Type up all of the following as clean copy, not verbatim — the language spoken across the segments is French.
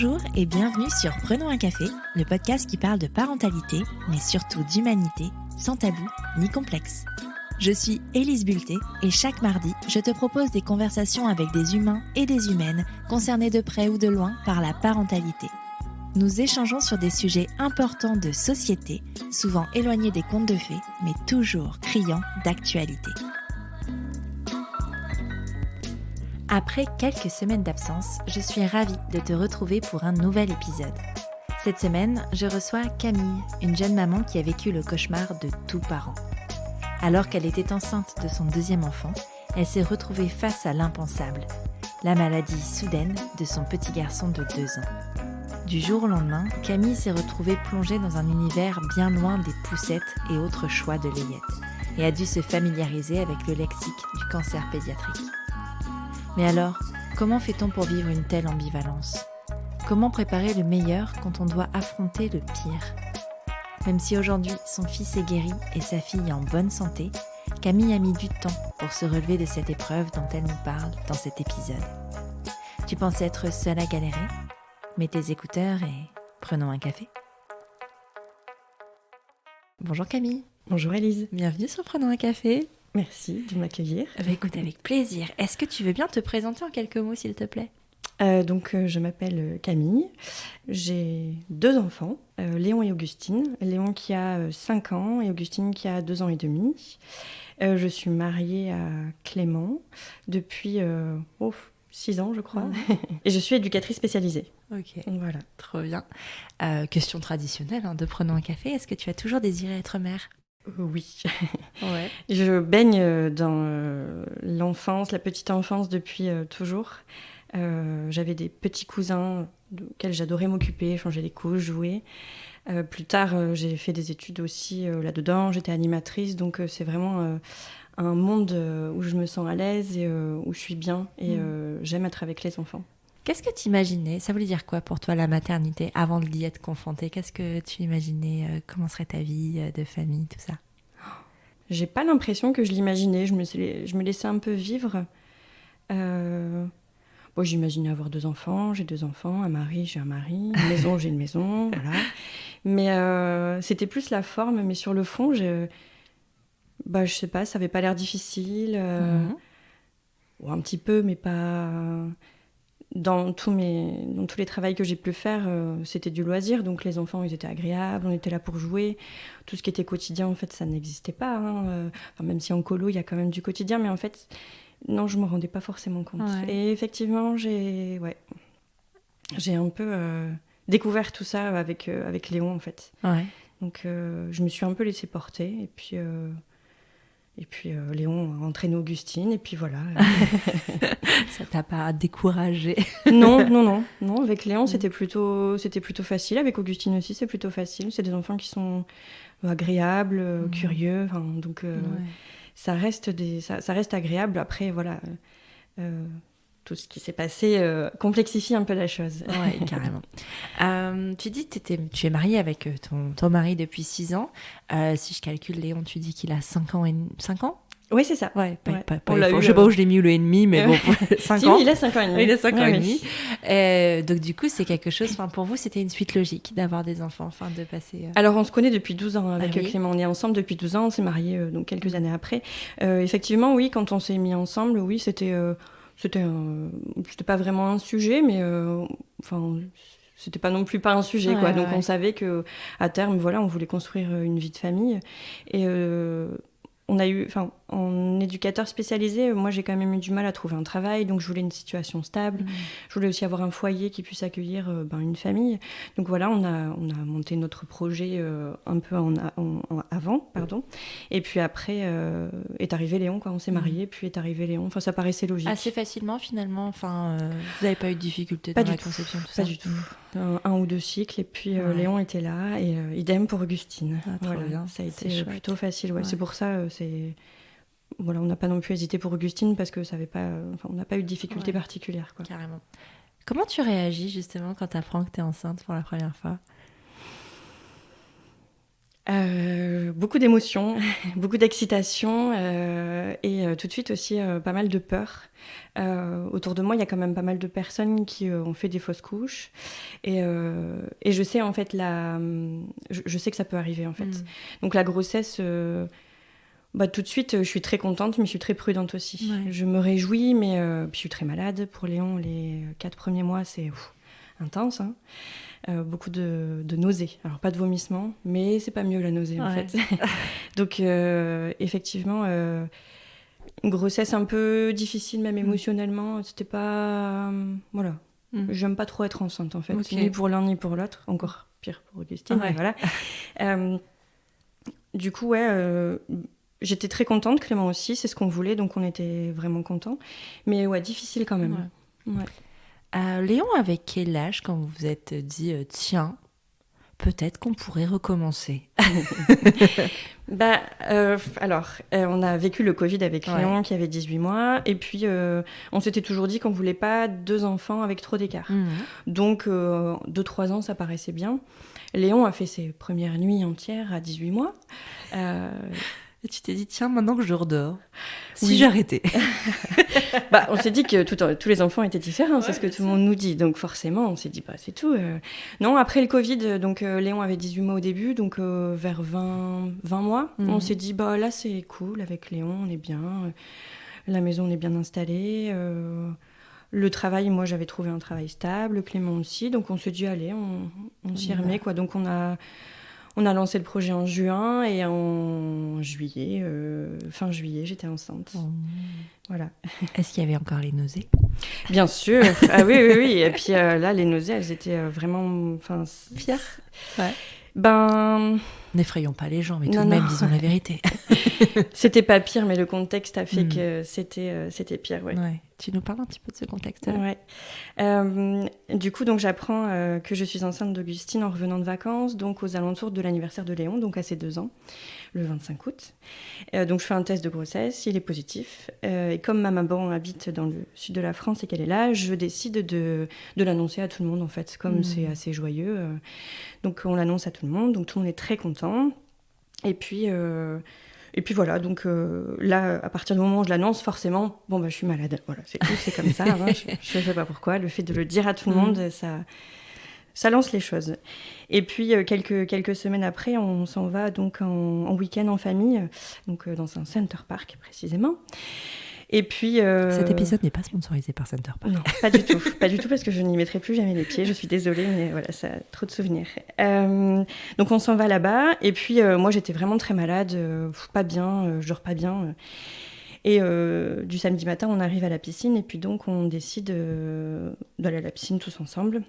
Bonjour et bienvenue sur Prenons un café, le podcast qui parle de parentalité, mais surtout d'humanité, sans tabou ni complexe. Je suis Élise Bulté et chaque mardi, je te propose des conversations avec des humains et des humaines concernés de près ou de loin par la parentalité. Nous échangeons sur des sujets importants de société, souvent éloignés des contes de fées, mais toujours criants d'actualité. Après quelques semaines d'absence, je suis ravie de te retrouver pour un nouvel épisode. Cette semaine, je reçois Camille, une jeune maman qui a vécu le cauchemar de tout parent. Alors qu'elle était enceinte de son deuxième enfant, elle s'est retrouvée face à l'impensable, la maladie soudaine de son petit garçon de 2 ans. Du jour au lendemain, Camille s'est retrouvée plongée dans un univers bien loin des poussettes et autres choix de layette, et a dû se familiariser avec le lexique du cancer pédiatrique. Mais alors, comment fait-on pour vivre une telle ambivalence ? Comment préparer le meilleur quand on doit affronter le pire ? Même si aujourd'hui son fils est guéri et sa fille est en bonne santé, Camille a mis du temps pour se relever de cette épreuve dont elle nous parle dans cet épisode. Tu pensais être seule à galérer ? Mets tes écouteurs et prenons un café. Bonjour Camille. Bonjour Élise. Bienvenue sur Prenons un café. Merci de m'accueillir. Écoute, avec plaisir. Est-ce que tu veux bien te présenter en quelques mots, s'il te plaît ? Je m'appelle Camille. J'ai 2 enfants, Léon et Augustine. Léon qui a 5 ans et Augustine qui a 2 ans et demi. Je suis mariée à Clément depuis 6 ans, je crois. Mmh. Et je suis éducatrice spécialisée. Ok, voilà. Trop bien. Question traditionnelle de Prenons un café. Est-ce que tu as toujours désiré être mère ? Oui. Ouais. Je baigne dans l'enfance, la petite enfance depuis toujours. J'avais des petits cousins auxquels j'adorais m'occuper, changer les couches, jouer. Plus tard, j'ai fait des études aussi là-dedans. J'étais animatrice, donc c'est vraiment un monde où je me sens à l'aise et où je suis bien. Et j'aime être avec les enfants. Qu'est-ce que tu imaginais ? Ça voulait dire quoi pour toi, la maternité, avant d'y être confrontée ? Qu'est-ce que tu imaginais ? Comment serait ta vie de famille, tout ça ? J'ai pas l'impression que je l'imaginais. Je me laissais un peu vivre. J'imaginais avoir 2 enfants. J'ai 2 enfants. Un mari, j'ai un mari. Une maison, j'ai une maison. Voilà. Mais c'était plus la forme. Mais sur le fond, je sais pas, ça avait pas l'air difficile. Ou un petit peu, mais pas... Dans tous les travails que j'ai pu faire, c'était du loisir. Donc les enfants, ils étaient agréables, on était là pour jouer. Tout ce qui était quotidien, en fait, ça n'existait pas. Même si en colo, il y a quand même du quotidien. Mais en fait, non, je ne me rendais pas forcément compte. Ouais. Et effectivement, j'ai un peu découvert tout ça avec Léon, en fait. Ouais. Donc je me suis un peu laissée porter. Et puis Léon a entraîné Augustine, et puis voilà. Ça t'a pas découragée ? Non. Avec Léon, c'était plutôt facile. Avec Augustine aussi, c'est plutôt facile. C'est des enfants qui sont agréables, curieux. Donc ça reste agréable. Après, voilà, tout ce qui s'est passé complexifie un peu la chose. Oui, carrément. Tu dis que tu es mariée avec ton mari depuis 6 ans. Si je calcule, Léon, tu dis qu'il a 5 ans ? Oui, c'est ça. Ouais, je sais pas où je l'ai mis le et demi, mais bon, 5 ans. Il a 5 ans et demi. Il a 5 ans et demi. Donc du coup, c'est quelque chose, pour vous, c'était une suite logique d'avoir des enfants, de passer... Alors, on se connaît depuis 12 ans avec Clément. On est ensemble depuis 12 ans, on s'est mariés donc quelques années après. Effectivement, oui, quand on s'est mis ensemble, oui, c'était pas vraiment un sujet, mais c'était pas non plus pas un sujet, quoi. Donc on savait que à terme, voilà, on voulait construire une vie de famille. Et on a eu, en éducateur spécialisé, moi j'ai quand même eu du mal à trouver un travail, donc je voulais une situation stable. Je voulais aussi avoir un foyer qui puisse accueillir une famille. Donc voilà, on a monté notre projet un peu avant. Et puis après est arrivé Léon, quoi. On s'est mariés, puis est arrivé Léon. Ça paraissait logique. Assez facilement finalement. Vous n'avez pas eu de difficultés dans la conception, tout ça ? Pas du tout. 1 ou 2 cycles, et puis Léon était là, et idem pour Augustine. Voilà, bien. Ça a été plutôt facile. Ouais. C'est pour ça. Voilà, on n'a pas non plus hésité pour Augustine parce que on n'a pas eu de difficultés particulières, quoi. Carrément. Comment tu réagis justement quand tu apprends que tu es enceinte pour la première fois ? beaucoup d'émotions, beaucoup d'excitation et tout de suite aussi pas mal de peur. Autour de moi, il y a quand même pas mal de personnes qui ont fait des fausses couches et je sais en fait je sais que ça peut arriver en fait. Donc la grossesse, tout de suite, je suis très contente, mais je suis très prudente aussi. Ouais. Je me réjouis, mais je suis très malade. Pour Léon, les 4 premiers mois, c'est intense. Hein. Beaucoup de nausées. Alors, pas de vomissements, mais c'est pas mieux la nausée, en fait. Donc, effectivement, une grossesse un peu difficile, même émotionnellement. C'était pas... voilà. J'aime pas trop être enceinte, en fait. Okay. Ni pour l'un, ni pour l'autre. Encore pire pour Augustine, mais voilà. Du coup, j'étais très contente, Clément aussi, c'est ce qu'on voulait, donc on était vraiment contents. Mais difficile quand même. Ouais. Léon avait quel âge quand vous vous êtes dit « Tiens, peut-être qu'on pourrait recommencer » on a vécu le Covid avec Léon qui avait 18 mois, et puis on s'était toujours dit qu'on ne voulait pas 2 enfants avec trop d'écart. Donc 2-3 ans, ça paraissait bien. Léon a fait ses premières nuits entières à 18 mois. Et tu t'es dit, tiens, maintenant que je redors, si j'arrêtais. On s'est dit que tous les enfants étaient différents, c'est ce que tout le monde nous dit. Donc forcément, on s'est dit, c'est tout. Non, après le Covid, donc Léon avait 18 mois au début, donc vers 20 mois, on s'est dit, là c'est cool, avec Léon, on est bien. La maison, on est bien installée. Le travail, moi j'avais trouvé un travail stable, Clément aussi. Donc on s'est dit, allez, on s'y remet, quoi. Donc on a lancé le projet en juin et en juillet, fin juillet, j'étais enceinte. Voilà. Est-ce qu'il y avait encore les nausées ? Bien sûr. Ah oui. Et puis là, les nausées, elles étaient vraiment... Fières ? Ouais. N'effrayons pas les gens, mais tout de même, disons la vérité. C'était pas pire, mais le contexte a fait que c'était pire, ouais. Tu nous parles un petit peu de ce contexte-là ? Ouais. Du coup, donc, j'apprends que je suis enceinte d'Augustine en revenant de vacances, donc aux alentours de l'anniversaire de Léon, donc à ses 2 ans, le 25 août. Donc, je fais un test de grossesse, il est positif. Et comme ma maman habite dans le sud de la France et qu'elle est là, je décide de l'annoncer à tout le monde, en fait, comme c'est assez joyeux. Donc, on l'annonce à tout le monde, donc tout le monde est très content. Et puis voilà, donc là, à partir du moment où je l'annonce, forcément, je suis malade. Voilà, c'est tout, c'est comme ça. Hein, je ne sais pas pourquoi. Le fait de le dire à tout le monde, ça lance les choses. Et puis, quelques semaines après, on s'en va donc en week-end en famille, donc dans un Center Park précisément. Et puis, cet épisode n'est pas sponsorisé par Center Park. Non, pas du tout. Pas du tout, parce que je n'y mettrai plus jamais les pieds. Je suis désolée, mais voilà, ça a trop de souvenirs. Donc, on s'en va là-bas. Et puis, moi, j'étais vraiment très malade, pas bien, je dors pas bien. Et du samedi matin, on arrive à la piscine. Et puis, donc, on décide d'aller à la piscine tous ensemble.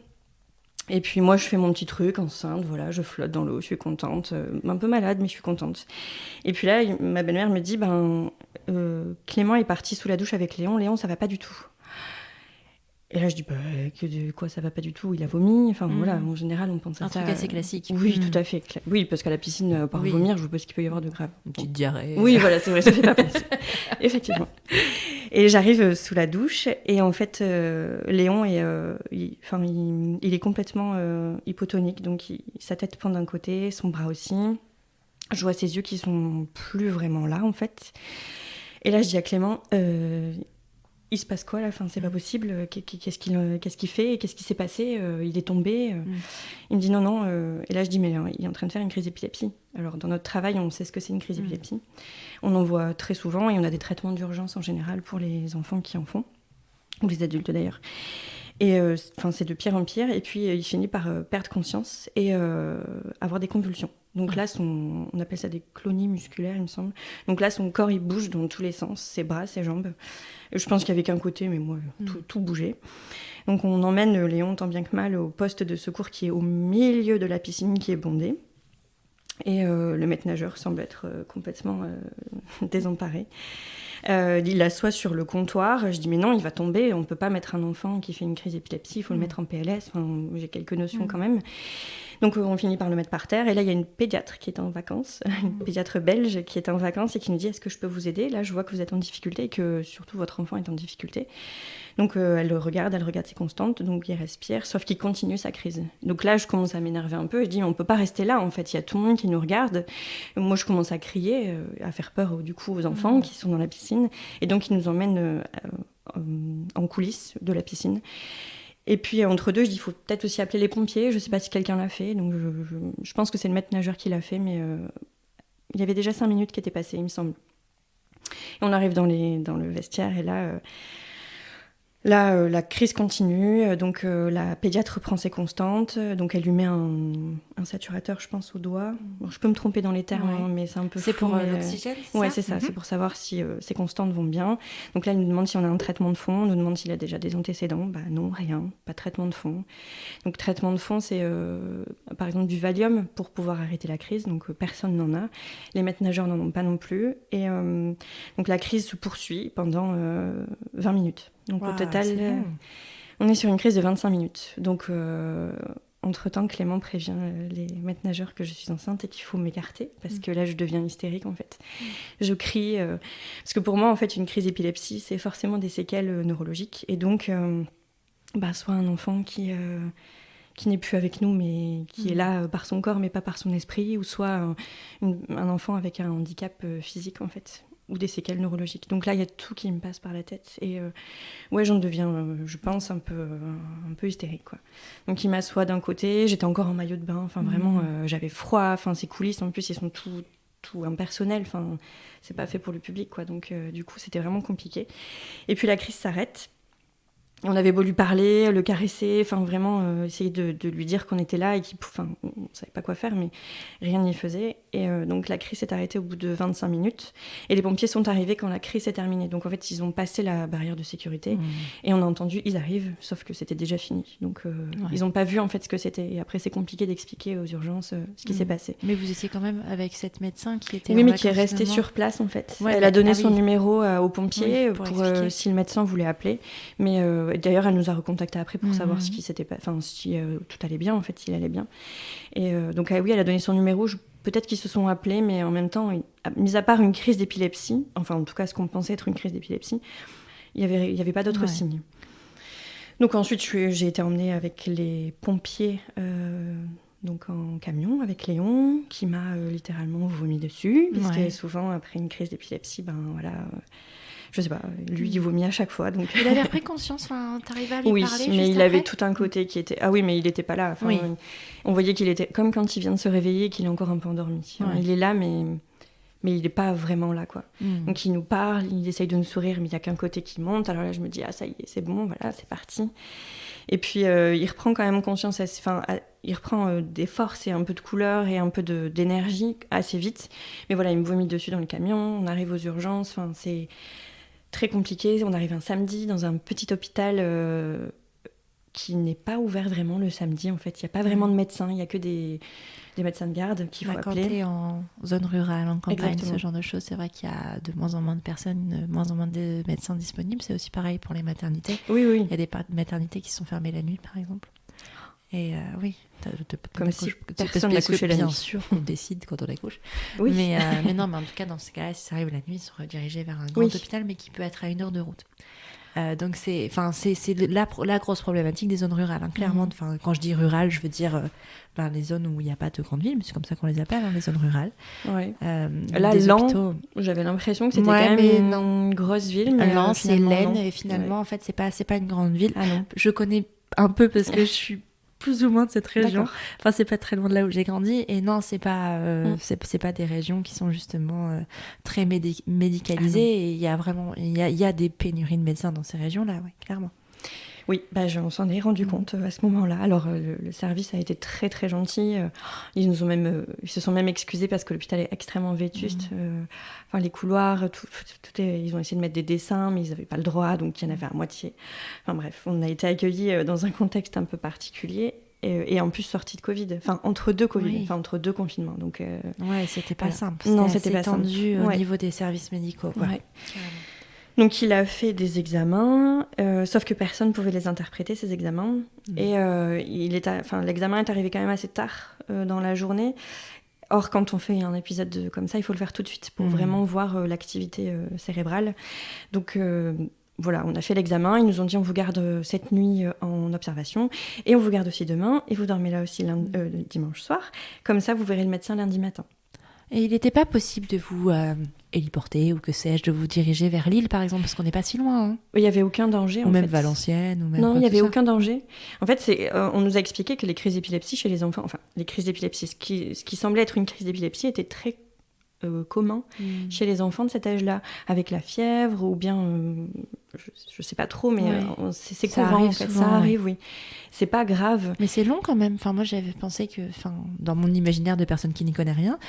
Et puis moi, je fais mon petit truc enceinte, voilà, je flotte dans l'eau, je suis contente, un peu malade, mais je suis contente. Et puis là, ma belle-mère me dit, Clément est parti sous la douche avec Léon, ça va pas du tout. Et là, je dis, de quoi ça va pas du tout ? Il a vomi, voilà, en général, on pense à ça. Un truc assez classique. Oui, tout à fait. Oui, parce qu'à la piscine, par vomir, je vois pas ce qu'il peut y avoir de grave. Une petite diarrhée. Oui, voilà, c'est vrai, ça fait pas penser. Effectivement. Et j'arrive sous la douche, et en fait, Léon, il est complètement hypotonique, donc sa tête pend d'un côté, son bras aussi. Je vois ses yeux qui sont plus vraiment là, en fait. Et là, je dis à Clément... il se passe quoi là ? C'est pas possible. Qu'est-ce qu'il fait ? Qu'est-ce qui s'est passé ? Il est tombé. Il me dit non. Et là, je dis mais il est en train de faire une crise d'épilepsie. Alors, dans notre travail, on sait ce que c'est une crise d'épilepsie. On en voit très souvent et on a des traitements d'urgence en général pour les enfants qui en font, ou les adultes d'ailleurs. Et c'est de pire en pire. Et puis, il finit par perdre conscience et avoir des convulsions. Donc là, on appelle ça des clonies musculaires, il me semble. Donc là, son corps, il bouge dans tous les sens, ses bras, ses jambes. Je pense qu'il n'y avait qu'un côté, mais moi, tout bougeait. Donc on emmène Léon, tant bien que mal, au poste de secours qui est au milieu de la piscine, qui est bondée. Et le maître nageur semble être complètement désemparé. Il l'assoit sur le comptoir. Je dis mais non, il va tomber. On peut pas mettre un enfant qui fait une crise d'épilepsie. Il faut le mettre en PLS. Enfin, j'ai quelques notions quand même. Donc on finit par le mettre par terre. Et là, il y a une pédiatre qui est en vacances, une pédiatre belge qui est en vacances et qui nous dit est-ce que je peux vous aider ? Là, je vois que vous êtes en difficulté et que surtout votre enfant est en difficulté. Donc elle regarde ses constantes, donc il respire, sauf qu'il continue sa crise. Donc là, je commence à m'énerver un peu. Je dis on peut pas rester là. En fait, il y a tout le monde qui nous regarde. Moi, je commence à crier, à faire peur du coup aux enfants qui sont dans la piscine. Et donc ils nous emmènent en coulisses de la piscine. Et puis, entre deux, je dis, il faut peut-être aussi appeler les pompiers. Je ne sais pas si quelqu'un l'a fait. Donc, je pense que c'est le maître nageur qui l'a fait. Mais il y avait déjà 5 minutes qui étaient passées, il me semble. Et on arrive dans le vestiaire. Et là, la crise continue. Donc, la pédiatre reprend ses constantes. Donc, elle lui met un saturateur, je pense, au doigt. Bon, je peux me tromper dans les termes, mais c'est un peu C'est flou, pour l'oxygène, c'est ça ? Ouais, c'est ça. C'est pour savoir si ses constantes vont bien. Donc là, elle nous demande si on a un traitement de fond. Elle nous demande s'il a déjà des antécédents. Bah non, rien. Pas de traitement de fond. Donc, traitement de fond, c'est par exemple du Valium pour pouvoir arrêter la crise. Donc, personne n'en a. Les maîtres nageurs n'en ont pas non plus. Et donc, la crise se poursuit pendant 20 minutes. Donc au total, on est sur une crise de 25 minutes. Donc entre-temps, Clément prévient les maîtres nageurs que je suis enceinte et qu'il faut m'écarter parce que là, je deviens hystérique en fait. Je crie parce que pour moi, en fait, une crise d'épilepsie, c'est forcément des séquelles neurologiques. Et donc, soit un enfant qui n'est plus avec nous, mais qui est là par son corps, mais pas par son esprit, ou soit un enfant avec un handicap physique en fait, ou des séquelles neurologiques. Donc là, il y a tout qui me passe par la tête. Et j'en deviens, je pense, un peu hystérique, quoi. Donc il m'assoit d'un côté, j'étais encore en maillot de bain, enfin vraiment, j'avais froid, enfin ces coulisses, en plus, ils sont tout impersonnels, enfin, c'est pas fait pour le public, quoi. Donc du coup, c'était vraiment compliqué. Et puis la crise s'arrête. On avait beau lui parler, le caresser, enfin vraiment essayer de lui dire qu'on était là et on savait pas quoi faire, mais rien n'y faisait. Et donc la crise s'est arrêtée au bout de 25 minutes. Et les pompiers sont arrivés quand la crise s'est terminée. Donc en fait, ils ont passé la barrière de sécurité et on a entendu, ils arrivent, sauf que c'était déjà fini. Donc ils n'ont pas vu en fait ce que c'était. Et après, c'est compliqué d'expliquer aux urgences ce qui s'est passé. Mais vous étiez quand même avec cette médecin qui était mais qui est restée sur place en fait. Ouais, elle a donné son numéro aux pompiers pour si le médecin voulait appeler. Mais d'ailleurs, elle nous a recontacté après pour savoir ce qui s'était passé, enfin si tout allait bien en fait, s'il allait bien. Et donc elle a donné son numéro. Peut-être qu'ils se sont appelés, mais en même temps, mis à part une crise d'épilepsie, enfin en tout cas ce qu'on pensait être une crise d'épilepsie, il y avait pas d'autres signes. Donc ensuite, j'ai été emmenée avec les pompiers. Donc en camion avec Léon, qui m'a littéralement vomi dessus, puisque souvent après une crise d'épilepsie, je sais pas, lui il vomit à chaque fois. Donc... Il avait repris conscience, t'arrivais à lui parler mais il après avait tout un côté qui était... Ah oui, mais il n'était pas là. On voyait qu'il était comme quand il vient de se réveiller et qu'il est encore un peu endormi. Il est là, mais il n'est pas vraiment là, quoi. Donc il nous parle, il essaye de nous sourire, mais il n'y a qu'un côté qui monte. Alors là, je me dis, ah ça y est, c'est bon, voilà, c'est parti. Et puis il reprend quand même conscience, il reprend des forces et un peu de couleur et un peu d'énergie assez vite. Mais voilà, il me vomit dessus dans le camion, on arrive aux urgences, c'est très compliqué. On arrive un samedi dans un petit hôpital qui n'est pas ouvert vraiment le samedi, en fait. Il n'y a pas vraiment de médecins, il n'y a que des médecins de garde qu'il faut appeler. Quand tu es en zone rurale, en campagne, Exactement. ce genre de choses, c'est vrai qu'il y a de moins en moins de personnes, de moins en moins de médecins disponibles. C'est aussi pareil pour les maternités. Oui. Il y a des maternités qui sont fermées la nuit, par exemple. Et comme si personne n'accouchait la nuit. Bien sûr, on décide quand on accouche. Oui. Mais en tout cas, dans ces cas-là, si ça arrive la nuit, ils sont redirigés vers un grand hôpital, mais qui peut être à 1 heure de route. Donc c'est la grosse problématique des zones rurales, clairement. Quand je dis rurales, je veux dire les zones où il n'y a pas de grandes villes, mais c'est comme ça qu'on les appelle, les zones rurales. Ouais. Là, Laon, j'avais l'impression que c'était quand même une grosse ville. Mais Laon, c'est l'Aisne, et finalement, en fait, c'est pas une grande ville. Ah non. Je connais un peu parce que je suis plus ou moins de cette région. D'accord. Enfin, c'est pas très loin de là où j'ai grandi. Et non, c'est pas des régions qui sont justement très médicalisées. Et il y a vraiment, il y a des pénuries de médecins dans ces régions-là, clairement. Oui, on s'en est rendu compte à ce moment-là. Alors, le service a été très, très gentil. Ils se sont même excusés parce que l'hôpital est extrêmement vétuste. Les couloirs, ils ont essayé de mettre des dessins, mais ils n'avaient pas le droit, donc il y en avait à moitié. Enfin bref, on a été accueillis dans un contexte un peu particulier. Et en plus sortie de Covid, enfin entre deux Covid, entre deux confinements. Donc, ouais, c'était pas simple. Non, c'était pas simple. Tendu au niveau des services médicaux, quoi. Ouais. Donc il a fait des examens, sauf que personne ne pouvait les interpréter, ces examens. Et l'examen est arrivé quand même assez tard dans la journée. Or, quand on fait un épisode comme ça, il faut le faire tout de suite pour vraiment voir l'activité cérébrale. Donc voilà, on a fait l'examen, ils nous ont dit on vous garde cette nuit en observation et on vous garde aussi demain et vous dormez là aussi dimanche soir. Comme ça, vous verrez le médecin lundi matin. Et il n'était pas possible de vous héliporter ou que sais-je, de vous diriger vers Lille par exemple, parce qu'on n'est pas si loin. Hein. Il n'y avait aucun danger. Ou même Valenciennes. Ou même non, il n'y avait aucun danger. En fait, on nous a expliqué que les crises d'épilepsie chez les enfants, enfin les crises d'épilepsie, ce qui semblait être une crise d'épilepsie était très commun chez les enfants de cet âge-là, avec la fièvre ou bien, je sais pas trop, mais c'est courant en fait. Souvent, ça arrive, oui. C'est pas grave. Mais c'est long quand même. Enfin, moi, j'avais pensé que, dans mon imaginaire de personne qui n'y connaît rien,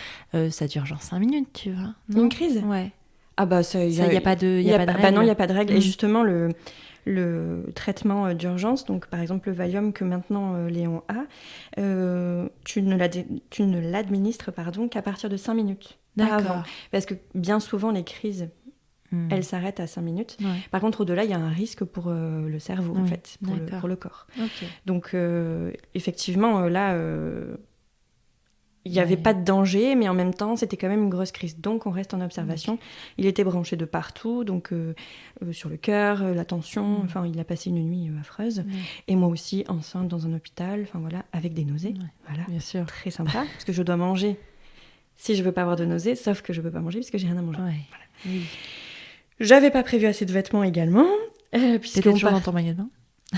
ça dure genre 5 minutes, tu vois. Non, une crise ? Ouais. Ah bah ça, il n'y a pas de règle. Bah non, il n'y a pas de règle. Et justement, le traitement d'urgence, donc par exemple le Valium que maintenant Léon a, tu ne l'administres qu'à partir de 5 minutes. D'accord. Avant. Parce que bien souvent, les crises, elles s'arrêtent à 5 minutes. Ouais. Par contre, au-delà, il y a un risque pour le cerveau, en fait, pour le corps. Okay. Donc, effectivement, là, il n'y avait pas de danger, mais en même temps, c'était quand même une grosse crise. Donc, on reste en observation. Okay. Il était branché de partout, donc sur le cœur, la tension. Enfin, il a passé une nuit affreuse. Et moi aussi, enceinte dans un hôpital, avec des nausées. Voilà, bien sûr. Très sympa, parce que je dois manger si je veux pas avoir de nausées, sauf que je peux pas manger parce que j'ai rien à manger. Ouais. Voilà. Oui. J'avais pas prévu assez de vêtements également. T'étais toujours dans ton maillot de bain ?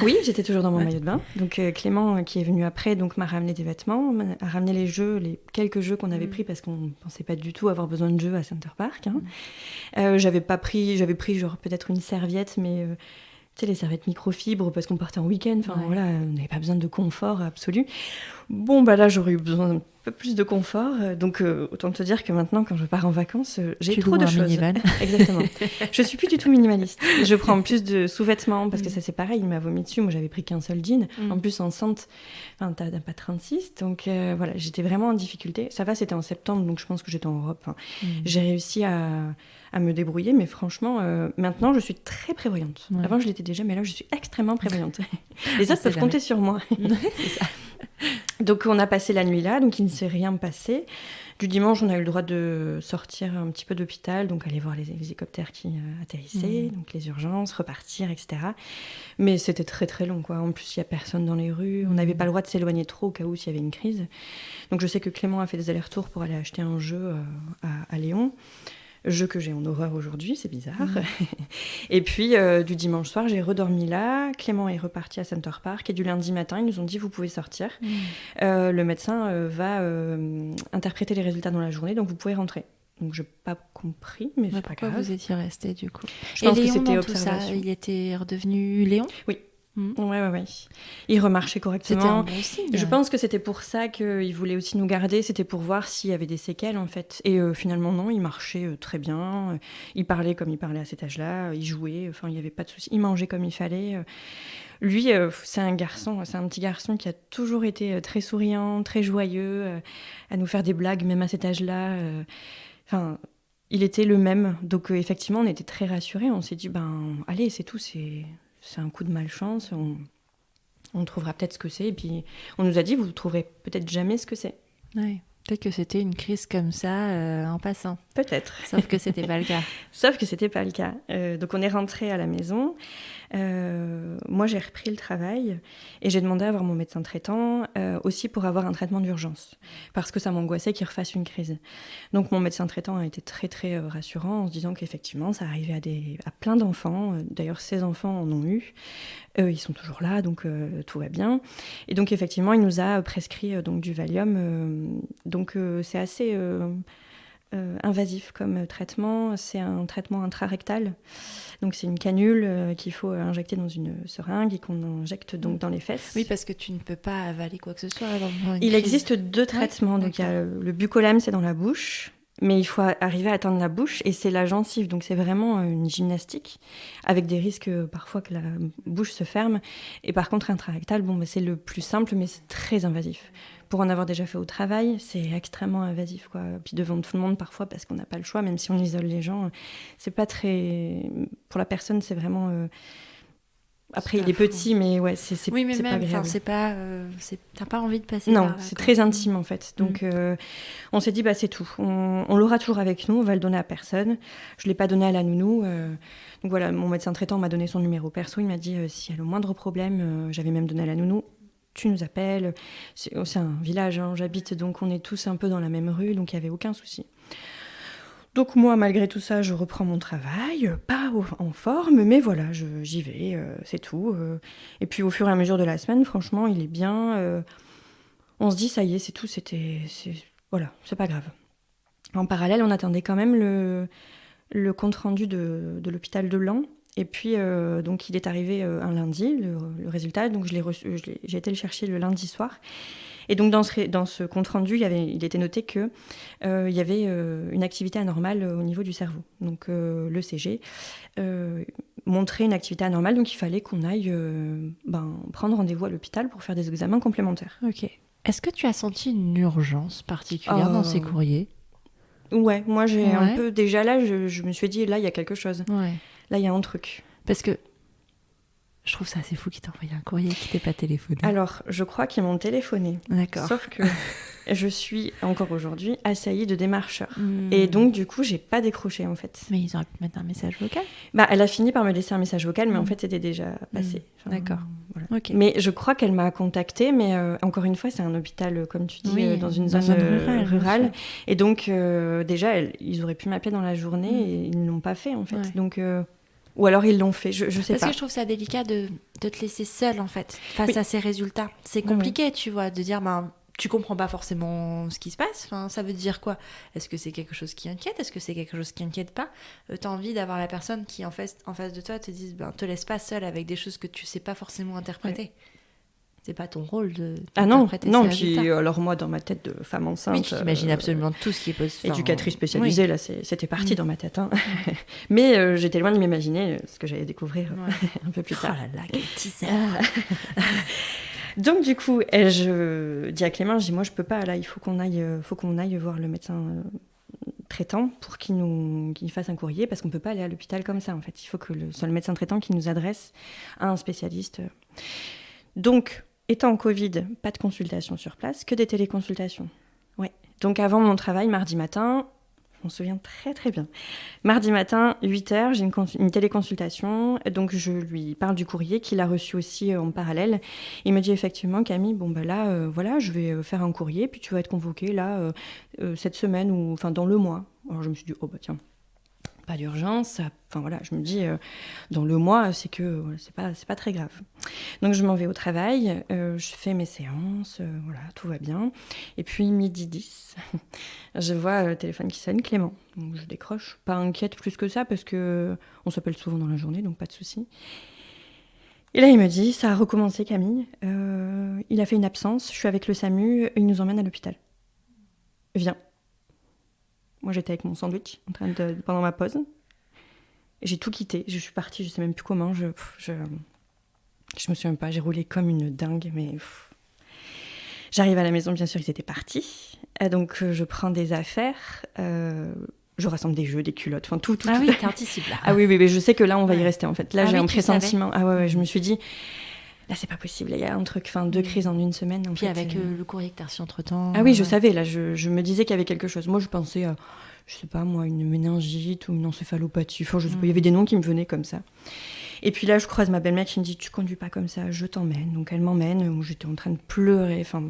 Oui, j'étais toujours dans mon maillot de bain. Donc Clément, qui est venu après, m'a ramené des vêtements, a ramené les quelques jeux qu'on avait pris parce qu'on pensait pas du tout avoir besoin de jeux à Center Park. Hein. J'avais pris genre peut-être une serviette, mais tu sais, les serviettes microfibres parce qu'on partait en week-end. Voilà, on n'avait pas besoin de confort absolu. Bon, bah là, j'aurais eu besoin d'un peu plus de confort. Donc, autant te dire que maintenant, quand je pars en vacances, j'ai trop de choses. Exactement. Je suis plus du tout minimaliste. Je prends plus de sous-vêtements parce que ça, c'est pareil. Il m'a vomi dessus. Moi, j'avais pris qu'un seul jean. En plus, enceinte, t'as pas 36. Donc, voilà, j'étais vraiment en difficulté. Ça va, c'était en septembre, donc je pense que j'étais en robe. J'ai réussi à me débrouiller, mais franchement, maintenant, je suis très prévoyante. Ouais. Avant, je l'étais déjà, mais là, je suis extrêmement prévoyante. Les autres peuvent compter sur moi. C'est ça. Donc, on a passé la nuit là, donc il ne s'est rien passé. Du dimanche, on a eu le droit de sortir un petit peu d'hôpital, donc aller voir les hélicoptères qui atterrissaient, donc les urgences, repartir, etc. Mais c'était très, très long, quoi. En plus, il n'y a personne dans les rues. On n'avait pas le droit de s'éloigner trop au cas où s'il y avait une crise. Donc, je sais que Clément a fait des allers-retours pour aller acheter un jeu à Léon. Jeu que j'ai en horreur aujourd'hui, c'est bizarre. Et puis, du dimanche soir, j'ai redormi là. Clément est reparti à Center Park. Et du lundi matin, ils nous ont dit, vous pouvez sortir. Le médecin va interpréter les résultats dans la journée, donc vous pouvez rentrer. Donc, je n'ai pas compris, mais c'est pas grave. Pourquoi vous étiez restés, du coup ? Je pense Léon, que c'était dans observation. Tout ça, il était redevenu Léon ? Oui. Ouais. Il remarchait correctement. C'était un bon signe. Je pense que c'était pour ça qu'il voulait aussi nous garder. C'était pour voir s'il y avait des séquelles, en fait. Et finalement, non, il marchait très bien. Il parlait comme il parlait à cet âge-là. Il jouait. Enfin, il n'y avait pas de souci. Il mangeait comme il fallait. Lui, c'est un petit garçon qui a toujours été très souriant, très joyeux, à nous faire des blagues, même à cet âge-là. Enfin, il était le même. Donc, effectivement, on était très rassurés. On s'est dit, allez, c'est tout, c'est un coup de malchance, on trouvera peut-être ce que c'est. Et puis, on nous a dit, vous ne trouverez peut-être jamais ce que c'est. Oui, peut-être que c'était une crise comme ça, en passant. Peut-être. Sauf que ce n'était pas le cas. Sauf que ce n'était pas le cas. Donc, on est rentré à la maison. Moi, j'ai repris le travail et j'ai demandé à voir mon médecin traitant aussi pour avoir un traitement d'urgence parce que ça m'angoissait qu'il refasse une crise. Donc, mon médecin traitant a été très, très rassurant en se disant qu'effectivement, ça arrivait à plein d'enfants. D'ailleurs, ces enfants en ont eu. Ils sont toujours là, donc tout va bien. Et donc, effectivement, il nous a prescrit donc, du Valium. Donc, c'est assez invasif comme traitement. C'est un traitement intrarectal. Donc, c'est une canule qu'il faut injecter dans une seringue et qu'on injecte donc dans les fesses. Oui, parce que tu ne peux pas avaler quoi que ce soit. Il existe 2 traitements. Donc, il y a le Bucolam, c'est dans la bouche. Mais il faut arriver à atteindre la bouche, et c'est la gencive. Donc c'est vraiment une gymnastique, avec des risques parfois que la bouche se ferme. Et par contre, intrarectal, c'est le plus simple, mais c'est très invasif. Pour en avoir déjà fait au travail, c'est extrêmement invasif, quoi. Puis devant tout le monde parfois, parce qu'on n'a pas le choix, même si on isole les gens, c'est pas très... Pour la personne, c'est vraiment... Après, il est petit, mais ouais, c'est oui, mais c'est même, pas agréable. T'as pas envie de passer Non, par là, c'est quoi. très intime en fait. Donc on s'est dit, c'est tout. On l'aura toujours avec nous, on va le donner à personne. Je ne l'ai pas donné à la nounou. Donc voilà, mon médecin traitant m'a donné son numéro perso. Il m'a dit, si elle a le moindre problème, j'avais même donné à la nounou, tu nous appelles. C'est un village, hein, j'habite, donc on est tous un peu dans la même rue, donc il n'y avait aucun souci. Donc moi, malgré tout ça, je reprends mon travail, pas en forme, mais voilà, j'y vais, c'est tout. Et puis au fur et à mesure de la semaine, franchement, il est bien. On se dit, ça y est, c'est tout, voilà, c'est pas grave. En parallèle, on attendait quand même le compte-rendu de l'hôpital de Laon. Et puis, donc, il est arrivé un lundi, le résultat. Donc, j'ai été le chercher le lundi soir. Et donc, dans ce compte-rendu, il était noté qu'il y avait une activité anormale au niveau du cerveau. Donc, l'ECG montrait une activité anormale. Donc, il fallait qu'on aille prendre rendez-vous à l'hôpital pour faire des examens complémentaires. Ok. Est-ce que tu as senti une urgence particulière dans ces courriers ? Ouais, moi, j'ai un peu... Déjà là, je me suis dit, là, il y a quelque chose. Ouais. Là, il y a un truc. Parce que je trouve ça assez fou qu'ils t'aient envoyé un courrier qui t'ait pas téléphoné. Alors, je crois qu'ils m'ont téléphoné. D'accord. Sauf que je suis, encore aujourd'hui, assaillie de démarcheurs. Et donc, du coup, j'ai pas décroché, en fait. Mais ils auraient pu mettre un message vocal ? Elle a fini par me laisser un message vocal, mais en fait, c'était déjà passé. D'accord. Voilà. Okay. Mais je crois qu'elle m'a contactée, mais encore une fois, c'est un hôpital, comme tu dis, dans une zone rurale. Et donc, déjà, ils auraient pu m'appeler dans la journée et ils ne l'ont pas fait, en fait. Ouais. Donc... Ou alors ils l'ont fait, je sais pas. Parce que je trouve ça délicat de te laisser seule, en fait, face à ces résultats. C'est compliqué, tu vois, de dire, tu comprends pas forcément ce qui se passe. Enfin, ça veut dire quoi ? Est-ce que c'est quelque chose qui inquiète ? Est-ce que c'est quelque chose qui inquiète pas ? T'as envie d'avoir la personne qui, en face de toi, te dise, te laisse pas seule avec des choses que tu sais pas forcément interpréter. Ouais. C'est pas ton rôle de d'interpréter ces résultats. Puis alors moi, dans ma tête de femme enceinte... Oui, tu t'imagines absolument tout ce qui est possible. Éducatrice spécialisée, là, c'était parti dans ma tête. Hein. Mais j'étais loin de m'imaginer ce que j'allais découvrir un peu plus tard. Oh là là, quel teaser. Donc du coup, je dis à Clément, moi je peux pas, là, il faut qu'on aille voir le médecin traitant pour qu'il fasse un courrier, parce qu'on peut pas aller à l'hôpital comme ça, en fait. Il faut que ce soit le médecin traitant qui nous adresse à un spécialiste. Donc... Étant en Covid, pas de consultation sur place, que des téléconsultations. Ouais. Donc avant mon travail, mardi matin, je m'en souviens très très bien. Mardi matin, 8h, j'ai une téléconsultation. Donc je lui parle du courrier qu'il a reçu aussi en parallèle. Il me dit effectivement, Camille, voilà, je vais faire un courrier, puis tu vas être convoquée là, cette semaine, ou enfin dans le mois. Alors je me suis dit, tiens. Pas d'urgence, enfin voilà, je me dis dans le mois c'est pas très grave. Donc je m'en vais au travail, je fais mes séances, voilà, tout va bien. Et puis 12h10, je vois le téléphone qui sonne, Clément. Donc je décroche, pas inquiète plus que ça parce que on s'appelle souvent dans la journée, donc pas de souci. Et là il me dit, ça a recommencé Camille, il a fait une absence, je suis avec le SAMU, il nous emmène à l'hôpital. Viens. Moi, j'étais avec mon sandwich pendant ma pause. J'ai tout quitté. Je suis partie, je sais même plus comment. Je me souviens pas. J'ai roulé comme une dingue, mais j'arrive à la maison, bien sûr, ils étaient partis. Donc, je prends des affaires. Je rassemble des jeux, des culottes, enfin tout. Ah oui, t'anticipes là. Ah oui, mais je sais que là, on va y rester en fait. Là, j'ai un pressentiment. Ah ouais, je me suis dit. Là, c'est pas possible, il y a un truc, 2 crises en une semaine. Puis avec le courrier que t'as reçu entre-temps... Ah oui, je savais, là, je me disais qu'il y avait quelque chose. Moi, je pensais, je sais pas, moi, une méningite ou une encéphalopathie. Enfin, je sais pas, il y avait des noms qui me venaient comme ça. Et puis là, je croise ma belle-mère qui me dit, tu conduis pas comme ça, je t'emmène. Donc, elle m'emmène, moi, j'étais en train de pleurer. Enfin,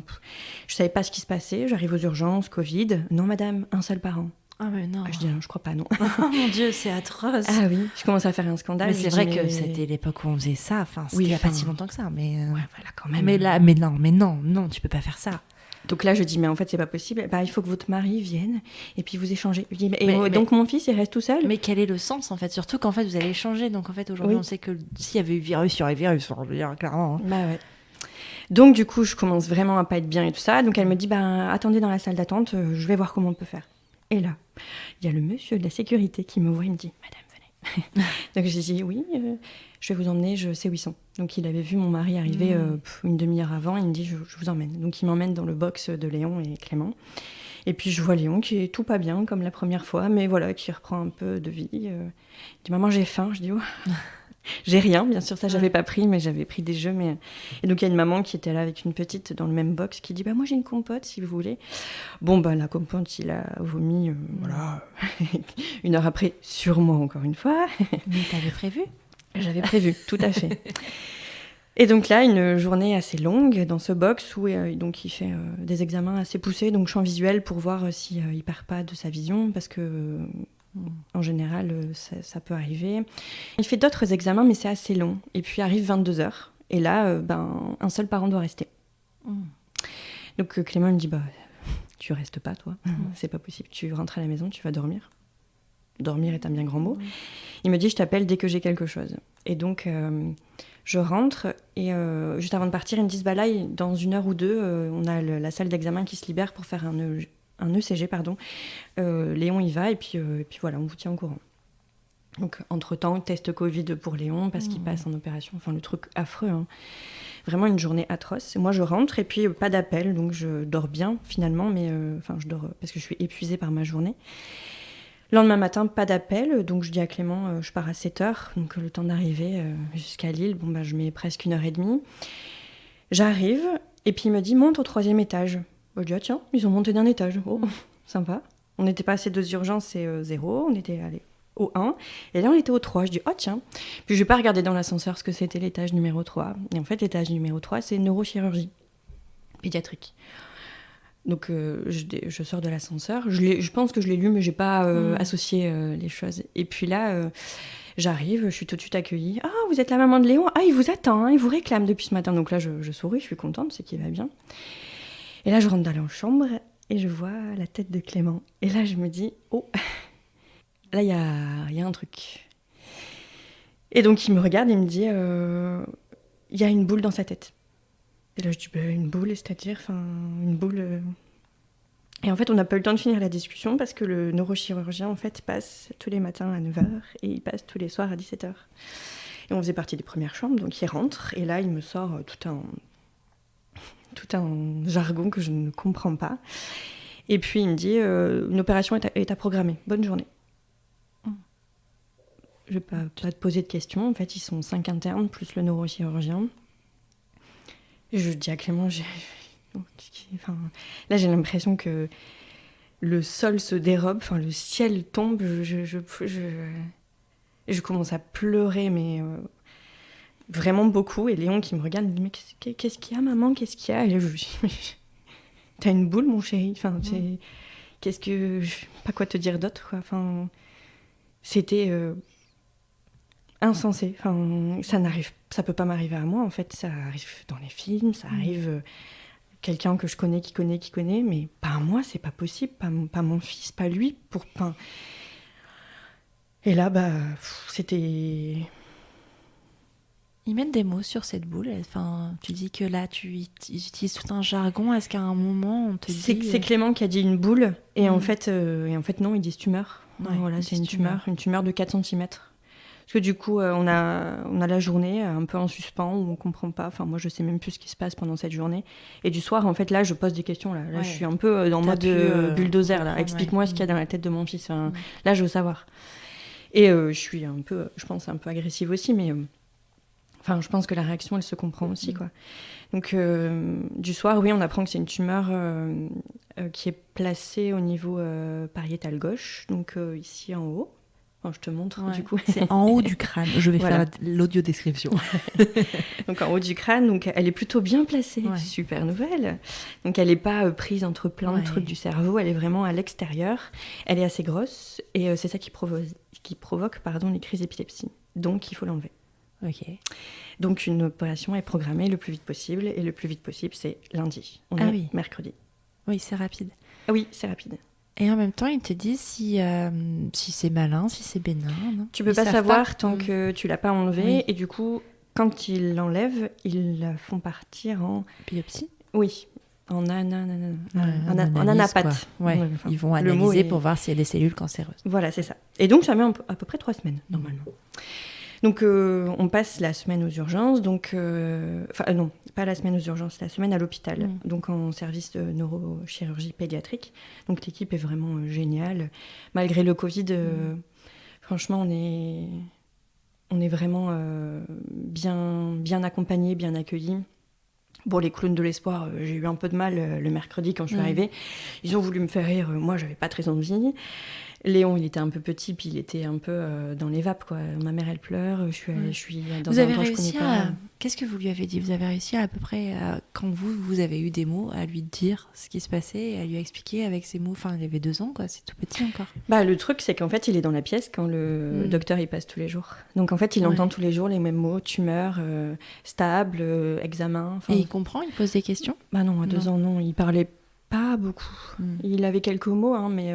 je savais pas ce qui se passait, j'arrive aux urgences, Covid. Non, madame, un seul parent. Ah mais non. Je dis, je crois pas, non. Oh mon Dieu, c'est atroce. Ah oui, je commence à faire un scandale. Mais c'est vrai que c'était l'époque où on faisait ça. Enfin, c'était il y a pas si longtemps que ça, mais... Ouais, voilà, quand même. Mais non, tu peux pas faire ça. Donc là, je dis, mais en fait, c'est pas possible. Il faut que votre mari vienne et puis vous échangez. Je dis, donc mon fils, il reste tout seul. Mais quel est le sens, en fait ? Surtout qu'en fait, vous allez échanger. Donc en fait, aujourd'hui, on sait que s'il y avait eu virus, il y aurait virus, on va dire clairement. Bah ouais. Donc du coup, je commence vraiment à pas être bien et tout ça. Donc elle me dit, attendez dans la salle d'attente, je vais voir comment on peut faire. Et là, il y a le monsieur de la sécurité qui me voit, il me dit « Madame, venez ». Donc j'ai dit « Oui, je vais vous emmener, je sais où ils sont ». Donc il avait vu mon mari arriver une demi-heure avant, il me dit « Je vous emmène ». Donc il m'emmène dans le box de Léon et Clément. Et puis je vois Léon qui est tout pas bien, comme la première fois, mais voilà, qui reprend un peu de vie. Il dit « Maman, j'ai faim ». Je dis « Oh ». J'ai rien, bien sûr, ça j'avais pas pris, mais j'avais pris des jeux. Et donc il y a une maman qui était là avec une petite dans le même box qui dit « Moi j'ai une compote si vous voulez ». Bon, la compote, il a vomi, voilà, 1 heure après, sur moi encore une fois. Mais t'avais prévu ? J'avais prévu, tout à fait. Et donc là, une journée assez longue dans ce box où donc il fait des examens assez poussés, donc champ visuel pour voir s'il ne perd pas de sa vision, parce que en général, ça peut arriver. Il fait d'autres examens, mais c'est assez long. Et puis arrive 22h, et là, un seul parent doit rester. Donc Clément me dit tu restes pas, toi, c'est pas possible, tu rentres à la maison, tu vas dormir. Dormir est un bien grand mot. Il me dit je t'appelle dès que j'ai quelque chose. Et donc je rentre et juste avant de partir, ils me disent là, dans 1 heure ou 2, on a la salle d'examen qui se libère pour faire un ECG, pardon. Léon y va et puis voilà, on vous tient au courant. Donc entre-temps, test Covid pour Léon parce qu'il passe en opération, enfin le truc affreux, hein. Vraiment une journée atroce. Moi je rentre et puis pas d'appel, donc je dors bien finalement, mais je dors parce que je suis épuisée par ma journée. Le lendemain matin, pas d'appel, donc je dis à Clément, je pars à 7h, donc le temps d'arriver jusqu'à Lille, je mets presque 1h30. J'arrive, et puis il me dit, monte au 3e étage. Je dis, tiens, ils ont monté d'1 étage, sympa. On n'était pas assez 2 urgences, c'est 0, on était allé au 1, et là on était au 3, je dis, tiens. Puis je vais pas regarder dans l'ascenseur ce que c'était l'étage numéro 3, et en fait l'étage numéro 3, c'est neurochirurgie pédiatrique. Donc je sors de l'ascenseur, je pense que je l'ai lu, mais j'ai pas associé les choses. Et puis là, j'arrive, je suis tout de suite accueillie. Ah, vous êtes la maman de Léon ? Ah, il vous attend, il vous réclame depuis ce matin. Donc là, je souris, je suis contente, c'est qu'il va bien. Et là, je rentre dans la chambre et je vois la tête de Clément. Et là, je me dis, là, il y a un truc. Et donc, il me regarde, il me dit, il y a une boule dans sa tête. Et là, je dis, une boule, c'est-à-dire, une boule... Et en fait, on n'a pas eu le temps de finir la discussion parce que le neurochirurgien, en fait, passe tous les matins à 9h et il passe tous les soirs à 17h. Et on faisait partie des premières chambres, donc il rentre et là, il me sort tout un jargon que je ne comprends pas. Et puis, il me dit, une opération est à programmer. Bonne journée. Je ne vais pas te poser de questions. En fait, ils sont 5 internes, plus le neurochirurgien. Et je dis à Clément, là j'ai l'impression que le sol se dérobe, le ciel tombe, je commence à pleurer, mais vraiment beaucoup. Et Léon qui me regarde me dit, mais qu'est-ce qu'il y a, maman, qu'est-ce qu'il y a ? Et là, je dis, t'as une boule, mon chéri, qu'est-ce que... Pas quoi te dire d'autre, quoi. C'était... insensé. Ça peut pas m'arriver à moi, en fait. Ça arrive dans les films, ça arrive quelqu'un que je connais, qui connaît, mais pas à moi, c'est pas possible. Pas mon fils, pas lui. Et là, c'était... Ils mettent des mots sur cette boule. Tu dis que là, ils utilisent tout un jargon. Est-ce qu'à un moment, on te dit... C'est Clément qui a dit une boule, et en fait, non, ils disent tumeur. Ouais, voilà, c'est une tumeur de 4 cm. Parce que du coup, on a la journée un peu en suspens où on comprend pas. Moi, je sais même plus ce qui se passe pendant cette journée. Et du soir, en fait, là, je pose des questions. Là, je suis un peu dans mode bulldozer. Là. Explique-moi ce qu'il y a dans la tête de mon fils. Là, je veux savoir. Et je suis un peu, je pense, un peu agressive aussi, mais je pense que la réaction, elle se comprend aussi, quoi. Donc, du soir, oui, on apprend que c'est une tumeur qui est placée au niveau pariétal gauche, donc ici en haut. Je te montre, du coup. C'est en haut du crâne. Je vais faire l'audio description. Donc, en haut du crâne, donc, elle est plutôt bien placée. Ouais. Super nouvelle. Donc, elle n'est pas prise entre plein de trucs du cerveau. Elle est vraiment à l'extérieur. Elle est assez grosse. Et c'est ça qui provoque les crises d'épilepsie. Donc, il faut l'enlever. Ok. Donc, une opération est programmée le plus vite possible. Et le plus vite possible, c'est lundi. On est mercredi. Oui, c'est rapide. Oui, c'est rapide. Et en même temps, ils te disent si c'est malin, si c'est bénin. Non, tu peux pas savoir tant que tu l'as pas enlevé. Oui. Et du coup, quand ils l'enlèvent, ils la font partir en... biopsie ? Oui. en anapathe. Ouais, enfin, ils vont analyser pour voir s'il y a des cellules cancéreuses. Voilà, c'est ça. Et donc, ça met à peu près 3 semaines, normalement. Donc, on passe la semaine aux urgences. Donc, non, pas la semaine aux urgences, la semaine à l'hôpital. Donc, en service de neurochirurgie pédiatrique. Donc, l'équipe est vraiment géniale. Malgré le Covid, franchement, on est vraiment bien accompagnés, bien accueillis. Bon, les clowns de l'espoir, j'ai eu un peu de mal le mercredi quand je suis arrivée. Ils ont voulu me faire rire, moi j'avais pas très envie. Léon, il était un peu petit, puis il était un peu dans les vapes, quoi. Ma mère, elle pleure, je suis dans vous un avez temps, réussi je connais pas. Qu'est-ce que vous lui avez dit ? Vous avez réussi à peu près, quand vous avez eu des mots, à lui dire ce qui se passait, et à lui expliquer avec ses mots. Enfin, il avait 2 ans, quoi, c'est tout petit encore. Bah, le truc, c'est qu'en fait, il est dans la pièce quand le docteur il passe tous les jours. Donc en fait, il entend tous les jours les mêmes mots, tumeur, stable, examen. Et il comprend, il pose des questions ? Bah non, à 2 ans, non, il parlait pas beaucoup. Il avait quelques mots, hein, mais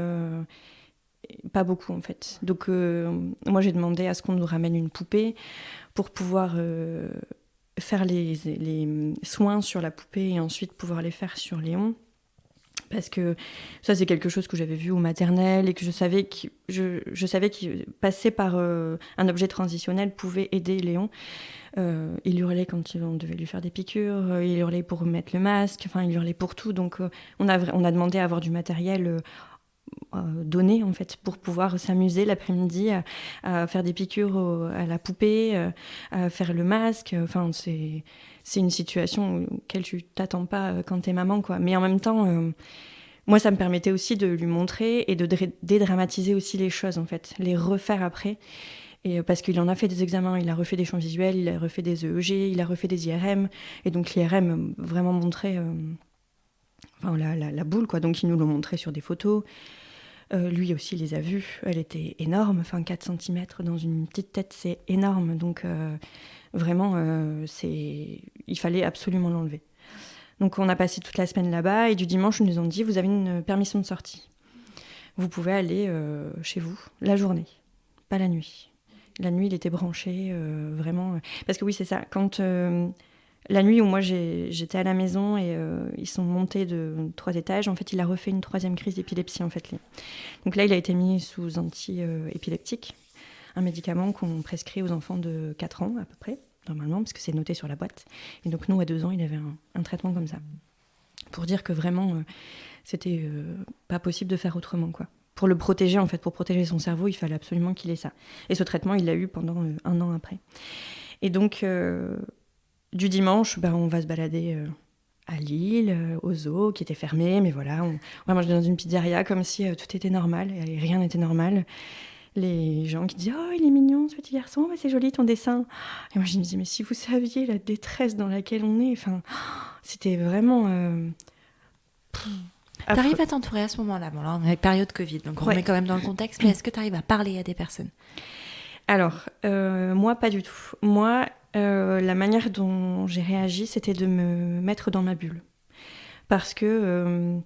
pas beaucoup en fait. Donc moi, j'ai demandé à ce qu'on nous ramène une poupée pour pouvoir faire les soins sur la poupée et ensuite pouvoir les faire sur Léon. Parce que ça, c'est quelque chose que j'avais vu au maternel et que je savais que passer par un objet transitionnel pouvait aider Léon. Il hurlait quand on devait lui faire des piqûres, il hurlait pour remettre le masque, enfin, il hurlait pour tout. Donc, on a demandé à avoir du matériel donné, en fait, pour pouvoir s'amuser l'après-midi à faire des piqûres à la poupée, à faire le masque. Enfin, c'est une situation auquel tu t'attends pas quand t'es maman, quoi. Mais en même temps, moi, ça me permettait aussi de lui montrer et de dédramatiser aussi les choses, en fait, les refaire après. Et parce qu'il en a fait des examens, il a refait des champs visuels, il a refait des EEG, il a refait des IRM. Et donc l'IRM vraiment montrait la boule, quoi. Donc il nous l'a montré sur des photos. Lui aussi, il les a vues. Elle était énorme, 4 cm dans une petite tête, c'est énorme. Donc vraiment, il fallait absolument l'enlever. Donc on a passé toute la semaine là-bas et du dimanche, ils nous ont dit, vous avez une permission de sortie. Vous pouvez aller chez vous la journée, pas la nuit. La nuit, il était branché, vraiment. Parce que oui, c'est ça. Quand la nuit où moi j'étais à la maison et ils sont montés de 3 étages, en fait, il a refait une 3e crise d'épilepsie, en fait. Donc là, il a été mis sous anti-épileptique, un médicament qu'on prescrit aux enfants de 4 ans à peu près, normalement, parce que c'est noté sur la boîte. Et donc nous, à 2 ans, il avait un traitement comme ça. Pour dire que vraiment, c'était pas possible de faire autrement, quoi. Pour le protéger, en fait, pour protéger son cerveau, il fallait absolument qu'il ait ça. Et ce traitement, il l'a eu pendant 1 an après. Et donc, du dimanche, on va se balader à Lille, au zoo, qui était fermé, mais voilà, on va manger dans une pizzeria comme si tout était normal, et rien n'était normal. Les gens qui disent « Oh, il est mignon, ce petit garçon, c'est joli ton dessin !» Et moi, je me disais « Mais si vous saviez la détresse dans laquelle on est, c'était vraiment... T'arrives à t'entourer à ce moment-là. Bon, là, on est période Covid, donc on remet quand même dans le contexte, mais est-ce que t'arrives à parler à des personnes ? Alors, moi, pas du tout. Moi, la manière dont j'ai réagi, c'était de me mettre dans ma bulle. Parce que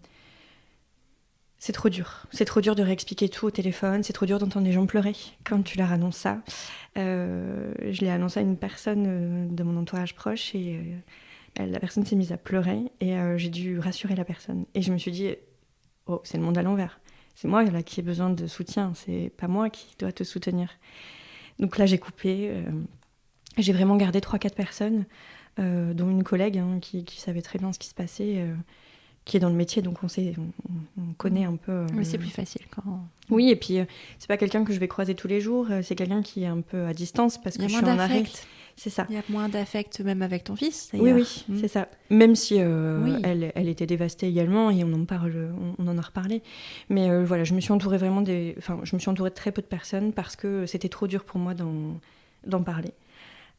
c'est trop dur. C'est trop dur de réexpliquer tout au téléphone, c'est trop dur d'entendre des gens pleurer quand tu leur annonces ça. Je l'ai annoncé à une personne de mon entourage proche et... la personne s'est mise à pleurer et j'ai dû rassurer la personne. Et je me suis dit, oh, c'est le monde à l'envers. C'est moi là qui ai besoin de soutien, c'est pas moi qui dois te soutenir. Donc là, j'ai coupé. J'ai vraiment gardé 3-4 personnes, dont une collègue qui savait très bien ce qui se passait, qui est dans le métier, donc on connaît un peu... Mais c'est plus facile quand... Oui, et puis c'est pas quelqu'un que je vais croiser tous les jours, c'est quelqu'un qui est un peu à distance parce que je suis en arrêt. C'est ça. Il y a moins d'affect même avec ton fils, d'ailleurs. Oui, c'est ça. Même si elle était dévastée également, et on en a reparlé. Mais voilà, je me suis entourée de très peu de personnes parce que c'était trop dur pour moi d'en parler.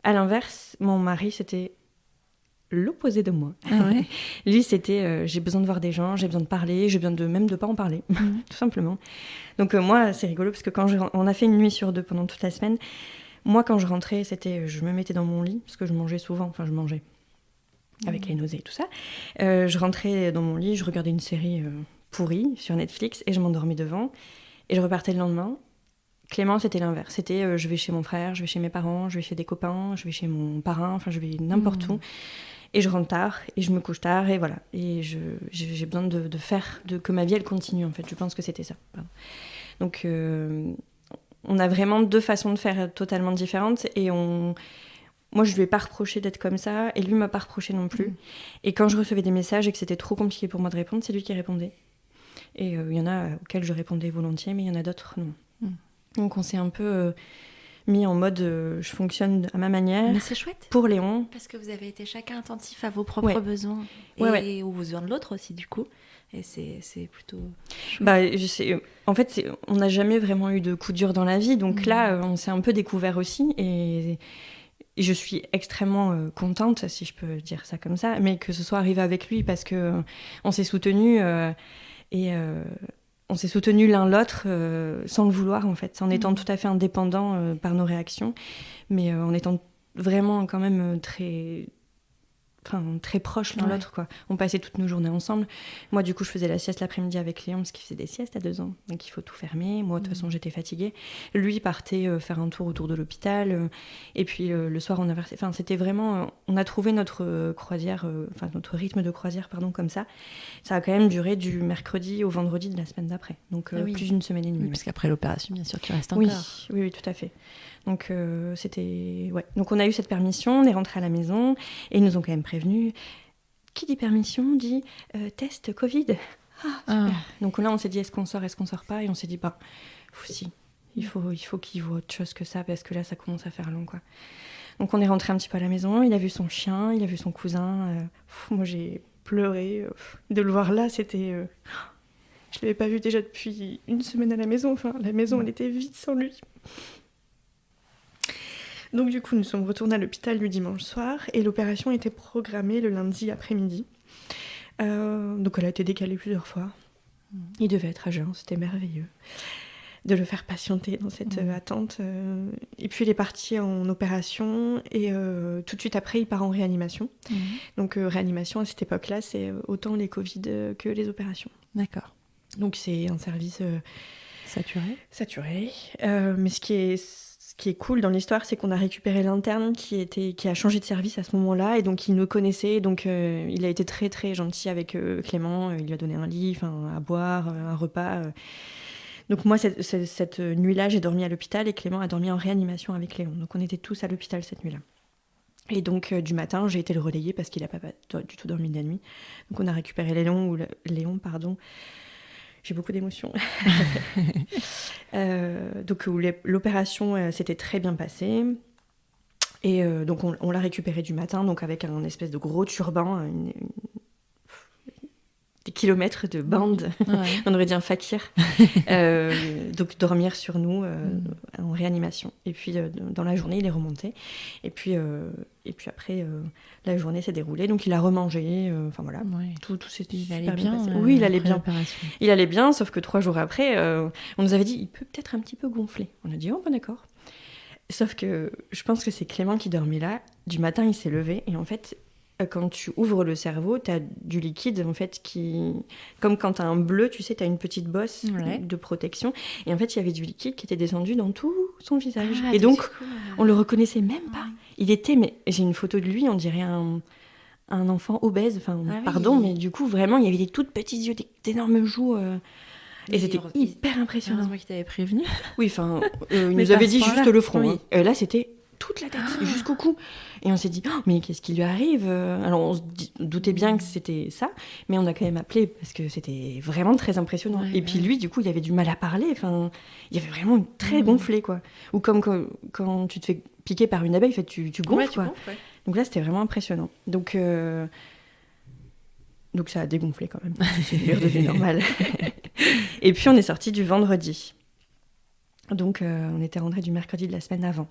À l'inverse, mon mari, c'était l'opposé de moi. Ah ouais. Lui, c'était j'ai besoin de voir des gens, j'ai besoin de parler, j'ai besoin même de pas en parler, tout simplement. Donc moi, c'est rigolo parce que quand on a fait une nuit sur 2 pendant toute la semaine. Moi, quand je rentrais, je me mettais dans mon lit, parce que je mangeais souvent, avec les nausées et tout ça. Je rentrais dans mon lit, je regardais une série pourrie sur Netflix, et je m'endormais devant, et je repartais le lendemain. Clément, c'était l'inverse. C'était, je vais chez mon frère, je vais chez mes parents, je vais chez des copains, je vais chez mon parrain, je vais n'importe où. Et je rentre tard, et je me couche tard, et voilà. Et j'ai besoin de faire que ma vie, elle continue, en fait. Je pense que c'était ça. Pardon. Donc, on a vraiment 2 façons de faire totalement différentes, et moi, je lui ai pas reproché d'être comme ça, et lui m'a pas reproché non plus. Et quand je recevais des messages et que c'était trop compliqué pour moi de répondre, c'est lui qui répondait. Et il y en a auxquels je répondais volontiers, mais il y en a d'autres, non. Donc, on s'est un peu... mis en mode je fonctionne à ma manière. Mais c'est chouette. Pour Léon. Parce que vous avez été chacun attentif à vos propres besoins. Et aux besoins de l'autre aussi, du coup. Et c'est plutôt chouette. Je sais, en fait, on n'a jamais vraiment eu de coup dur dans la vie. Donc là, on s'est un peu découvert aussi. Et je suis extrêmement contente, si je peux dire ça comme ça, mais que ce soit arrivé avec lui parce qu'on s'est soutenus. On s'est soutenus l'un l'autre sans le vouloir, en fait, en étant tout à fait indépendants par nos réactions, mais en étant vraiment quand même très proches l'un l'autre, quoi. On passait toutes nos journées ensemble. Moi, du coup, je faisais la sieste l'après-midi avec Léon, parce qu'il faisait des siestes à 2 ans, donc il faut tout fermer. Moi, de toute façon, j'étais fatiguée. Lui partait faire un tour autour de l'hôpital, et puis le soir, on avait... Enfin, c'était vraiment... on a trouvé notre croisière, notre rythme de croisière, comme ça. Ça a quand même duré du mercredi au vendredi de la semaine d'après, donc plus d'une semaine et demie. Oui, parce qu'après l'opération, bien sûr, tu restes encore. Oui, tout à fait. Donc, c'était... Ouais. Donc, on a eu cette permission, on est rentré à la maison, et ils nous ont quand même prévenu. Qui dit permission dit test Covid. Super. Donc là, on s'est dit, est-ce qu'on sort pas ? Et on s'est dit, si, il faut qu'il voit autre chose que ça, parce que là, ça commence à faire long, quoi. Donc, on est rentré un petit peu à la maison, il a vu son chien, il a vu son cousin. Moi, j'ai pleuré. De le voir là, c'était... Je l'avais pas vu déjà depuis 1 semaine à la maison. Enfin, la maison, elle était vide sans lui. Donc du coup, nous sommes retournés à l'hôpital le dimanche soir et l'opération était programmée le lundi après-midi. Donc elle a été décalée plusieurs fois. Il devait être à jeun, c'était merveilleux de le faire patienter dans cette attente. Et puis il est parti en opération et tout de suite après, il part en réanimation. Donc réanimation à cette époque-là, c'est autant les Covid que les opérations. D'accord. Donc c'est un service saturé. Mais ce qui est cool dans l'histoire, c'est qu'on a récupéré l'interne qui a changé de service à ce moment-là, et donc il nous connaissait, donc il a été très très gentil avec Clément, il lui a donné un lit, à boire, un repas. Donc moi, cette nuit-là, j'ai dormi à l'hôpital et Clément a dormi en réanimation avec Léon. Donc on était tous à l'hôpital cette nuit-là. Et donc du matin, j'ai été le relayer parce qu'il n'a pas du tout dormi de la nuit. Donc on a récupéré Léon. J'ai beaucoup d'émotions. Donc l'opération s'était très bien passée. Et donc on l'a récupéré du matin, donc avec un espèce de gros turban, des kilomètres de bande. On aurait dit un fakir. Donc dormir sur nous en réanimation. Et puis dans la journée, il est remonté. Et puis après, la journée s'est déroulée. Donc il a remangé. Voilà. Tout s'était super bien passé. Oui, il allait bien. Il allait bien, sauf que 3 jours après, on nous avait dit il peut peut-être un petit peu gonfler. On a dit d'accord. Sauf que je pense que c'est Clément qui dormait là. Du matin, il s'est levé. Et en fait, quand tu ouvres le cerveau, tu as du liquide, en fait, qui... Comme quand tu as un bleu, tu sais, tu as une petite bosse de protection. Et en fait, il y avait du liquide qui était descendu dans tout son visage. Et donc, on le reconnaissait même pas. Il était... Mais j'ai une photo de lui, on dirait un enfant obèse. Mais du coup, vraiment, il y avait des toutes petits yeux, d'énormes joues... Et c'était hyper impressionnant. Heureusement qu'il t'avait prévenu. Oui, il nous avait dit juste le front. Oui. Et là, c'était toute la tête, jusqu'au cou. Et on s'est dit, mais qu'est-ce qui lui arrive ? Alors, on se doutait bien que c'était ça, mais on a quand même appelé parce que c'était vraiment très impressionnant. Et puis lui, du coup, il avait du mal à parler. Il y avait vraiment très gonflé, quoi. Ou comme quand tu te fais piquer par une abeille, tu gonfles, quoi. Donc là, c'était vraiment impressionnant. Donc ça a dégonflé quand même. C'est redevenu normal. Et puis, on est sorti du vendredi. Donc, on était rentré du mercredi de la semaine avant.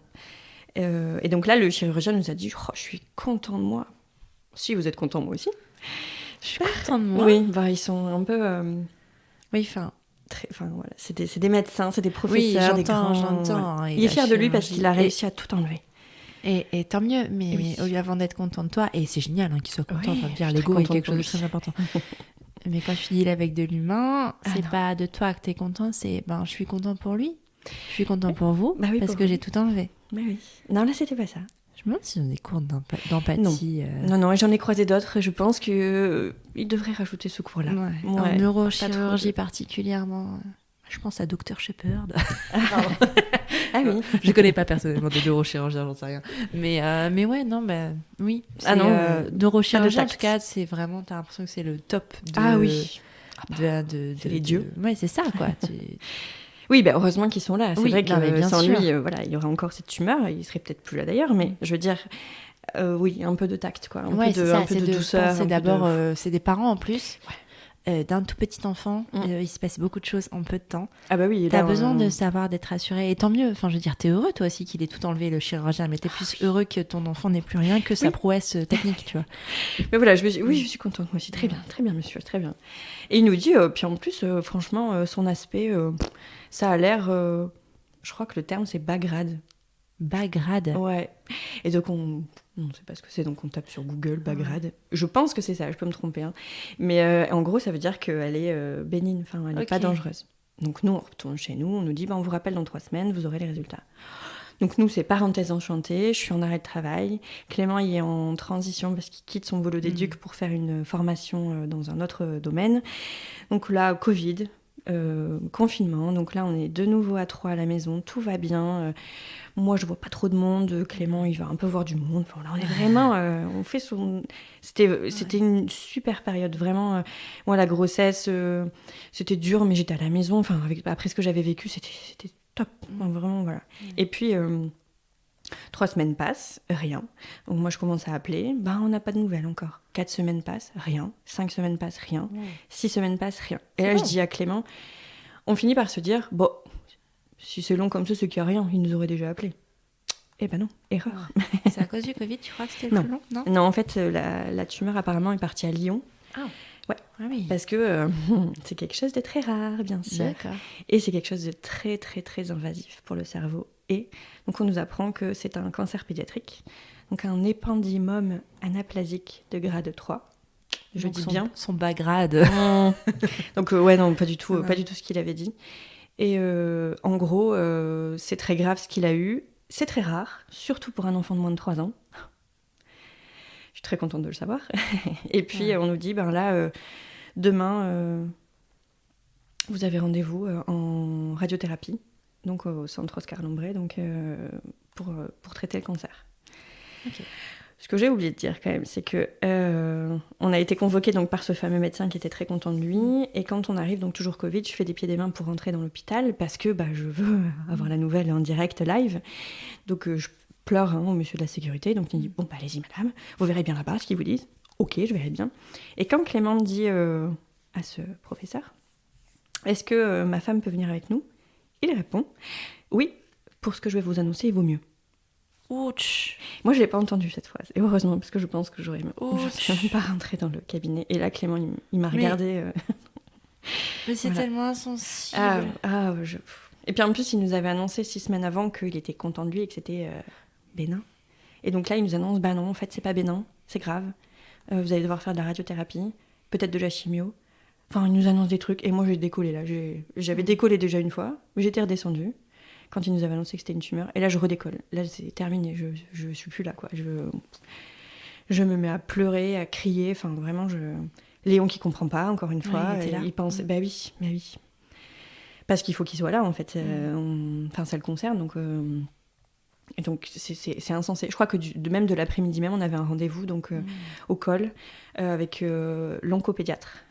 Et donc là, le chirurgien nous a dit je suis content de moi. Si, vous êtes content, moi aussi. Je suis content de moi. Oui, ils sont un peu... voilà. C'est des médecins, c'est des professeurs, des grands... j'entends. Il est fier de lui parce qu'il a réussi à tout enlever. Et tant mieux, mais avant d'être content de toi, et c'est génial qu'il soit content, l'ego est quelque chose de très important. Mais quand je dis avec de l'humain, c'est pas de toi que t'es content, c'est je suis content pour lui, je suis content pour vous, parce que j'ai tout enlevé. Oui. Non, là, c'était pas ça. Je me demande s'ils ont des cours d'empathie. Non, et j'en ai croisé d'autres et je pense qu'ils devraient rajouter ce cours-là. Ouais. En neurochirurgie particulièrement. Je pense à Dr Shepherd. Ah oui. Je connais pas personnellement des neurochirurgiens, j'en sais rien. Mais ouais, non, bah oui. Neurochirurgie, en tout cas, c'est vraiment, t'as l'impression que c'est le top de... Ah oui. C'est les dieux. Ouais, c'est ça, quoi. Oui, bah heureusement qu'ils sont là. C'est vrai que sans sûr. lui, il y aurait encore cette tumeur. Il serait peut-être plus là d'ailleurs, mais je veux dire, oui, un peu de tact, quoi. Un peu de douceur. C'est d'abord, c'est des parents en plus. Ouais. D'un tout petit enfant, il se passe beaucoup de choses en peu de temps. Ah bah oui. T'as besoin de savoir, d'être rassuré. Et tant mieux. Enfin, je veux dire, t'es heureux toi aussi qu'il ait tout enlevé, le chirurgien, mais t'es plus heureux que ton enfant n'ait plus rien que sa prouesse technique, tu vois. Mais voilà, je suis contente moi aussi. Très bien, monsieur, très bien. Et il nous dit, puis en plus, franchement, son aspect, ça a l'air, je crois que le terme c'est bas grade. Bas grade. Ouais. Et donc on ne sait pas ce que c'est, donc on tape sur Google bas grade. Je pense que c'est ça, je peux me tromper. Hein. Mais en gros, ça veut dire qu'elle est bénigne, enfin, elle n'est pas dangereuse. Donc nous, on retourne chez nous, on nous dit, on vous rappelle dans 3 semaines, vous aurez les résultats. Donc nous, c'est parenthèse enchantée, je suis en arrêt de travail. Clément, il est en transition parce qu'il quitte son boulot d'éduc pour faire une formation dans un autre domaine. Donc là, Covid, confinement, donc là on est de nouveau à 3 à la maison, tout va bien. Moi je vois pas trop de monde, Clément il va un peu voir du monde. Enfin, là on est vraiment, on fait son. C'était une super période vraiment. Moi la grossesse, c'était dur, mais j'étais à la maison. Enfin après ce que j'avais vécu, c'était top, vraiment voilà. Et puis 3 semaines passent, rien. Donc moi je commence à appeler, on n'a pas de nouvelles encore. 4 semaines passent, rien. 5 semaines passent, rien. 6 semaines passent, rien. Et là je dis à Clément, on finit par se dire, si c'est long comme ça, c'est qu'il n'y a rien, il nous aurait déjà appelé. Eh ben non, erreur. C'est à cause du Covid, tu crois que c'était le plus long ? Non, en fait, la tumeur apparemment est partie à Lyon. Ah. Ouais. Ah oui. Parce que c'est quelque chose de très rare, bien sûr. D'accord. Et c'est quelque chose de très, très, très invasif pour le cerveau. Et donc, on nous apprend que c'est un cancer pédiatrique, donc un épendymome anaplasique de grade 3. Je dis bien. Son bas grade. Donc, non, pas du tout ce qu'il avait dit. Et en gros, c'est très grave ce qu'il a eu. C'est très rare, surtout pour un enfant de moins de 3 ans. Je suis très contente de le savoir. Et puis, on nous dit, demain, vous avez rendez-vous en radiothérapie, donc au centre Oscar Lombré, donc, pour traiter le cancer. Okay. Ce que j'ai oublié de dire quand même, c'est que on a été convoqués donc par ce fameux médecin qui était très content de lui. Et quand on arrive, donc toujours Covid, je fais des pieds et des mains pour rentrer dans l'hôpital parce que je veux avoir la nouvelle en direct live. Donc je pleure au monsieur de la sécurité. Donc il me dit allez-y madame, vous verrez bien là-bas ce qu'ils vous disent. Ok, je verrai bien. Et quand Clément me dit à ce professeur, est-ce que ma femme peut venir avec nous ? Il répond, oui, pour ce que je vais vous annoncer, il vaut mieux. Ouch. Moi, je l'ai pas entendu cette phrase. Et heureusement, parce que je pense que je suis même pas rentrée dans le cabinet. Et là, Clément, il m'a regardée. Mais c'est tellement insensible. Et puis en plus, il nous avait annoncé 6 semaines avant qu'il était content de lui et que c'était bénin. Et donc là, il nous annonce, non, en fait, c'est pas bénin, c'est grave. Vous allez devoir faire de la radiothérapie, peut-être de la chimio. Enfin, il nous annonce des trucs. Et moi, j'ai décollé là. J'avais décollé déjà une fois, mais j'étais redescendue quand il nous avait annoncé que c'était une tumeur. Et là, je redécolle. Là, c'est terminé. Je suis plus là, quoi. Je me mets à pleurer, à crier. Enfin, vraiment, Léon qui comprend pas, encore une fois. Il pense, oui. Parce qu'il faut qu'il soit là, en fait. Ça le concerne, donc... Et donc, c'est insensé. Je crois que même de l'après-midi même, on avait un rendez-vous donc, au col avec l'oncopédiatre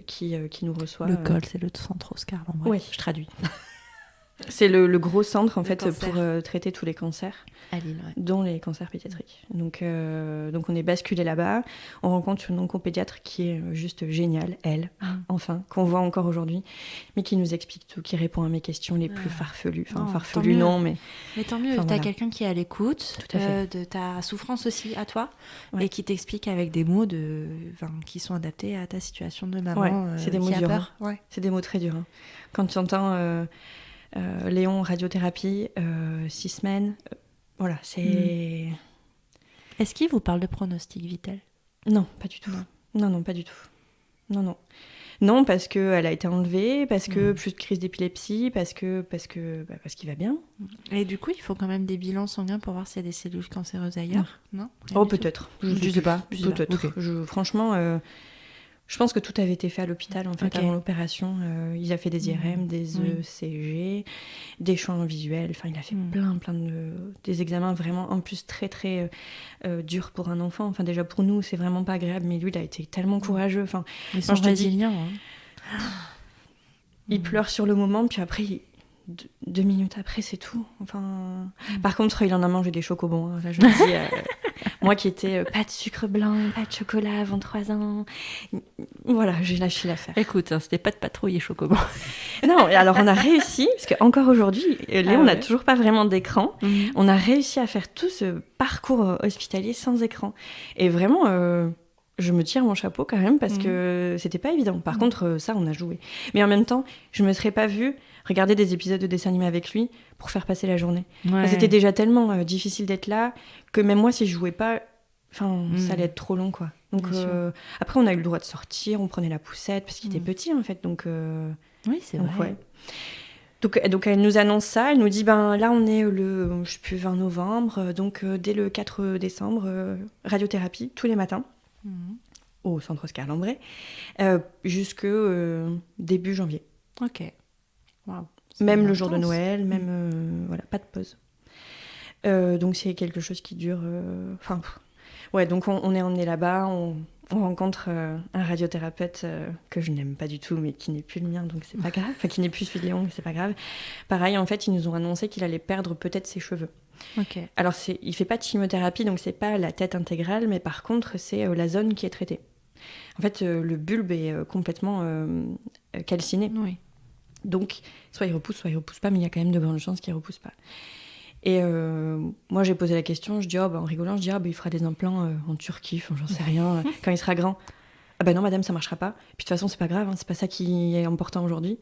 qui nous reçoit. Le col, c'est le centre Oscar Lombré. Oui, je traduis. C'est le gros centre, en fait, pour traiter tous les cancers, à Lille, dont les cancers pédiatriques. Donc on est basculé là-bas. On rencontre une oncopédiatre qui est juste géniale, elle, enfin, qu'on voit encore aujourd'hui, mais qui nous explique tout, qui répond à mes questions les plus farfelues. Enfin, farfelues, non, mais... Mais tant mieux, t'as quelqu'un qui est à l'écoute de ta souffrance aussi, à toi, et qui t'explique avec des mots qui sont adaptés à ta situation de maman. C'est des mots durs. C'est des mots très durs. Hein. Quand tu entends... Léon, radiothérapie, 6 semaines, voilà, c'est... Est-ce qu'il vous parle de pronostic vital ? Non, pas du tout. Non, pas du tout. Non, parce qu'elle a été enlevée, parce que plus de crise d'épilepsie, parce qu'il va bien. Et du coup, il faut quand même des bilans sanguins pour voir s'il y a des cellules cancéreuses ailleurs, non? Peut-être. Je sais pas. Peut-être. Okay. Franchement, je pense que tout avait été fait à l'hôpital, en fait, avant l'opération. Il a fait des IRM, des ECG, des champs visuels. Enfin, il a fait plein des examens vraiment, en plus, très, très durs pour un enfant. Enfin, déjà, pour nous, c'est vraiment pas agréable, mais lui, il a été tellement courageux. Enfin, ils sont résilients. Il pleure sur le moment, puis après, 2 minutes après, c'est tout. Enfin, par contre, il en a mangé des chocobons. Hein. Là, je me dis, moi qui étais pas de sucre blanc, pas de chocolat avant 3 ans. Voilà, j'ai lâché l'affaire. Écoute, c'était pas de patrouille et chocobons. Non, et alors on a réussi, parce qu'encore aujourd'hui, Léon n'a toujours pas vraiment d'écran. On a réussi à faire tout ce parcours hospitalier sans écran. Et vraiment... je me tire mon chapeau quand même parce que c'était pas évident. Par contre, ça, on a joué. Mais en même temps, je me serais pas vue regarder des épisodes de dessins animés avec lui pour faire passer la journée. Ouais. C'était déjà tellement difficile d'être là que même moi, si je jouais pas, ça allait être trop long, quoi. Donc après, on a eu le droit de sortir, on prenait la poussette parce qu'il était petit, en fait. Donc oui, c'est vrai. Ouais. Donc elle nous annonce ça, elle nous dit là on est le 20 novembre, donc dès le 4 décembre, radiothérapie tous les matins. Au centre Oscar Lambret, jusque début janvier. Ok. Wow. Même le jour de Noël, même pas de pause. Donc c'est quelque chose qui dure. Donc on est emmené là-bas, on rencontre un radiothérapeute que je n'aime pas du tout, mais qui n'est plus le mien, donc c'est pas grave. Enfin, qui n'est plus celui de Léon, mais c'est pas grave. Pareil, en fait, ils nous ont annoncé qu'il allait perdre peut-être ses cheveux. Okay. Alors, il fait pas de chimiothérapie, donc c'est pas la tête intégrale, mais par contre, c'est la zone qui est traitée. En fait, le bulbe est complètement calciné. Oui. Donc, soit il repousse pas, mais il y a quand même de grandes chances qu'il repousse pas. Et moi, j'ai posé la question, je dis, en rigolant, il fera des implants en Turquie, j'en sais rien, quand il sera grand. Ah ben non, madame, ça marchera pas. Puis de toute façon, c'est pas grave, c'est pas ça qui est important aujourd'hui.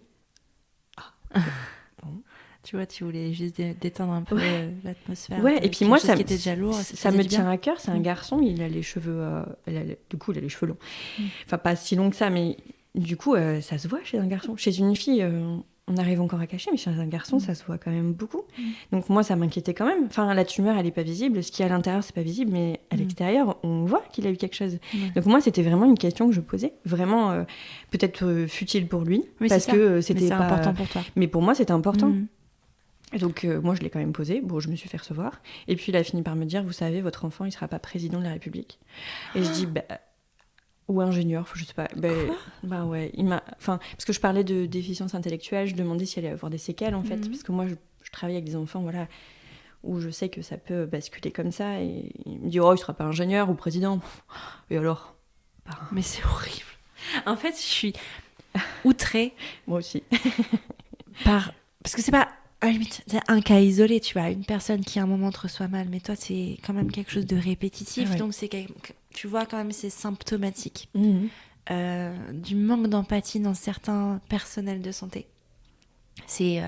Bon. Tu vois, tu voulais juste détendre un peu l'atmosphère. Ouais, et puis moi, ça me tient à cœur. C'est un garçon, il a les cheveux... du coup, il a les cheveux longs. Enfin, pas si longs que ça, mais du coup, ça se voit chez un garçon. Chez une fille, on arrive encore à cacher, mais chez un garçon, ça se voit quand même beaucoup. Donc moi, ça m'inquiétait quand même. Enfin, la tumeur, elle est pas visible. Ce qui est à l'intérieur, c'est pas visible, mais à l'extérieur, on voit qu'il a eu quelque chose. Donc moi, c'était vraiment une question que je posais. Vraiment, peut-être futile pour lui, parce que c'était pas... important pour toi. Mais pour moi, c'était important. Donc moi, je l'ai quand même posé. Bon, je me suis fait recevoir. Et puis, il a fini par me dire, vous savez, votre enfant, il sera pas président de la République. Et je dis, ou ingénieur, je sais pas. Ouais, il m'a... parce que je parlais de déficience intellectuelle, je demandais s'il allait avoir des séquelles, en fait. Parce que moi, je travaille avec des enfants, voilà, où je sais que ça peut basculer comme ça. Et il me dit, il sera pas ingénieur ou président. Et alors Mais c'est horrible. En fait, je suis outrée. Moi aussi. Parce que c'est pas... À la limite, c'est un cas isolé, tu vois, une personne qui à un moment te reçoit mal, mais toi, c'est quand même quelque chose de répétitif, donc tu vois quand même, c'est symptomatique du manque d'empathie dans certains personnels de santé. C'est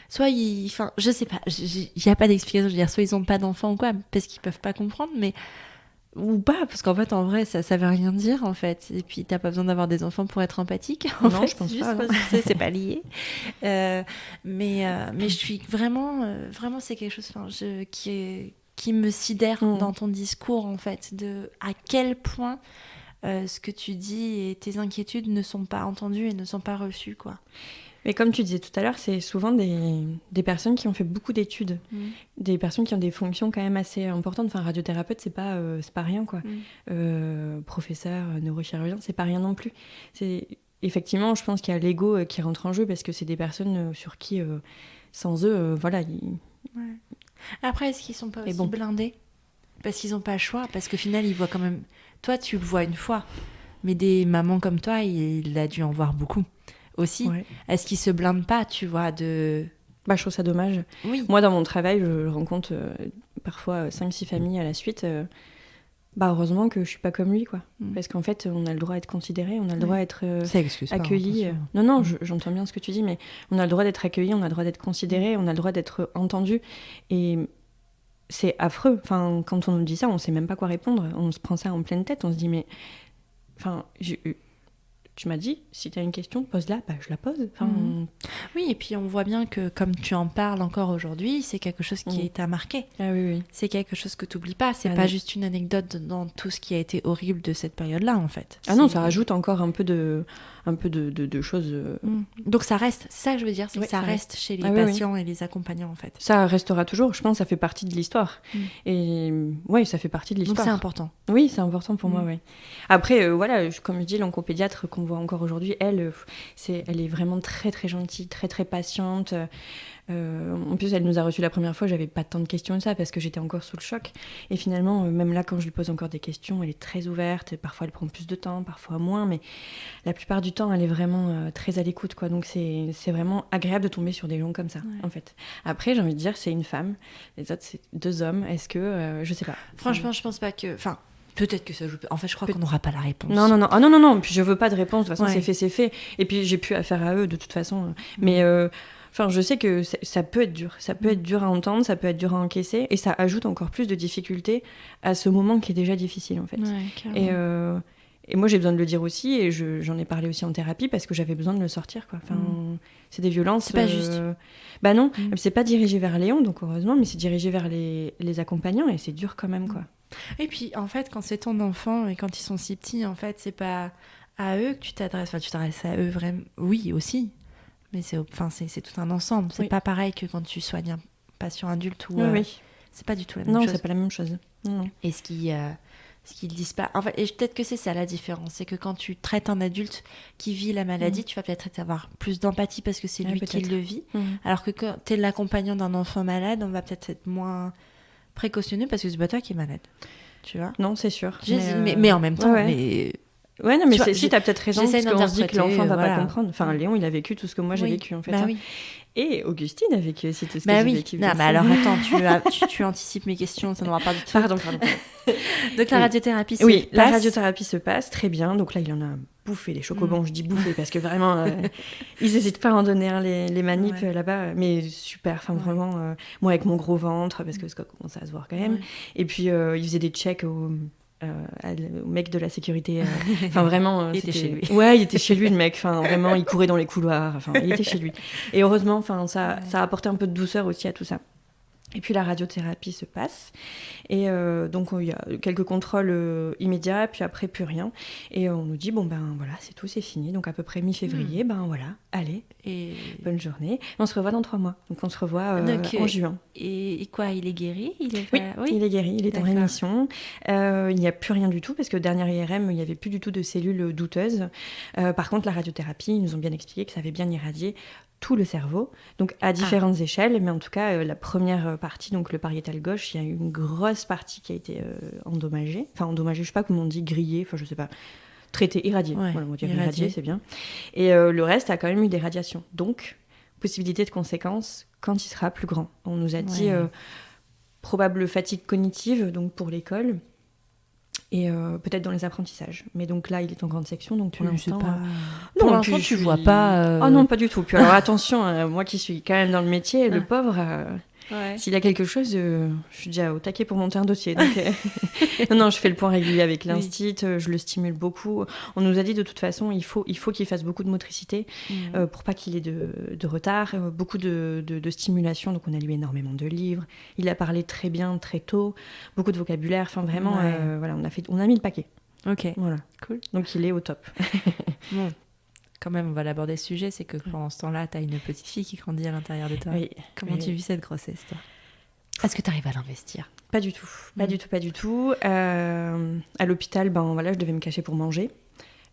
soit je sais pas, il n'y a pas d'explication, je veux dire, soit ils n'ont pas d'enfants ou quoi, parce qu'ils peuvent pas comprendre, mais ou pas, parce qu'en fait, en vrai, ça veut rien dire, en fait. Et puis, t'as pas besoin d'avoir des enfants pour être empathique. Non, je pense pas. C'est pas lié. Mais je suis vraiment, c'est quelque chose qui me sidère dans ton discours, en fait, de à quel point ce que tu dis et tes inquiétudes ne sont pas entendues et ne sont pas reçues, quoi. Mais comme tu disais tout à l'heure, c'est souvent des personnes qui ont fait beaucoup d'études, des personnes qui ont des fonctions quand même assez importantes. Enfin, radiothérapeute, c'est pas rien, quoi. Professeur, neurochirurgien, c'est pas rien non plus. Effectivement, je pense qu'il y a l'ego qui rentre en jeu parce que c'est des personnes sur qui, sans eux, voilà. Après, est-ce qu'ils sont pas aussi blindés ? Parce qu'ils n'ont pas le choix, parce qu'au final, ils voient quand même... Toi, tu le vois une fois, mais des mamans comme toi, il a dû en voir beaucoup. Aussi, est-ce qu'ils se blindent pas, tu vois, de... Je trouve ça dommage. Oui. Moi, dans mon travail, je rencontre parfois 5-6 familles à la suite. Heureusement que je suis pas comme lui, quoi. Parce qu'en fait, on a le droit d'être considéré, on a le droit d'être accueilli. Non, j'entends bien ce que tu dis, mais on a le droit d'être accueilli, on a le droit d'être considéré, on a le droit d'être entendu. Et c'est affreux. Enfin, quand on nous dit ça, on sait même pas quoi répondre. On se prend ça en pleine tête, on se dit, mais... tu m'as dit, si tu as une question, pose-la, je la pose. Oui, et puis on voit bien que comme tu en parles encore aujourd'hui, c'est quelque chose qui t'a marqué. Ah oui. C'est quelque chose que tu n'oublies pas. C'est pas juste une anecdote dans tout ce qui a été horrible de cette période-là, en fait. Ah non, ça rajoute encore un peu de choses. Donc ça reste, c'est ça que je veux dire, c'est que ça reste chez les patients et les accompagnants, en fait. Ça restera toujours, je pense, ça fait partie de l'histoire. Et oui, ça fait partie de l'histoire. Donc c'est important. Oui, c'est important pour moi, oui. Après, comme je dis, l'oncopédiatre qu'on voit encore aujourd'hui, elle est vraiment très très gentille, très très patiente. En plus, elle nous a reçus la première fois, j'avais pas tant de questions que ça parce que j'étais encore sous le choc. Et finalement, même là, quand je lui pose encore des questions, elle est très ouverte. Parfois, elle prend plus de temps, parfois moins, mais la plupart du temps, elle est vraiment très à l'écoute, quoi. Donc, c'est vraiment agréable de tomber sur des gens comme ça, en fait. Après, j'ai envie de dire, c'est une femme, les autres, c'est 2 hommes. Est-ce que, je sais pas. Franchement, je pense pas que... Enfin, peut-être que ça joue... En fait, je crois qu'on n'aura pas la réponse. Non. Ah non. Puis je veux pas de réponse. De toute façon, c'est fait. Et puis, j'ai plus affaire à eux, de toute façon. Mais... je sais que ça peut être dur. Ça peut être dur à entendre, ça peut être dur à encaisser. Et ça ajoute encore plus de difficultés à ce moment qui est déjà difficile, en fait. Ouais, et moi, j'ai besoin de le dire aussi. Et j'en ai parlé aussi en thérapie parce que j'avais besoin de le sortir, quoi. C'est des violences... C'est pas juste. Bah non, c'est pas dirigé vers Léon, donc heureusement, mais c'est dirigé vers les accompagnants. Et c'est dur quand même, quoi. Et puis, en fait, quand c'est ton enfant et quand ils sont si petits, en fait, c'est pas à eux que tu t'adresses. Enfin, tu t'adresses à eux vraiment... Oui, aussi. Mais c'est tout un ensemble. C'est pas pareil que quand tu soignes un patient adulte ou... C'est pas du tout la même chose. Non, c'est pas la même chose. Non. Et ce qu'ils disent pas... En fait, et peut-être que c'est ça la différence. C'est que quand tu traites un adulte qui vit la maladie, tu vas peut-être avoir plus d'empathie parce que c'est lui qui le vit. Alors que quand t'es l'accompagnant d'un enfant malade, on va peut-être être moins précautionneux parce que c'est pas toi qui es malade. Tu vois ? Non, c'est sûr. Mais en même temps... Ouais, non, mais t'as peut-être raison, parce qu'on se dit que l'enfant va pas comprendre. Enfin, Léon, il a vécu tout ce que moi j'ai vécu, en fait. Bah oui. Et Augustine a vécu aussi tout ce que j'ai vécu. Non, mais alors attends, tu anticipes mes questions, ça n'aura pas du tout. Pardon. Donc la radiothérapie se passe. Oui, la radiothérapie se passe très bien. Donc là, il en a bouffé les chocobons. Je dis bouffé parce que vraiment, ils n'hésitent pas à en donner les manips là-bas. Mais super, enfin vraiment, moi avec mon gros ventre, parce que ça commence à se voir quand même. Et puis, il faisait des checks au mec de la sécurité. Enfin, vraiment. Il était chez lui. Ouais, il était chez lui, le mec. Enfin, vraiment, il courait dans les couloirs. Enfin, il était chez lui. Et heureusement, enfin, ça a apporté un peu de douceur aussi à tout ça. Et puis la radiothérapie se passe. Et donc, il y a quelques contrôles immédiats, puis après, plus rien. Et on nous dit, voilà, c'est tout, c'est fini. Donc, à peu près mi-février, voilà, allez, et bonne journée. On se revoit dans 3 mois. Donc, on se revoit en juin. Et quoi, il est guéri ? Oui, il est guéri, il est en rémission. Il n'y a plus rien du tout, parce que dernière IRM, il n'y avait plus du tout de cellules douteuses. Par contre, la radiothérapie, ils nous ont bien expliqué que ça avait bien irradié tout le cerveau, donc à différentes échelles, mais en tout cas, la première partie, donc le pariétal gauche, il y a une grosse partie qui a été endommagée. Enfin, endommagée, je sais pas comment on dit, grillée, enfin, je sais pas, traitée, irradiée. Voilà, on va dire irradiée, c'est bien. Et le reste a quand même eu des radiations. Donc, possibilité de conséquences quand il sera plus grand. On nous a dit probable fatigue cognitive, donc pour l'école, et peut-être dans les apprentissages. Mais donc là, il est en grande section, donc pour l'instant... Pour l'instant, tu vois pas... Oh non, pas du tout. Puis alors attention, moi qui suis quand même dans le métier, le pauvre, s'il a quelque chose, je suis déjà au taquet pour monter un dossier. Donc, non, je fais le point régulier avec l'instit, je le stimule beaucoup. On nous a dit de toute façon, il faut qu'il fasse beaucoup de motricité pour pas qu'il ait de retard, beaucoup de stimulation. Donc on a lu énormément de livres. Il a parlé très bien, très tôt, beaucoup de vocabulaire. Enfin vraiment, voilà, on a mis le paquet. Ok, voilà, cool. Donc il est au top. Bon. Quand même, on va l'aborder ce sujet, c'est que pendant ce temps-là, tu as une petite fille qui grandit à l'intérieur de toi. Comment tu vis cette grossesse, toi ? Est-ce que tu arrives à l'investir ? Pas du tout. Pas du tout. À l'hôpital, je devais me cacher pour manger.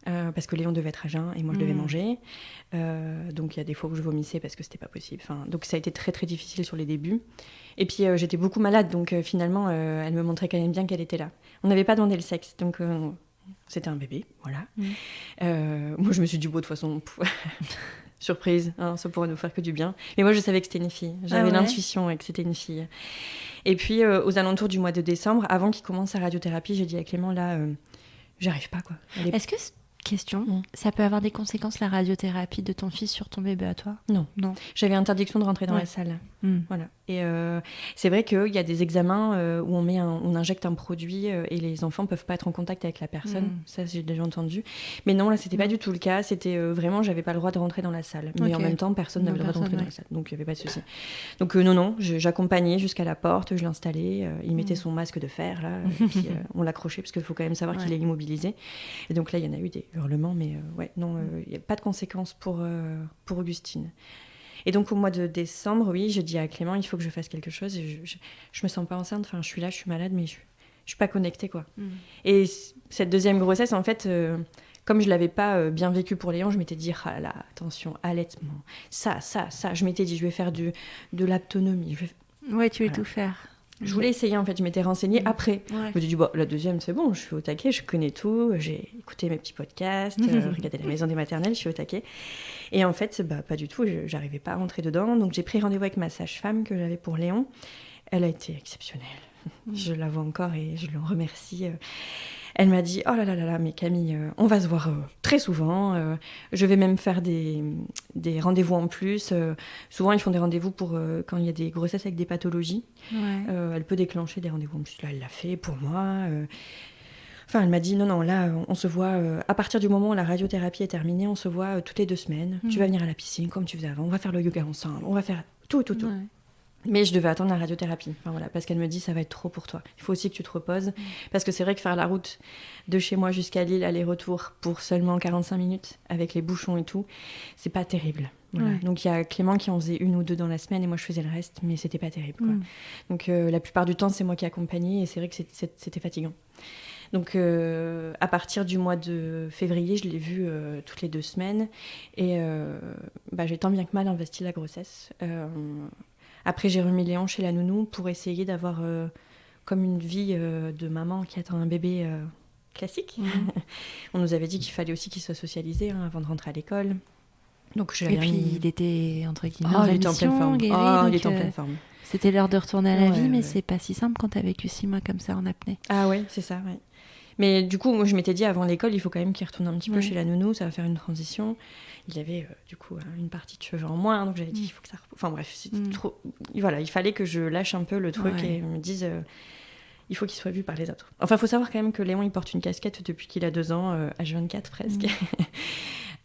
Parce que Léon devait être à jeun et moi je devais manger. Donc il y a des fois où je vomissais parce que c'était pas possible. Donc ça a été très très difficile sur les débuts. Et puis j'étais beaucoup malade, donc finalement elle me montrait quand même bien qu'elle était là. On n'avait pas demandé le sexe, donc c'était un bébé, voilà. Moi je me suis dit, de toute façon, surprise, ça pourrait nous faire que du bien. Mais moi je savais que c'était une fille, j'avais l'intuition que c'était une fille. Et puis aux alentours du mois de décembre, avant qu'il commence sa radiothérapie, j'ai dit à Clément, là, j'arrive pas, quoi. Est-ce que Question, ça peut avoir des conséquences la radiothérapie de ton fils sur ton bébé à toi ? Non. J'avais interdiction de rentrer dans la salle. Voilà. Et c'est vrai qu'il y a des examens où on injecte un produit et les enfants peuvent pas être en contact avec la personne. Ça, j'ai déjà entendu. Mais non, là, c'était pas du tout le cas. C'était vraiment, j'avais pas le droit de rentrer dans la salle. Mais en même temps, personne n'avait le droit de rentrer dans la salle. Donc, il y avait pas de souci. Donc, non, j'accompagnais jusqu'à la porte, je l'installais. Il mettait son masque de fer, là. Et puis, on l'accrochait parce qu'il faut quand même savoir qu'il est immobilisé. Et donc là, il y en a eu des hurlements, mais il n'y a pas de conséquences pour Augustine. Et donc au mois de décembre, oui, je dis à Clément, il faut que je fasse quelque chose. Et je me sens pas enceinte, enfin je suis là, je suis malade, mais je suis pas connectée, quoi. Et cette deuxième grossesse, en fait, comme je l'avais pas bien vécu pour Léon, je m'étais dit, ah là, attention, allaitement, ça. Je m'étais dit, je vais faire de l'autonomie. Ouais, tu veux tout faire. Je voulais essayer, en fait, je m'étais renseignée après. Je me suis dit, la deuxième, c'est bon, je suis au taquet, je connais tout, j'ai écouté mes petits podcasts, regardé la maison des maternelles, je suis au taquet. Et en fait, pas du tout, j'arrivais pas à rentrer dedans. Donc j'ai pris rendez-vous avec ma sage-femme que j'avais pour Léon. Elle a été exceptionnelle. Je la vois encore et je l'en remercie. Elle m'a dit, oh là là, mais Camille, on va se voir très souvent. Je vais même faire des rendez-vous en plus. Souvent, ils font des rendez-vous pour quand il y a des grossesses avec des pathologies. Elle peut déclencher des rendez-vous en plus. Là, elle l'a fait pour moi. Enfin, elle m'a dit, non, là, on se voit, à partir du moment où la radiothérapie est terminée, on se voit toutes les 2 semaines. Tu vas venir à la piscine, comme tu faisais avant. On va faire le yoga ensemble. On va faire tout. Ouais. Mais je devais attendre la radiothérapie. Enfin, voilà, parce qu'elle me dit, ça va être trop pour toi. Il faut aussi que tu te reposes. Parce que c'est vrai que faire la route de chez moi jusqu'à Lille, aller-retour, pour seulement 45 minutes, avec les bouchons et tout, c'est pas terrible. Voilà. Donc il y a Clément qui en faisait 1 ou 2 dans la semaine et moi je faisais le reste, mais c'était pas terrible, quoi. Donc la plupart du temps, c'est moi qui accompagnais et c'est vrai que c'était fatigant. Donc à partir du mois de février, je l'ai vu toutes les 2 semaines et j'ai tant bien que mal investi la grossesse. Après, j'ai remis Léon chez la nounou pour essayer d'avoir comme une vie de maman qui attend un bébé classique. On nous avait dit qu'il fallait aussi qu'il soit socialisé avant de rentrer à l'école. Donc, et puis, il était, entre guillemets, il était en pleine forme. Il était en pleine forme. C'était l'heure de retourner à la vie, mais c'est pas si simple quand t'as vécu 6 mois comme ça en apnée. Ah ouais, c'est ça, ouais. Mais du coup, moi, je m'étais dit, avant l'école, il faut quand même qu'il retourne un petit peu chez la nounou, ça va faire une transition. Il avait, du coup, une partie de cheveux en moins, donc j'avais dit, il faut que ça... Enfin bref, c'était trop... Voilà, il fallait que je lâche un peu le truc et me dise, il faut qu'il soit vu par les autres. Enfin, il faut savoir quand même que Léon, il porte une casquette depuis qu'il a 2 ans, H24 presque.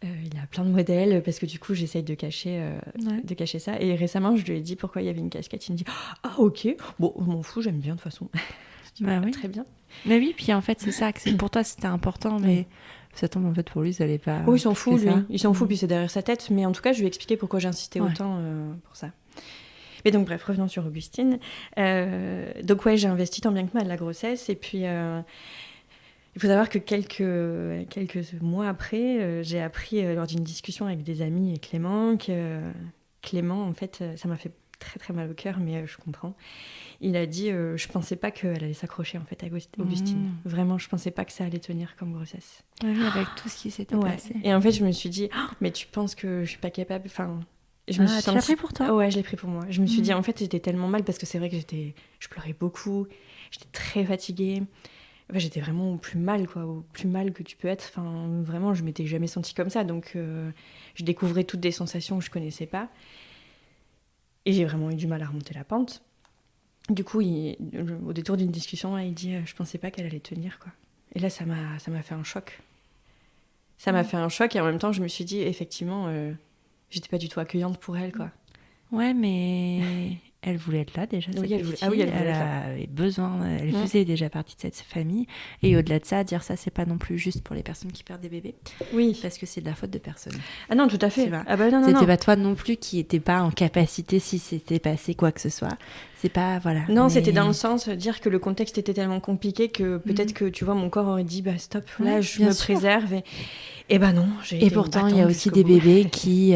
Il a plein de modèles, parce que du coup, j'essaye de cacher ça. Et récemment, je lui ai dit pourquoi il y avait une casquette. Il me dit, ah ok, bon, je m'en fous, j'aime bien de toute façon. Je dis, très bien. Mais oui, puis en fait, c'est ça, que pour toi, c'était important, mais ça tombe en fait pour lui, ça allait pas... Oui, il s'en fout, lui. Il s'en fout, puis c'est derrière sa tête. Mais en tout cas, je lui ai expliqué pourquoi j'insistais autant pour ça. Mais donc, bref, revenons sur Augustine. Donc, j'ai investi tant bien que mal la grossesse. Et puis, il faut savoir que quelques mois après, j'ai appris lors d'une discussion avec des amis et Clément, que Clément, en fait, ça m'a fait très très mal au cœur, mais je comprends. Il a dit, je pensais pas qu'elle allait s'accrocher en fait à Augustine. Vraiment, je pensais pas que ça allait tenir comme grossesse. Oui, avec tout ce qui s'était passé. Et en fait, je me suis dit, mais tu penses que je suis pas capable. Enfin, je me suis sentie... Tu l'as pris pour toi? Ouais, je l'ai pris pour moi. Je me suis dit, en fait, j'étais tellement mal parce que c'est vrai que je pleurais beaucoup, j'étais très fatiguée. Enfin, j'étais vraiment au plus mal, quoi, au plus mal que tu peux être. Enfin, vraiment, je m'étais jamais sentie comme ça. Donc, je découvrais toutes des sensations que je connaissais pas. Et j'ai vraiment eu du mal à remonter la pente. Du coup, au détour d'une discussion, il dit je pensais pas qu'elle allait tenir, quoi. Et là, ça m'a fait un choc. Ça m'a fait un choc et en même temps, je me suis dit effectivement, j'étais pas du tout accueillante pour elle, quoi. Ouais, mais elle voulait être là déjà. Oui, elle avait besoin. Elle faisait déjà partie de cette famille. Et au-delà de ça, dire ça, c'est pas non plus juste pour les personnes qui perdent des bébés. Oui. Parce que c'est de la faute de personne. Ah non, tout à fait. Non, c'était pas toi non plus qui était pas en capacité, si c'était passé quoi que ce soit. C'est pas, voilà. Non, c'était dans le sens de dire que le contexte était tellement compliqué que peut-être que, tu vois, mon corps aurait dit, stop, là, je me préserve. Et non, Et pourtant, il y a aussi des bébés qui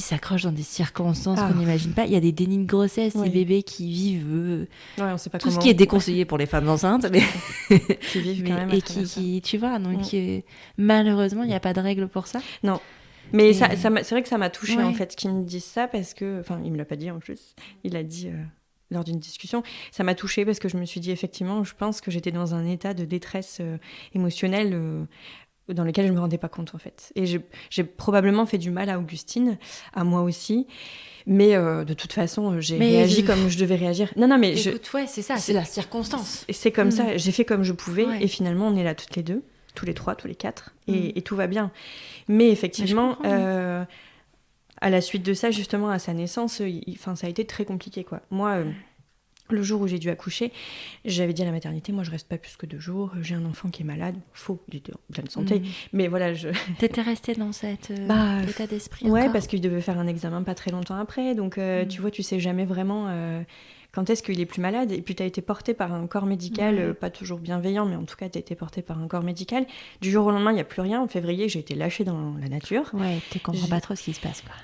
s'accrochent dans des circonstances qu'on n'imagine pas. Il y a des dénis de grossesse, des bébés qui vivent on sait pas tout ce qui est déconseillé pour les femmes enceintes, mais qui vivent quand même et qui tu vois, donc malheureusement, il n'y a pas de règle pour ça. Non. Mais c'est vrai que ça m'a touchée, en fait, qu'ils me disent ça, parce que... Enfin, il me l'a pas dit, en plus. Il a dit, lors d'une discussion, ça m'a touchée parce que je me suis dit, effectivement, je pense que j'étais dans un état de détresse émotionnelle dans lesquels je ne me rendais pas compte, en fait. Et j'ai probablement fait du mal à Augustine, à moi aussi. Mais de toute façon, j'ai réagi comme je devais réagir. Non, mais écoute, ouais, c'est ça, c'est la circonstance. Et c'est comme ça, j'ai fait comme je pouvais. Ouais. Et finalement, on est là toutes les deux, tous les trois, tous les quatre. Et tout va bien. Mais effectivement, à la suite de ça, justement, à sa naissance, ça a été très compliqué, quoi. Moi... le jour où j'ai dû accoucher, j'avais dit à la maternité, moi je reste pas plus que 2 jours, j'ai un enfant qui est malade, faux, il était en pleine santé, mais voilà, T'étais restée dans cet état d'esprit ouais, encore. parce qu'il devait faire un examen pas très longtemps après, donc tu vois, tu sais jamais vraiment quand est-ce qu'il est plus malade, et puis t'as été portée par un corps médical, pas toujours bienveillant, mais en tout cas t'as été portée par un corps médical, du jour au lendemain, il n'y a plus rien, en février, j'ai été lâchée dans la nature. Ouais, tu comprends pas trop ce qui se passe, quoi.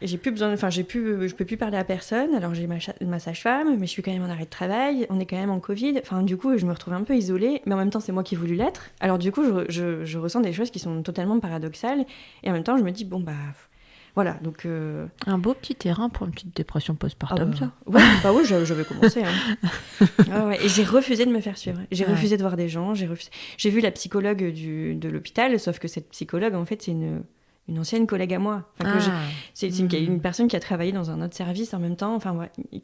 J'ai plus besoin, je peux plus parler à personne. Alors j'ai ma sage-femme, mais je suis quand même en arrêt de travail. On est quand même en Covid. Enfin, du coup, je me retrouve un peu isolée, mais en même temps, c'est moi qui ai voulu l'être. Alors du coup, je ressens des choses qui sont totalement paradoxales, et en même temps, je me dis bon bah voilà. Donc un beau petit terrain pour une petite dépression postpartum, ça. Ouais, bah oui, j'avais commencé. Ouais. Et j'ai refusé de me faire suivre. J'ai refusé de voir des gens. J'ai vu la psychologue de l'hôpital, sauf que cette psychologue, en fait, c'est une ancienne collègue à moi. C'est une personne qui a travaillé dans un autre service en même temps,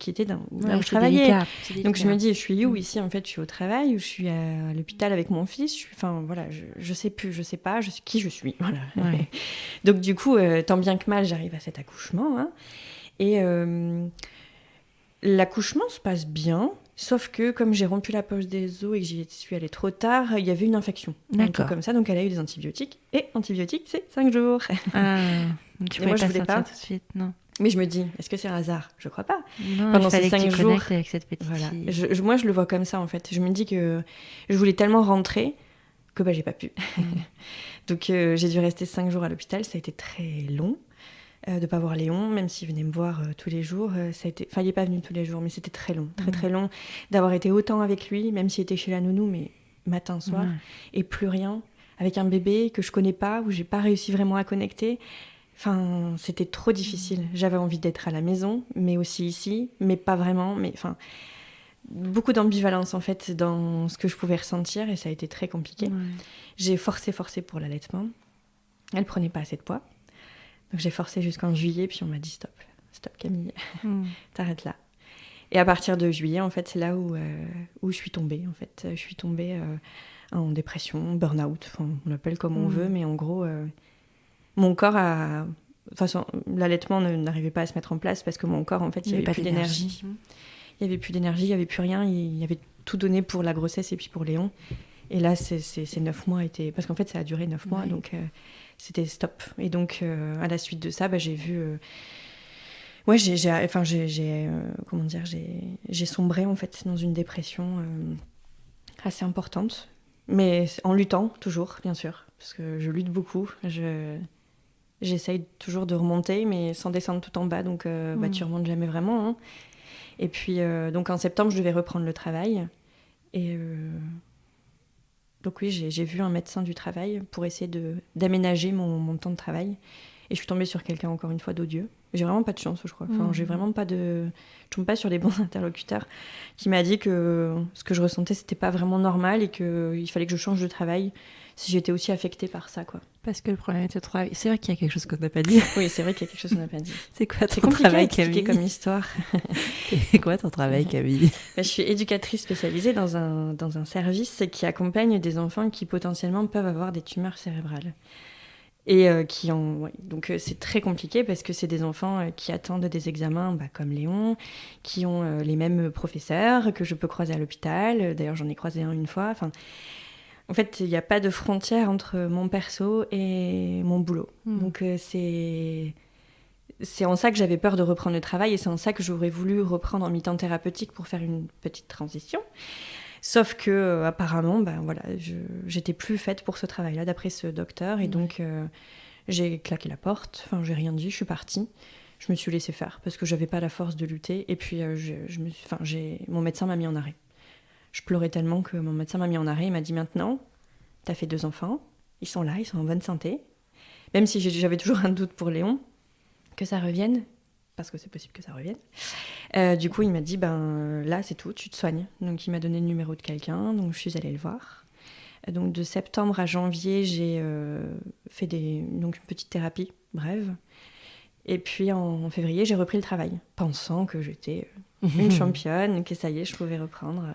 qui était là où je travaillais. Délicat. Donc je me dis, je suis où ici? En fait, je suis au travail ou je suis à l'hôpital avec mon fils. Je sais plus, je sais pas qui je suis. Voilà. Ouais. Donc du coup, tant bien que mal, j'arrive à cet accouchement. Et l'accouchement se passe bien. Sauf que comme j'ai rompu la poche des os et que j'y suis allée trop tard, il y avait une infection. Un truc comme ça, donc elle a eu des antibiotiques. Et antibiotiques, c'est 5 jours. Tu moi, je voulais pas tout de suite, non. Mais je me dis, est-ce que c'est un hasard? Je crois pas. Non, pendant ces 5 jours, avec cette petite fille. Moi, je le vois comme ça, en fait. Je me dis que je voulais tellement rentrer que j'ai pas pu. Donc j'ai dû rester 5 jours à l'hôpital. Ça a été très long. De ne pas voir Léon, même s'il venait me voir tous les jours. Il n'est pas venu tous les jours, mais c'était très long, très long, d'avoir été autant avec lui, même s'il était chez la nounou, mais matin, soir, et plus rien, avec un bébé que je connais pas, où j'ai pas réussi vraiment à connecter. C'était trop difficile. J'avais envie d'être à la maison, mais aussi ici, mais pas vraiment. Beaucoup d'ambivalence, en fait, dans ce que je pouvais ressentir, et ça a été très compliqué. J'ai forcé pour l'allaitement. Elle prenait pas assez de poids. Donc j'ai forcé jusqu'en juillet, puis on m'a dit stop Camille, t'arrêtes là. Et à partir de juillet, en fait, c'est là où je suis tombée. En fait, je suis tombée en dépression, burn-out, on l'appelle comme on veut, mais en gros, mon corps a... De toute façon, l'allaitement n'arrivait pas à se mettre en place parce que mon corps, en fait, il n'y avait plus d'énergie. Il n'y avait plus d'énergie, il n'y avait plus rien. Il y avait tout donné pour la grossesse et puis pour Léon. Et là, ces 9 mois étaient... Parce qu'en fait, ça a duré 9 mois, donc... c'était stop. Et donc, à la suite de ça, j'ai vu... j'ai sombré, en fait, dans une dépression assez importante. Mais en luttant, toujours, bien sûr. Parce que je lutte beaucoup. J'essaye toujours de remonter, mais sans descendre tout en bas. Donc, tu remontes jamais vraiment. Et puis, donc, en septembre, je devais reprendre le travail. Et... Donc oui, j'ai vu un médecin du travail pour essayer d'aménager mon temps de travail. Et je suis tombée sur quelqu'un, encore une fois, d'odieux. J'ai vraiment pas de chance, je crois. J'ai vraiment pas de... Je tombe pas sur les bons interlocuteurs, qui m'a dit que ce que je ressentais, c'était pas vraiment normal et qu'il fallait que je change de travail si j'étais aussi affectée par ça, quoi. Parce que le problème était le travail. C'est vrai qu'il y a quelque chose qu'on n'a pas dit. Oui, c'est vrai qu'il y a quelque chose qu'on n'a pas dit. C'est quoi ton travail, Camille? Comme histoire. C'est quoi ton travail, Camille? Je suis éducatrice spécialisée dans un service qui accompagne des enfants qui potentiellement peuvent avoir des tumeurs cérébrales. Et donc c'est très compliqué parce que c'est des enfants qui attendent des examens comme Léon, qui ont les mêmes professeurs que je peux croiser à l'hôpital. D'ailleurs, j'en ai croisé un une fois. En fait, il n'y a pas de frontière entre mon perso et mon boulot. Donc c'est en ça que j'avais peur de reprendre le travail et c'est en ça que j'aurais voulu reprendre en mi-temps thérapeutique pour faire une petite transition. Sauf que apparemment, j'étais plus faite pour ce travail-là, d'après ce docteur. Et donc, j'ai claqué la porte. J'ai rien dit, je suis partie. Je me suis laissée faire parce que j'avais pas la force de lutter. Et puis, mon médecin m'a mis en arrêt. Je pleurais tellement que mon médecin m'a mis en arrêt. Il m'a dit maintenant, t'as fait 2 enfants, ils sont là, ils sont en bonne santé. Même si j'avais toujours un doute pour Léon, que ça revienne. Parce que c'est possible que ça revienne. Du coup, il m'a dit, là, c'est tout, tu te soignes. Donc, il m'a donné le numéro de quelqu'un, donc je suis allée le voir. Donc de septembre à janvier, j'ai fait donc une petite thérapie brève. Et puis en février, j'ai repris le travail, pensant que j'étais une championne, que ça y est, je pouvais reprendre.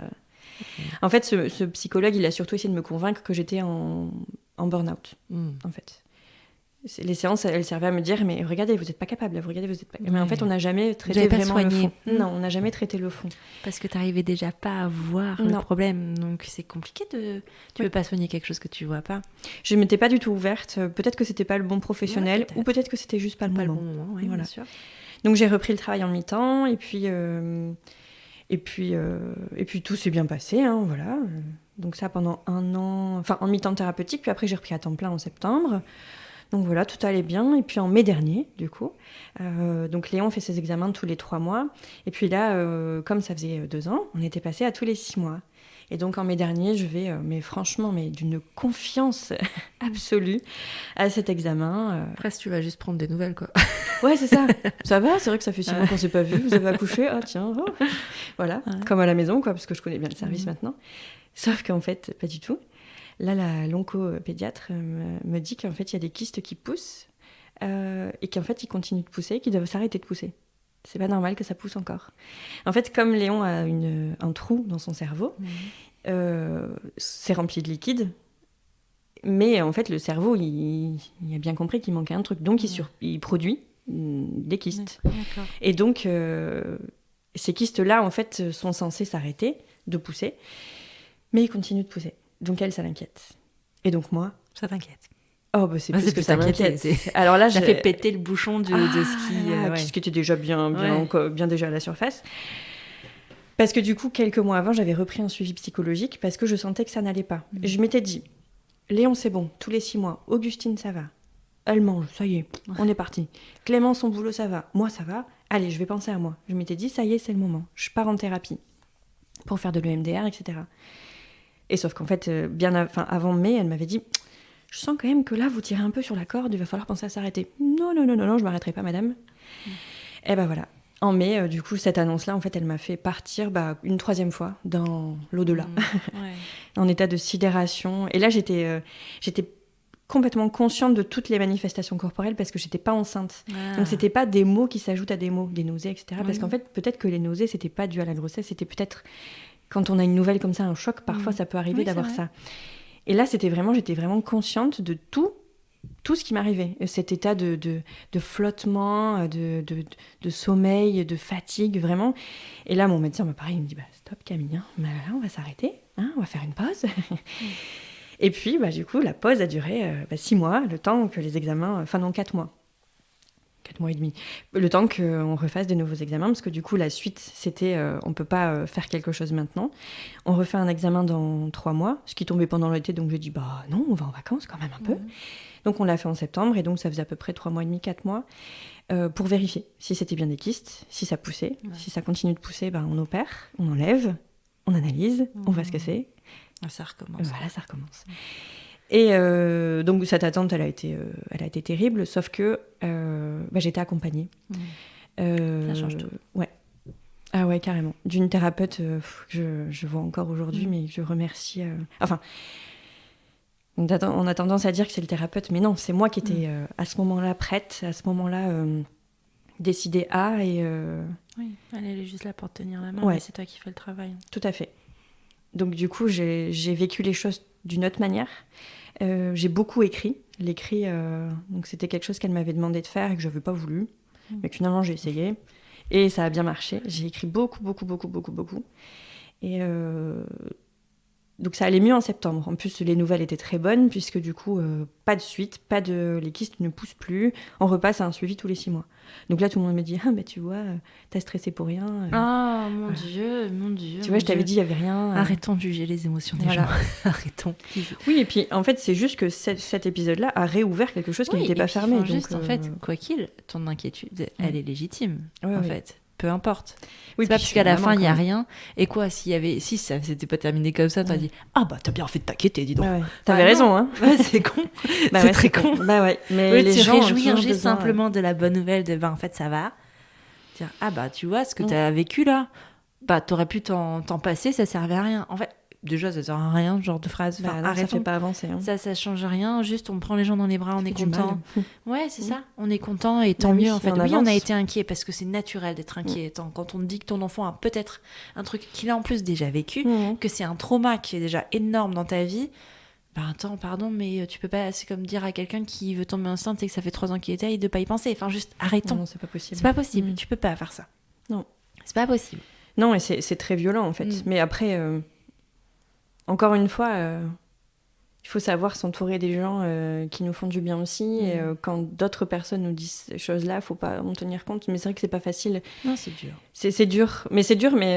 En fait, ce psychologue, il a surtout essayé de me convaincre que j'étais en burn-out, en fait. Les séances, elles servaient à me dire, mais regardez, vous n'êtes pas capable, vous regardez, vous n'êtes pas... Mais en fait, on n'a jamais traité vraiment le fond. Non, on n'a jamais traité le fond. Parce que tu n'arrivais déjà pas à voir le problème, donc c'est compliqué de... Tu peux pas soigner quelque chose que tu vois pas. Je ne m'étais pas du tout ouverte, peut-être que c'était pas le bon professionnel, ou peut-être que c'était juste pas le moment. Voilà. Bien sûr. Donc j'ai repris le travail en mi-temps, et puis tout s'est bien passé, hein, voilà. Donc ça pendant 1 an, enfin en mi-temps thérapeutique, puis après j'ai repris à temps plein en septembre. Donc voilà, tout allait bien. Et puis en mai dernier, du coup, donc Léon fait ses examens tous les 3 mois. Et puis là, comme ça faisait 2 ans, on était passé à tous les 6 mois. Et donc en mai dernier, je vais, mais franchement, d'une confiance absolue à cet examen. Presque, tu vas juste prendre des nouvelles, quoi. Ouais, c'est ça. Ça va, c'est vrai que ça fait 6 mois qu'on s'est pas vu. Vous avez accouché, ah tiens, oh. Voilà, comme à la maison, quoi, parce que je connais bien le service maintenant. Sauf qu'en fait, pas du tout. Là, l'oncopédiatre me dit qu'en fait, il y a des kystes qui poussent et qu'en fait, ils continuent de pousser, qu'ils doivent s'arrêter de pousser. C'est pas normal que ça pousse encore. En fait, comme Léon a un trou dans son cerveau, c'est rempli de liquide, mais en fait, le cerveau, il a bien compris qu'il manquait un truc. Donc, il produit des kystes. Et donc, ces kystes-là, en fait, sont censés s'arrêter de pousser, mais ils continuent de pousser. Donc elle, ça l'inquiète. Et donc moi... Ça t'inquiète. Oh, bah c'est plus que ça m'inquiète. Alors là, ça fait péter le bouchon de ce qui... Ce qui était déjà bien déjà à la surface. Parce que du coup, quelques mois avant, j'avais repris un suivi psychologique parce que je sentais que ça n'allait pas. Je m'étais dit, Léon, c'est bon, tous les 6 mois. Augustine, ça va. Elle mange, ça y est, on est parti. Clément, son boulot, ça va. Moi, ça va. Allez, je vais penser à moi. Je m'étais dit, ça y est, c'est le moment. Je pars en thérapie pour faire de l'EMDR, etc. Et sauf qu'en fait, avant mai, elle m'avait dit « Je sens quand même que là, vous tirez un peu sur la corde, il va falloir penser à s'arrêter. » Non, je ne m'arrêterai pas, madame. Et ben voilà. En mai, du coup, cette annonce-là, en fait, elle m'a fait partir une 3e fois dans l'au-delà, en état de sidération. Et là, j'étais complètement consciente de toutes les manifestations corporelles parce que j'étais pas enceinte. Donc, c'était pas des mots qui s'ajoutent à des mots, des nausées, etc. Parce qu'en fait, peut-être que les nausées, c'était pas dû à la grossesse, c'était peut-être... Quand on a une nouvelle comme ça, un choc, parfois ça peut arriver d'avoir ça. Et là, j'étais vraiment consciente de tout ce qui m'arrivait. Cet état de flottement, de sommeil, de fatigue, vraiment. Et là, mon médecin, pareil, il me dit stop Camille, hein, là, on va s'arrêter, hein, on va faire une pause. Et puis, du coup, la pause a duré 6 mois, le temps que les examens... 4 mois. 4 mois et demi. Le temps qu'on refasse de nouveaux examens, parce que du coup, la suite, c'était on ne peut pas faire quelque chose maintenant. On refait un examen dans 3 mois, ce qui tombait pendant l'été, donc j'ai dit, non, on va en vacances quand même un peu. Donc on l'a fait en septembre, et donc ça faisait à peu près 3 mois et demi, 4 mois, pour vérifier si c'était bien des kystes, si ça poussait. Si ça continue de pousser, on opère, on enlève, on analyse, on voit ce que c'est. Ça recommence. Voilà, ça recommence. Et donc cette attente, elle a été terrible, sauf que j'étais accompagnée. Ça change tout. Ouais. Ah ouais, carrément. D'une thérapeute que je vois encore aujourd'hui, mais je remercie... on a tendance à dire que c'est le thérapeute, mais non, c'est moi qui étais à ce moment-là prête, à ce moment-là décidée à... Oui, elle est juste là pour te tenir la main, ouais. Mais c'est toi qui fais le travail. Tout à fait. Donc du coup, j'ai vécu les choses d'une autre manière. J'ai beaucoup écrit. L'écrit, donc c'était quelque chose qu'elle m'avait demandé de faire et que je n'avais pas voulu. Mais finalement, j'ai essayé. Et ça a bien marché. J'ai écrit beaucoup. Et donc ça allait mieux en septembre. En plus, les nouvelles étaient très bonnes, puisque du coup, pas de suite, les kystes ne poussent plus. On repasse à un suivi tous les 6 mois. Donc là, tout le monde me dit, tu vois, t'as stressé pour rien. Mon Dieu. Tu vois, je t'avais dit, il n'y avait rien. Arrêtons de juger les émotions des gens. Arrêtons. Oui, et puis en fait, c'est juste que cet épisode-là a réouvert quelque chose qui n'était pas fermé. Donc, juste, en fait, quoi qu'il, ton inquiétude, elle est légitime, en fait. Peu importe. Oui, c'est pas parce qu'à la fin il n'y a rien. Et quoi, si ça s'était pas terminé comme ça, t'as dit t'as bien fait de t'inquiéter, dis donc. T'avais raison, hein. C'est con. C'est très con. Mais les gens réjouir juste simplement de la bonne nouvelle de en fait ça va. Dire tu vois ce que t'as vécu là, t'aurais pu t'en passer, ça servait à rien. En fait, déjà ça sert à rien ce genre de phrase. Enfin, non, ça fait pas avancer. Hein. Ça change rien. Juste on prend les gens dans les bras, on est content. Ouais, c'est ça. On est content et tant mieux en fait. Oui, on a été inquiet parce que c'est naturel d'être inquiet. Quand on te dit que ton enfant a peut-être un truc qu'il a en plus déjà vécu, que c'est un trauma qui est déjà énorme dans ta vie. Attends, pardon, mais tu peux pas. C'est comme dire à quelqu'un qui veut tomber enceinte et que ça fait 3 ans qu'il était et de pas y penser. Enfin, juste arrêtons. Non, c'est pas possible. C'est pas possible. Tu peux pas faire ça. Non, c'est pas possible. Non, et c'est très violent en fait. Mais après, encore une fois, il faut savoir s'entourer des gens qui nous font du bien aussi. Et quand d'autres personnes nous disent ces choses-là, faut pas en tenir compte. Mais c'est vrai que c'est pas facile. Non, c'est dur. C'est dur. Mais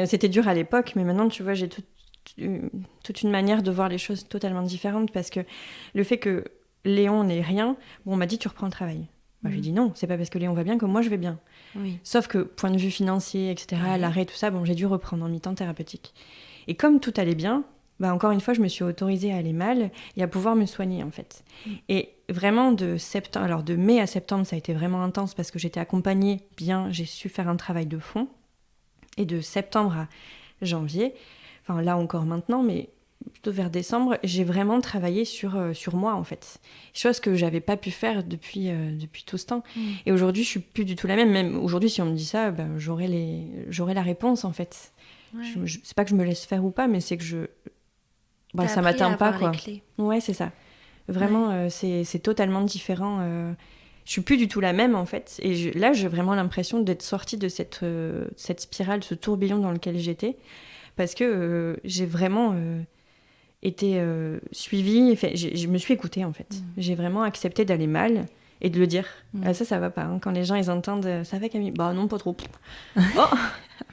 c'était dur à l'époque. Mais maintenant, tu vois, j'ai toute une manière de voir les choses totalement différente, parce que le fait que Léon n'ait rien, on m'a dit tu reprends le travail. J'ai dit non, c'est pas parce que Léon va bien que moi je vais bien. Oui. Sauf que point de vue financier, etc., l'arrêt, tout ça, j'ai dû reprendre en mi-temps thérapeutique. Et comme tout allait bien, encore une fois, je me suis autorisée à aller mal et à pouvoir me soigner en fait. Et vraiment de mai à septembre, ça a été vraiment intense parce que j'étais accompagnée bien, j'ai su faire un travail de fond. Et de septembre à janvier, enfin là encore maintenant, mais plutôt vers décembre, j'ai vraiment travaillé sur moi en fait. Chose que j'avais pas pu faire depuis tout ce temps. Et aujourd'hui, je suis plus du tout la même. Même aujourd'hui, si on me dit ça, j'aurai la réponse en fait. Ouais. C'est pas que je me laisse faire ou pas, mais c'est que ça m'atteint pas quoi. Ouais, c'est ça. Vraiment, c'est totalement différent. Je suis plus du tout la même en fait. Et là, j'ai vraiment l'impression d'être sortie de cette spirale, ce tourbillon dans lequel j'étais, parce que j'ai vraiment été suivie. Je me suis écoutée en fait. J'ai vraiment accepté d'aller mal et de le dire. Ça va pas. Hein. Quand les gens ils entendent ça va Camille, non pas trop. Oh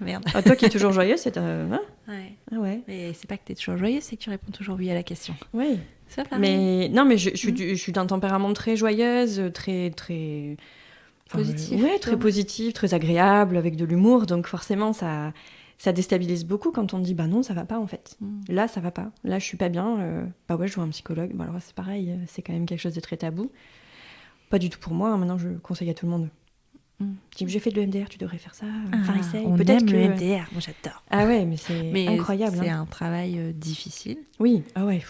merde. Toi qui es toujours joyeuse, c'est ouais. Ah ouais. Mais c'est pas que t'es toujours joyeuse, c'est que tu réponds toujours oui à la question. Oui. C'est pas pareil. Mais non, mais je suis d'un tempérament très joyeuse, très positif. Très positif, très agréable, avec de l'humour. Donc forcément, ça déstabilise beaucoup quand on dit non, ça va pas en fait. Là, ça va pas. Là, je suis pas bien. Je vois un psychologue. Alors c'est pareil, c'est quand même quelque chose de très tabou. Pas du tout pour moi. Maintenant, je conseille à tout le monde. J'ai fait de l'EMDR, tu devrais faire ça. Essaye. On peut-être aime que l'EMDR, moi j'adore. Ah ouais, mais c'est incroyable. C'est un travail difficile. Oui, ouais.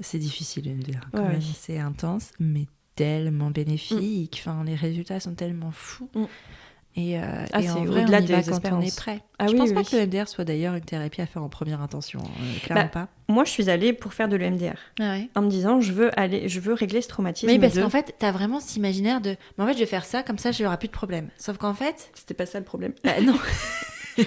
C'est difficile l'EMDR quand même. C'est intense, mais tellement bénéfique. Enfin, les résultats sont tellement fous. Et en vrai, on y va quand on est prêt. Je pense pas que l'EMDR soit d'ailleurs une thérapie à faire en première intention, clairement pas. Moi, je suis allée pour faire de l'EMDR, en me disant je veux régler ce traumatisme. Oui, parce qu'en fait, t'as vraiment cet imaginaire de, mais en fait, je vais faire ça, comme ça, j'aurai plus de problème. Sauf qu'en fait, c'était pas ça le problème. Non.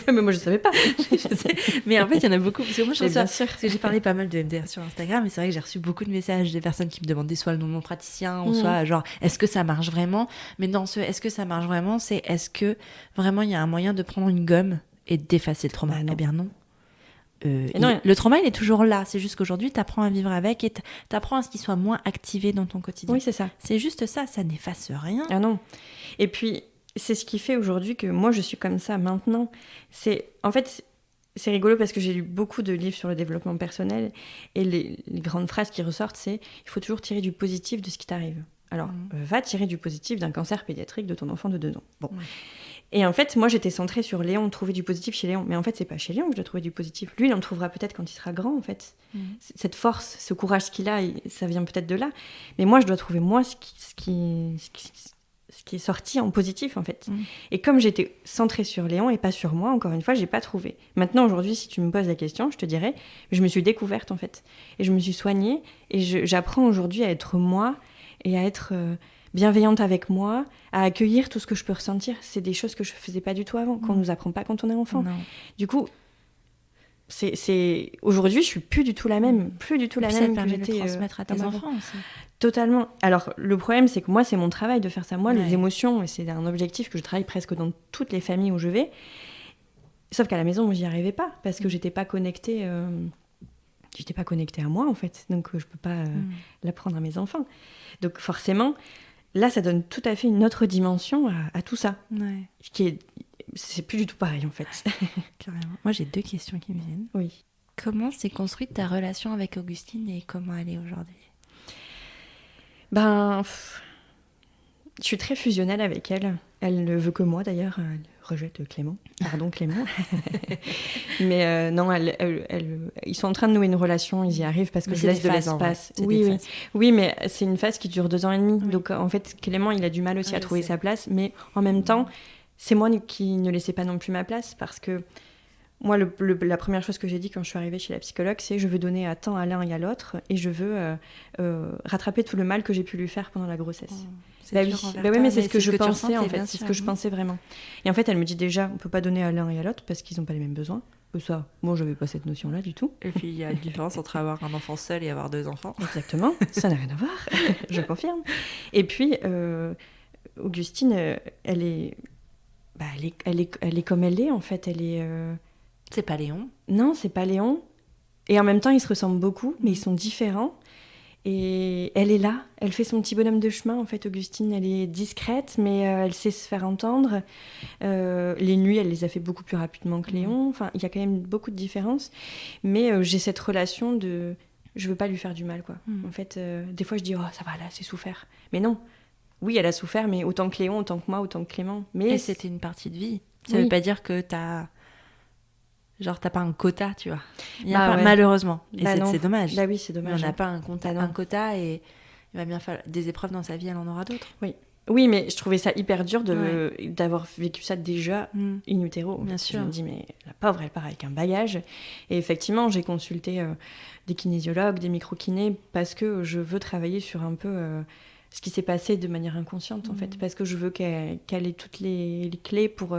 Mais moi je savais pas. Je sais. Mais en fait il y en a beaucoup, parce que moi je reçois, parce que j'ai parlé pas mal de MDR sur Instagram, et c'est vrai que j'ai reçu beaucoup de messages des personnes qui me demandaient soit le nom de mon praticien ou soit genre est-ce que ça marche vraiment. Mais dans ce est-ce que ça marche vraiment, c'est est-ce que vraiment il y a un moyen de prendre une gomme et d'effacer le trauma. Eh bien non. Le trauma il est toujours là, c'est juste qu'aujourd'hui t'apprends à vivre avec et t'apprends à ce qu'il soit moins activé dans ton quotidien. Oui, c'est ça. C'est juste ça n'efface rien. Ah non. Et puis c'est ce qui fait aujourd'hui que moi je suis comme ça maintenant. En fait, c'est rigolo parce que j'ai lu beaucoup de livres sur le développement personnel et les grandes phrases qui ressortent, c'est il faut toujours tirer du positif de ce qui t'arrive. Alors, va tirer du positif d'un cancer pédiatrique de ton enfant de 2 ans. Bon. Et en fait, moi j'étais centrée sur Léon, trouver du positif chez Léon. Mais en fait, c'est pas chez Léon que je dois trouver du positif. Lui, il en trouvera peut-être quand il sera grand, en fait. Cette force, ce courage qu'il a, ça vient peut-être de là. Mais moi, je dois trouver moi ce qui est sorti en positif en fait. Et comme j'étais centrée sur Léon et pas sur moi, encore une fois, j'ai pas trouvé. Maintenant, aujourd'hui, si tu me poses la question, je te dirais, je me suis découverte en fait. Et je me suis soignée et j'apprends aujourd'hui à être moi et à être bienveillante avec moi, à accueillir tout ce que je peux ressentir. C'est des choses que je faisais pas du tout avant, qu'on nous apprend pas quand on est enfant. Non. Du coup, aujourd'hui, je suis plus du tout la même, plus du tout la même que j'étais. De transmettre à tes enfants aussi. Totalement. Alors, le problème, c'est que moi, c'est mon travail de faire ça. Moi, les émotions, et c'est un objectif que je travaille presque dans toutes les familles où je vais. Sauf qu'à la maison, j'y arrivais pas, parce que j'étais pas connectée à moi, en fait. Donc, je peux pas l'apprendre à mes enfants. Donc, forcément, là, ça donne tout à fait une autre dimension à tout ça. C'est plus du tout pareil, en fait. Carrément. Moi, j'ai 2 questions qui me viennent. Oui. Comment s'est construite ta relation avec Augustine et comment elle est aujourd'hui ? Je suis très fusionnelle avec elle. Elle ne veut que moi d'ailleurs, elle rejette Clément. Pardon Clément. Mais non, ils sont en train de nouer une relation, ils y arrivent parce que je laisse de l'espace. Oui, mais c'est une phase qui dure 2 ans et demi. Oui. Donc en fait, Clément, il a du mal aussi à trouver sa place. Mais en même temps, c'est moi qui ne laissais pas non plus ma place parce que moi, la première chose que j'ai dit quand je suis arrivée chez la psychologue, c'est je veux donner à temps à l'un et à l'autre et je veux rattraper tout le mal que j'ai pu lui faire pendant la grossesse. Mais c'est ce que je pensais en fait, c'est ce que je pensais vraiment. Et en fait, elle me dit déjà, on peut pas donner à l'un et à l'autre parce qu'ils n'ont pas les mêmes besoins. Ça, moi, j'avais pas cette notion-là du tout. Et puis, il y a une différence entre avoir un enfant seul et avoir 2 enfants. Exactement, ça n'a rien à voir, je confirme. Et puis, Augustine, elle est comme elle est en fait, elle est... C'est pas Léon. Non, c'est pas Léon. Et en même temps, ils se ressemblent beaucoup, mais ils sont différents. Et elle est là, elle fait son petit bonhomme de chemin. En fait, Augustine, elle est discrète, mais elle sait se faire entendre. Les nuits, elle les a fait beaucoup plus rapidement que Léon. Enfin, il y a quand même beaucoup de différences. Mais j'ai cette relation de... Je veux pas lui faire du mal, quoi. En fait, des fois, je dis, oh, ça va, là, c'est souffert. Mais non. Oui, elle a souffert, mais autant que Léon, autant que moi, autant que Clément. Mais et c'était une partie de vie. Ça veut pas dire que t'as pas un quota, tu vois. Malheureusement. Et c'est dommage. Bah oui, c'est dommage. On n'a pas un quota et il va bien falloir des épreuves dans sa vie, elle en aura d'autres. Oui, mais je trouvais ça hyper dur d'avoir vécu ça déjà in utero. Bien sûr. Je me dis, mais la pauvre, elle part avec un bagage. Et effectivement, j'ai consulté des kinésiologues, des micro-kinés, parce que je veux travailler sur un peu ce qui s'est passé de manière inconsciente, en fait. Parce que je veux qu'elle ait toutes les clés pour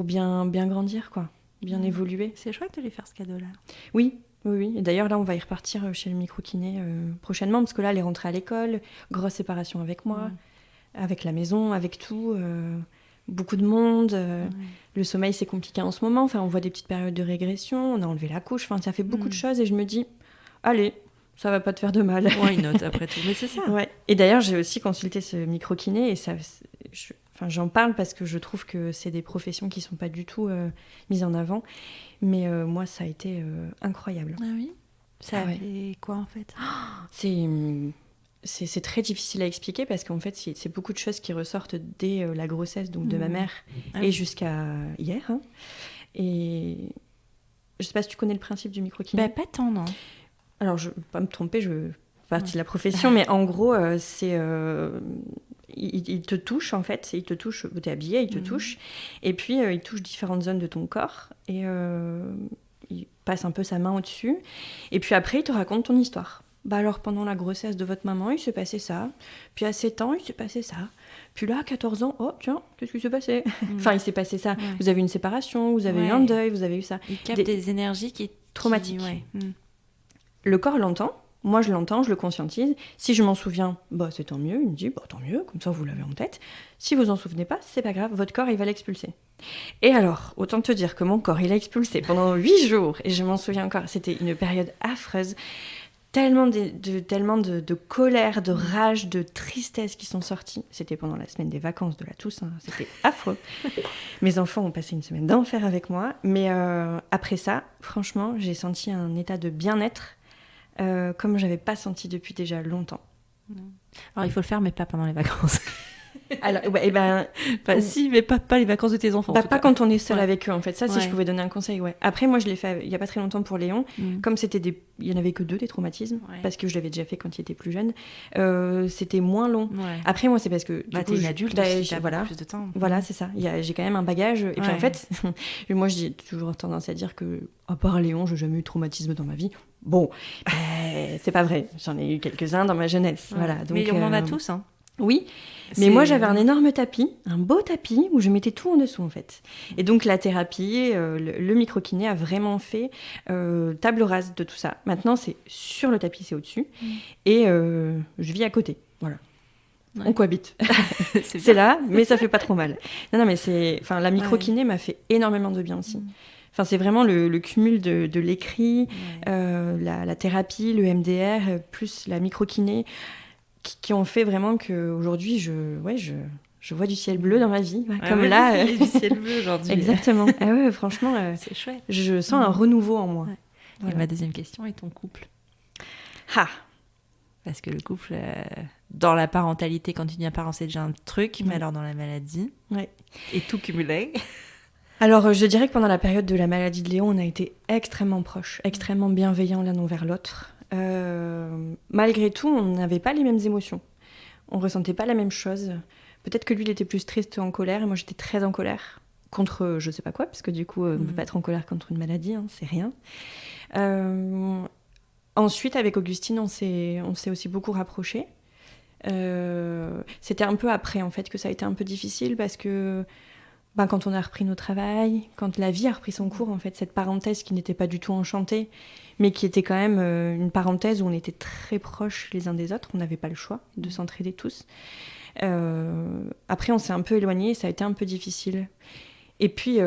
bien grandir, quoi. Bien évoluer. C'est chouette de lui faire ce cadeau-là. Oui. Et d'ailleurs, là, on va y repartir chez le micro-kiné prochainement, parce que là, elle est rentrée à l'école, grosse séparation avec moi, avec la maison, avec tout, beaucoup de monde. Le sommeil, c'est compliqué en ce moment. Enfin, on voit des petites périodes de régression, on a enlevé la couche. Enfin, ça fait beaucoup de choses et je me dis, allez, ça va pas te faire de mal. Why not, après tout. Mais c'est ça. Ouais. Et d'ailleurs, j'ai aussi consulté ce micro-kiné et j'en parle parce que je trouve que c'est des professions qui ne sont pas du tout mises en avant. Mais moi, ça a été incroyable. Ah oui ? Ça a fait quoi, en fait ? C'est très difficile à expliquer parce qu'en fait, c'est beaucoup de choses qui ressortent dès la grossesse donc de ma mère et jusqu'à hier. Hein. Et je ne sais pas si tu connais le principe du micro-kiné. Pas tant, non. Alors, je ne veux pas me tromper, je fais partie de la profession, mais en gros, c'est... Il te touche, en fait. Il te touche, tu es habillé, il te touche. Et puis, il touche différentes zones de ton corps. Et il passe un peu sa main au-dessus. Et puis après, il te raconte ton histoire. Alors, pendant la grossesse de votre maman, il s'est passé ça. Puis à 7 ans, il s'est passé ça. Puis là, à 14 ans, oh, tiens, qu'est-ce qui s'est passé ? Enfin, il s'est passé ça. Vous avez eu une séparation, vous avez eu un deuil, vous avez eu ça. Il capte des énergies traumatiques. Le corps l'entend. Moi, je l'entends, je le conscientise. Si je m'en souviens, c'est tant mieux. Il me dit, tant mieux, comme ça, vous l'avez en tête. Si vous en souvenez pas, c'est pas grave, votre corps, il va l'expulser. Et alors, autant te dire que mon corps, il a expulsé pendant 8 jours, et je m'en souviens encore, c'était une période affreuse. Tellement de colère, de rage, de tristesse qui sont sortis. C'était pendant la semaine des vacances de la Toussaint, c'était affreux. Mes enfants ont passé une semaine d'enfer avec moi, mais après ça, franchement, j'ai senti un état de bien-être comme j'avais pas senti depuis déjà longtemps. Alors il faut le faire, mais pas pendant les vacances. Alors, si, mais pas les vacances de tes enfants. Pas quand on est seul avec eux, en fait. Ça, si je pouvais donner un conseil, Après, moi, je l'ai fait il y a pas très longtemps pour Léon. Comme il y en avait que 2 des traumatismes, parce que je l'avais déjà fait quand il était plus jeune. C'était moins long. Après, moi, c'est parce que t'es une adulte, aussi, t'as plus de temps. Voilà, c'est ça. J'ai quand même un bagage. Et puis en fait, moi, j'ai toujours tendance à dire que, à part Léon, j'ai jamais eu de traumatisme dans ma vie. Bon, c'est pas vrai. J'en ai eu quelques-uns dans ma jeunesse. Voilà. Donc, mais on en a tous, hein. Oui, mais moi j'avais un énorme tapis, un beau tapis où je mettais tout en dessous en fait. Et donc la thérapie, le micro-kiné a vraiment fait table rase de tout ça. Maintenant c'est sur le tapis, c'est au-dessus. Et je vis à côté, voilà. On cohabite. C'est là, mais ça fait pas trop mal. Non, mais la micro-kiné m'a fait énormément de bien aussi. Enfin, c'est vraiment le cumul de l'écrit, la thérapie, le MDR, plus la micro-kiné, qui ont fait vraiment qu'aujourd'hui, je vois du ciel bleu dans ma vie. Comme là. Du ciel bleu aujourd'hui. Exactement. Ah ouais, franchement, c'est chouette. Je sens un renouveau en moi. Voilà. Et ma deuxième question est ton couple. Parce que le couple, dans la parentalité, quand tu deviens parent, c'est déjà un truc, mais alors dans la maladie, et tout cumulé. Alors, je dirais que pendant la période de la maladie de Léon, on a été extrêmement proches, extrêmement bienveillants l'un envers l'autre. Malgré tout, on n'avait pas les mêmes émotions. On ressentait pas la même chose. Peut-être que lui, il était plus triste en colère, et moi, j'étais très en colère. Contre je sais pas quoi, parce que du coup, on ne peut pas être en colère contre une maladie, hein, c'est rien. Ensuite, avec Augustine, on s'est aussi beaucoup rapprochés. C'était un peu après, en fait, que ça a été un peu difficile, parce que quand on a repris nos travails, quand la vie a repris son cours, en fait, cette parenthèse qui n'était pas du tout enchantée, mais qui était quand même une parenthèse où on était très proches les uns des autres, on n'avait pas le choix de s'entraider tous. Après, on s'est un peu éloignés, ça a été un peu difficile. Et puis,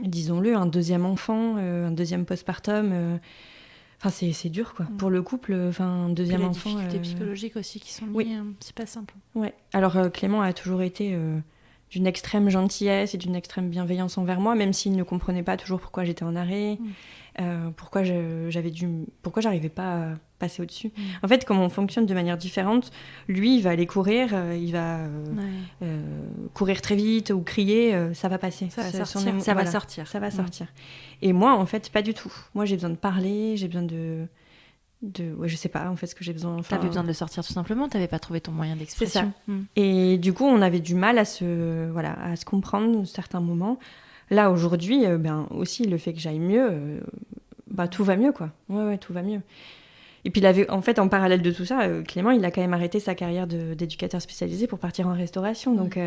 disons-le, un deuxième enfant, un deuxième postpartum, c'est dur, quoi. Pour le couple, un deuxième enfant... Les difficultés psychologiques aussi qui sont liées, c'est pas simple. Ouais. Alors, Clément a toujours été d'une extrême gentillesse et d'une extrême bienveillance envers moi, même s'il ne comprenait pas toujours pourquoi j'étais en arrêt, pourquoi j'arrivais pas à passer au-dessus. En fait, comme on fonctionne de manière différente, lui, il va aller courir, il va courir très vite ou crier, ça va passer. Ça va sortir. Et moi, en fait, pas du tout. Moi, j'ai besoin de parler, j'ai besoin de je sais pas en fait ce que j'ai besoin. T'avais besoin de le sortir tout simplement, t'avais pas trouvé ton moyen d'expression. C'est ça. Et du coup, on avait du mal à se comprendre à certains moments. Là aujourd'hui, aussi le fait que j'aille mieux, tout va mieux, quoi. Ouais, tout va mieux. Et puis en fait, en parallèle de tout ça, Clément, il a quand même arrêté sa carrière d'éducateur spécialisé pour partir en restauration. Donc,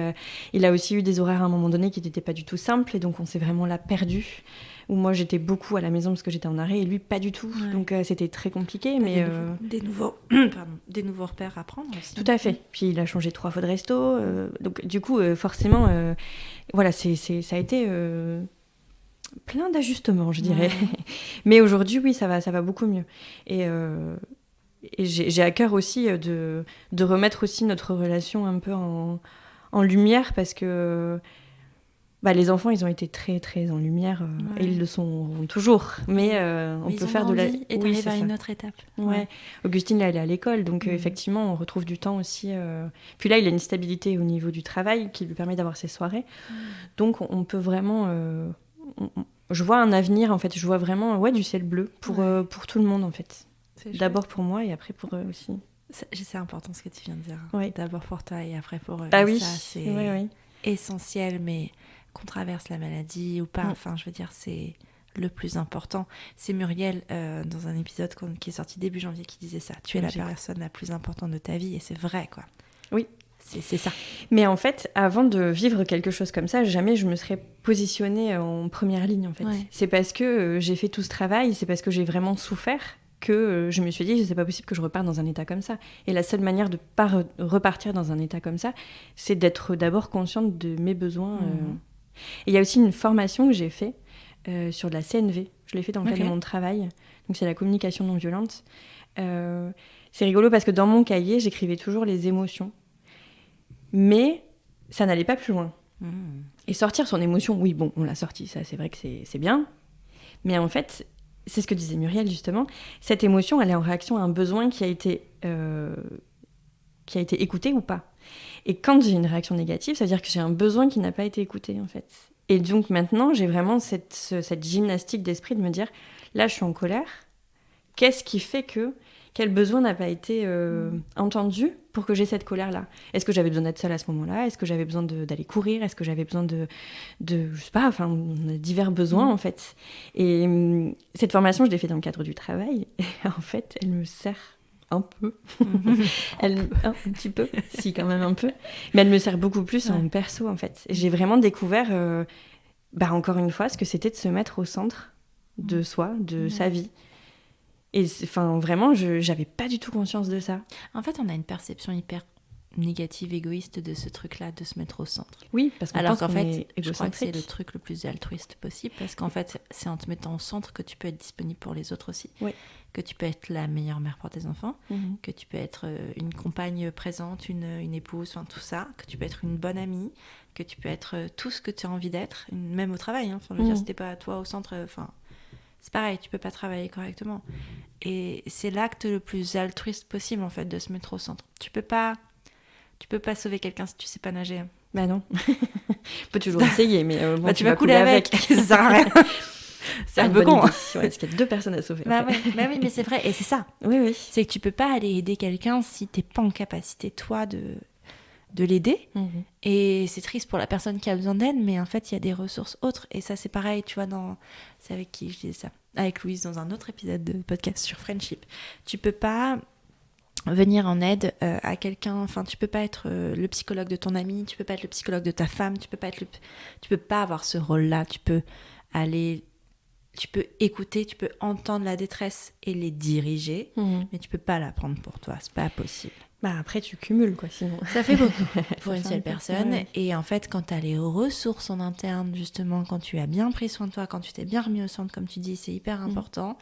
il a aussi eu des horaires à un moment donné qui n'étaient pas du tout simples, et donc on s'est vraiment là perdu. Où moi, j'étais beaucoup à la maison parce que j'étais en arrêt, et lui, pas du tout. Ouais. Donc, c'était très compliqué. Mais des nouveaux repères à prendre aussi. Tout à fait. Puis, il a changé 3 fois de resto. Donc, du coup, forcément, ça a été... plein d'ajustements, je dirais. Ouais. Mais aujourd'hui, oui, ça va beaucoup mieux. Et j'ai à cœur aussi de remettre aussi notre relation un peu en lumière, parce que les enfants, ils ont été très, très en lumière, et ils le sont toujours. Mais on peut faire de la... Et t'arrives à une autre étape. Ouais. Augustine, là, elle est à l'école, donc effectivement, on retrouve du temps aussi. Puis là, il a une stabilité au niveau du travail qui lui permet d'avoir ses soirées. Donc, on peut vraiment... Je vois un avenir, en fait. Je vois vraiment du ciel bleu pour tout le monde, en fait. D'abord pour moi et après pour eux aussi. C'est important ce que tu viens de dire. Oui. D'abord pour toi et après pour eux. Oui. Ça, c'est essentiel, mais qu'on traverse la maladie ou pas, je veux dire, c'est le plus important. C'est Muriel, dans un épisode qui est sorti début janvier, qui disait ça. Tu es la personne la plus importante de ta vie, et c'est vrai, quoi. Oui. C'est ça. Mais en fait, avant de vivre quelque chose comme ça, jamais je me serais positionnée en première ligne, en fait. Ouais. C'est parce que j'ai fait tout ce travail, c'est parce que j'ai vraiment souffert que je me suis dit, c'est pas possible que je reparte dans un état comme ça. Et la seule manière de pas repartir dans un état comme ça, c'est d'être d'abord consciente de mes besoins. Et il y a aussi une formation que j'ai faite sur de la CNV. Je l'ai fait dans le cadre de mon travail. Donc c'est la communication non violente. C'est rigolo parce que dans mon cahier, j'écrivais toujours les émotions. Mais ça n'allait pas plus loin. Et sortir son émotion, oui, bon, on l'a sorti, ça c'est vrai que c'est bien. Mais en fait, c'est ce que disait Muriel justement, cette émotion, elle est en réaction à un besoin qui a été écouté ou pas. Et quand j'ai une réaction négative, ça veut dire que j'ai un besoin qui n'a pas été écouté, en fait. Et donc maintenant, j'ai vraiment cette gymnastique d'esprit de me dire, là, je suis en colère. Qu'est-ce qui fait que... Quel besoin n'a pas été entendu pour que j'ai cette colère-là ? Est-ce que j'avais besoin d'être seule à ce moment-là ? Est-ce que j'avais besoin d'aller courir ? Est-ce que j'avais besoin de je sais pas, on a divers besoins, en fait. Et cette formation, je l'ai faite dans le cadre du travail. Et en fait, elle me sert un peu. Un petit peu, si, quand même un peu. Mais elle me sert beaucoup plus en perso, en fait. Et j'ai vraiment découvert, encore une fois, ce que c'était de se mettre au centre de soi, de sa vie. Et vraiment, j'avais pas du tout conscience de ça. En fait, on a une perception hyper négative, égoïste de ce truc-là, de se mettre au centre. Oui, parce qu'on alors pense qu'en qu'on fait, est je crois que c'est le truc le plus altruiste possible, parce qu'en fait, c'est en te mettant au centre que tu peux être disponible pour les autres aussi. Oui. Que tu peux être la meilleure mère pour tes enfants, que tu peux être une compagne présente, une épouse, tout ça, que tu peux être une bonne amie, que tu peux être tout ce que tu as envie d'être, même au travail. Je veux dire, si t'es pas toi au centre... c'est pareil, tu peux pas travailler correctement. Et c'est l'acte le plus altruiste possible, en fait, de se mettre au centre. Tu peux pas sauver quelqu'un si tu sais pas nager. Bah non. On peut toujours essayer, mais bon, tu vas couler avec. Ça sert à rien. C'est un peu con. Parce qu'il y a 2 personnes à sauver. Oui, mais c'est vrai, et c'est ça. Oui. C'est que tu peux pas aller aider quelqu'un si t'es pas en capacité, toi, de l'aider. Et c'est triste pour la personne qui a besoin d'aide, mais en fait, il y a des ressources autres. Et ça, c'est pareil, tu vois, c'est avec qui je disais ça? Avec Louise, dans un autre épisode de podcast sur Friendship. Tu peux pas venir en aide à quelqu'un, enfin, tu peux pas être le psychologue de ton ami, tu peux pas être le psychologue de ta femme, tu peux pas avoir ce rôle-là. Tu peux écouter, tu peux entendre la détresse et les diriger, mais tu peux pas la prendre pour toi, c'est pas possible. Bah après tu cumules quoi, sinon. Ça fait beaucoup pour une seule personne. Ouais. Et en fait, quand tu as les ressources en interne, justement, quand tu as bien pris soin de toi, quand tu t'es bien remis au centre, comme tu dis, c'est hyper important,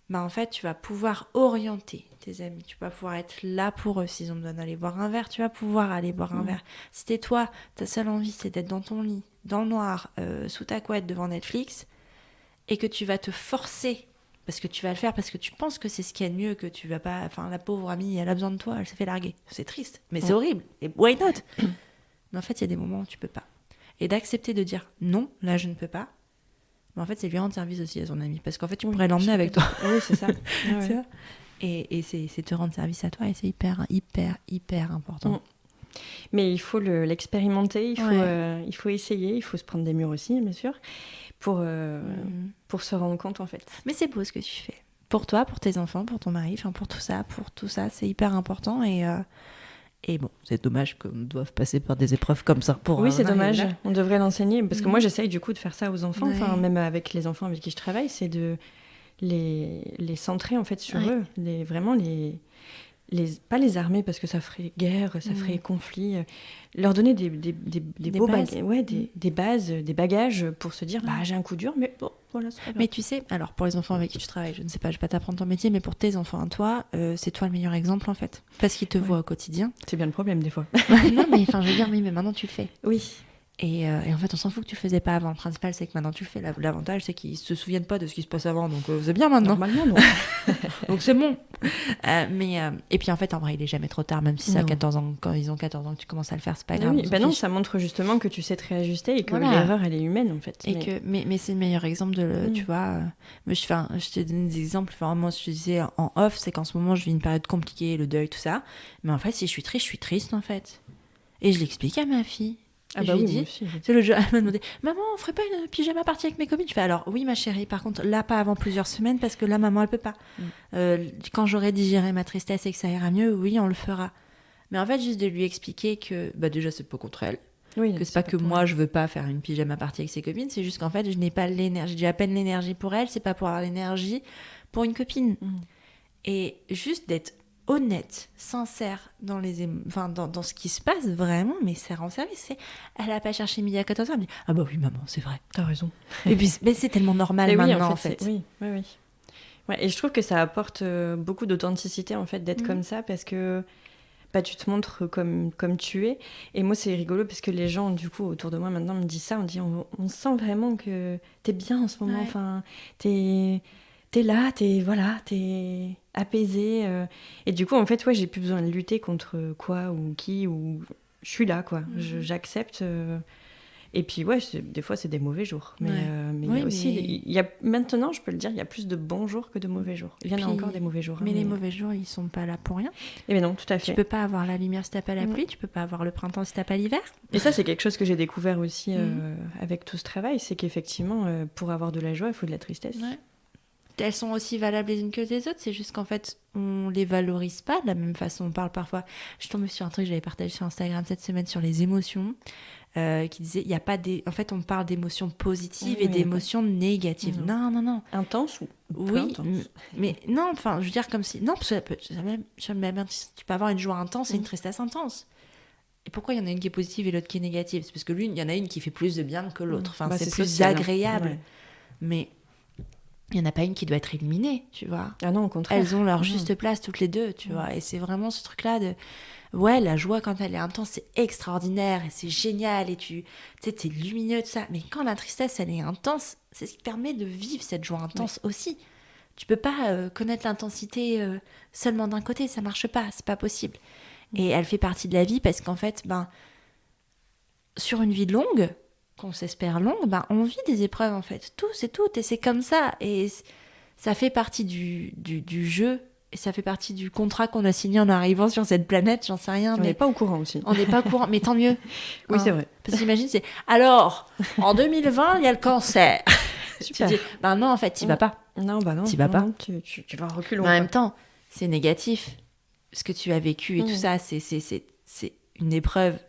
bah en fait, tu vas pouvoir orienter tes amis, tu vas pouvoir être là pour eux. S'ils ont besoin d'aller boire un verre, tu vas pouvoir aller boire un verre. Si t'es toi, ta seule envie, c'est d'être dans ton lit, dans le noir, sous ta couette, devant Netflix, et que tu vas te forcer, parce que tu vas le faire, parce que tu penses que c'est ce qu'il y a de mieux, que tu vas pas... Enfin, la pauvre amie, elle a besoin de toi, elle s'est fait larguer. C'est triste, mais c'est horrible. Et why not? Mais en fait, il y a des moments où tu peux pas. Et d'accepter de dire non, là, je ne peux pas. Mais en fait, c'est lui rendre service aussi à son ami. Parce qu'en fait, tu pourrais l'emmener avec toi. Oui, c'est ça. Et c'est te rendre service à toi. Et c'est hyper, hyper, hyper important. Mais il faut l'expérimenter, il faut essayer, il faut se prendre des murs aussi, bien sûr. Pour se rendre compte, en fait. Mais c'est beau ce que tu fais. Pour toi, pour tes enfants, pour ton mari, enfin pour tout ça, c'est hyper important. Et bon, c'est dommage qu'on doive passer par des épreuves comme ça. Oui, c'est dommage. On devrait l'enseigner. Parce que moi, j'essaye du coup de faire ça aux enfants, enfin, même avec les enfants avec qui je travaille, c'est de les centrer en fait sur eux. Pas les armer parce que ça ferait guerre, ça ferait conflit. Leur donner des beaux bagages, des bases, des bagages pour se dire j'ai un coup dur, mais bon, voilà. Mais tu sais, alors pour les enfants avec qui tu travailles, je ne sais pas, je vais pas t'apprendre ton métier, mais pour tes enfants à toi, c'est toi le meilleur exemple en fait, parce qu'ils te voient au quotidien. C'est bien le problème des fois. Non, mais enfin, je veux dire, oui, mais maintenant tu le fais. Oui. Et en fait, on s'en fout que tu le faisais pas avant. Le principal, c'est que maintenant tu le fais. L'avantage, c'est qu'ils se souviennent pas de ce qui se passe avant, donc c'est bien maintenant. Normalement, non. Donc c'est bon. Et puis en fait, en vrai, il est jamais trop tard, même si ça a 14 ans. Quand ils ont 14 ans que tu commences à le faire, c'est pas grave. Oui, non, ça montre justement que tu sais te réajuster et que l'erreur, elle est humaine en fait. Mais c'est le meilleur exemple de, tu vois. Je te donne des exemples. Enfin, moi, je te disais en off, c'est qu'en ce moment, je vis une période compliquée, le deuil, tout ça. Mais en fait, si je suis triste en fait. Et je l'explique à ma fille. Je lui dis, c'est le jeu. Elle m'a demandé, maman, on ferait pas une pyjama party avec mes copines? Je fais, alors oui, ma chérie, par contre, là, pas avant plusieurs semaines, parce que là, maman, elle peut pas. Quand j'aurai digéré ma tristesse et que ça ira mieux, oui, on le fera. Mais en fait, juste de lui expliquer que, déjà, c'est pas contre elle. Oui, que c'est pas que moi, je veux pas faire une pyjama party avec ses copines, c'est juste qu'en fait, je n'ai pas l'énergie. J'ai à peine l'énergie pour elle, c'est pas pour avoir l'énergie pour une copine. Et juste d'être honnête, sincère dans dans ce qui se passe vraiment, mais ça rend service. Elle a pas cherché midi à 14h, elle me dit ah bah oui maman, c'est vrai. T'as raison. Et puis mais c'est tellement normal maintenant en fait. Oui. Ouais, et je trouve que ça apporte beaucoup d'authenticité en fait d'être comme ça parce que tu te montres comme tu es. Et moi c'est rigolo parce que les gens du coup autour de moi maintenant me disent ça, on sent vraiment que t'es bien en ce moment, enfin t'es là, t'es apaisé. Et du coup, en fait, j'ai plus besoin de lutter contre quoi ou qui, ou je suis là, quoi. J'accepte. Et puis, des fois, c'est des mauvais jours. Mais maintenant, je peux le dire, il y a plus de bons jours que de mauvais jours. Il y en a encore des mauvais jours. Mais les mauvais jours, ils sont pas là pour rien. Eh bien non, tout à fait. Tu peux pas avoir la lumière si t'as pas la pluie, tu peux pas avoir le printemps si t'as pas l'hiver. Et ça, c'est quelque chose que j'ai découvert aussi avec tout ce travail, c'est qu'effectivement, pour avoir de la joie, il faut de la tristesse. Ouais. Elles sont aussi valables les unes que les autres, c'est juste qu'en fait, on les valorise pas de la même façon. On parle parfois... Je tombais sur un truc que j'avais partagé sur Instagram cette semaine sur les émotions, qui disait, il y a pas en fait, on parle d'émotions positives et d'émotions négatives. Non. Intense ou oui, intense. Mais non, enfin, je veux dire comme si... Non, parce que tu peux avoir une joie intense et une tristesse intense. Et pourquoi il y en a une qui est positive et l'autre qui est négative? C'est parce que il y en a une qui fait plus de bien que l'autre. Enfin, c'est plus agréable. Ouais. Mais... il n'y en a pas une qui doit être éliminée, tu vois. Ah non, au contraire. Elles ont leur juste place toutes les deux, tu vois. Et c'est vraiment ce truc-là de... Ouais, la joie, quand elle est intense, c'est extraordinaire et c'est génial et tu sais, t'es lumineux, tout ça. Mais quand la tristesse, elle est intense, c'est ce qui permet de vivre cette joie intense aussi. Tu peux pas connaître l'intensité seulement d'un côté, ça marche pas, c'est pas possible. Et elle fait partie de la vie parce qu'en fait, sur une vie longue, qu'on s'espère longue, on vit des épreuves en fait, tous et toutes, et c'est comme ça. Et ça fait partie du jeu, et ça fait partie du contrat qu'on a signé en arrivant sur cette planète, j'en sais rien. On n'est pas au courant aussi. On n'est pas au courant, mais tant mieux. Oui, c'est vrai. Parce qu'imagine, c'est... Alors, en 2020, il y a le cancer. Super. Tu dis, non, en fait, t'y vas pas. Non, non. T'y vas pas. Non, tu vas en reculant. Mais en même temps, c'est négatif. Ce que tu as vécu et tout ça, c'est une épreuve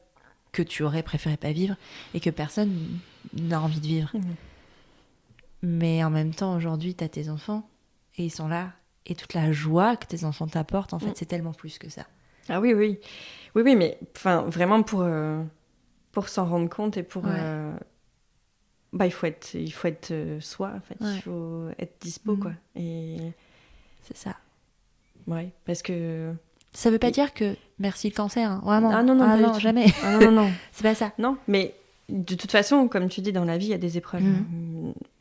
que tu aurais préféré pas vivre et que personne n'a envie de vivre. Mais en même temps, aujourd'hui, t'as tes enfants et ils sont là. Et toute la joie que tes enfants t'apportent, en fait, c'est tellement plus que ça. Ah oui, mais vraiment pour s'en rendre compte et pour... il faut être soi, en fait. Il faut être dispo, quoi. Et... C'est ça. Ouais, parce que... Ça veut pas dire que merci le cancer, hein, vraiment. Ah non, jamais. Ah non. C'est pas ça. Non, mais de toute façon, comme tu dis, dans la vie, il y a des épreuves.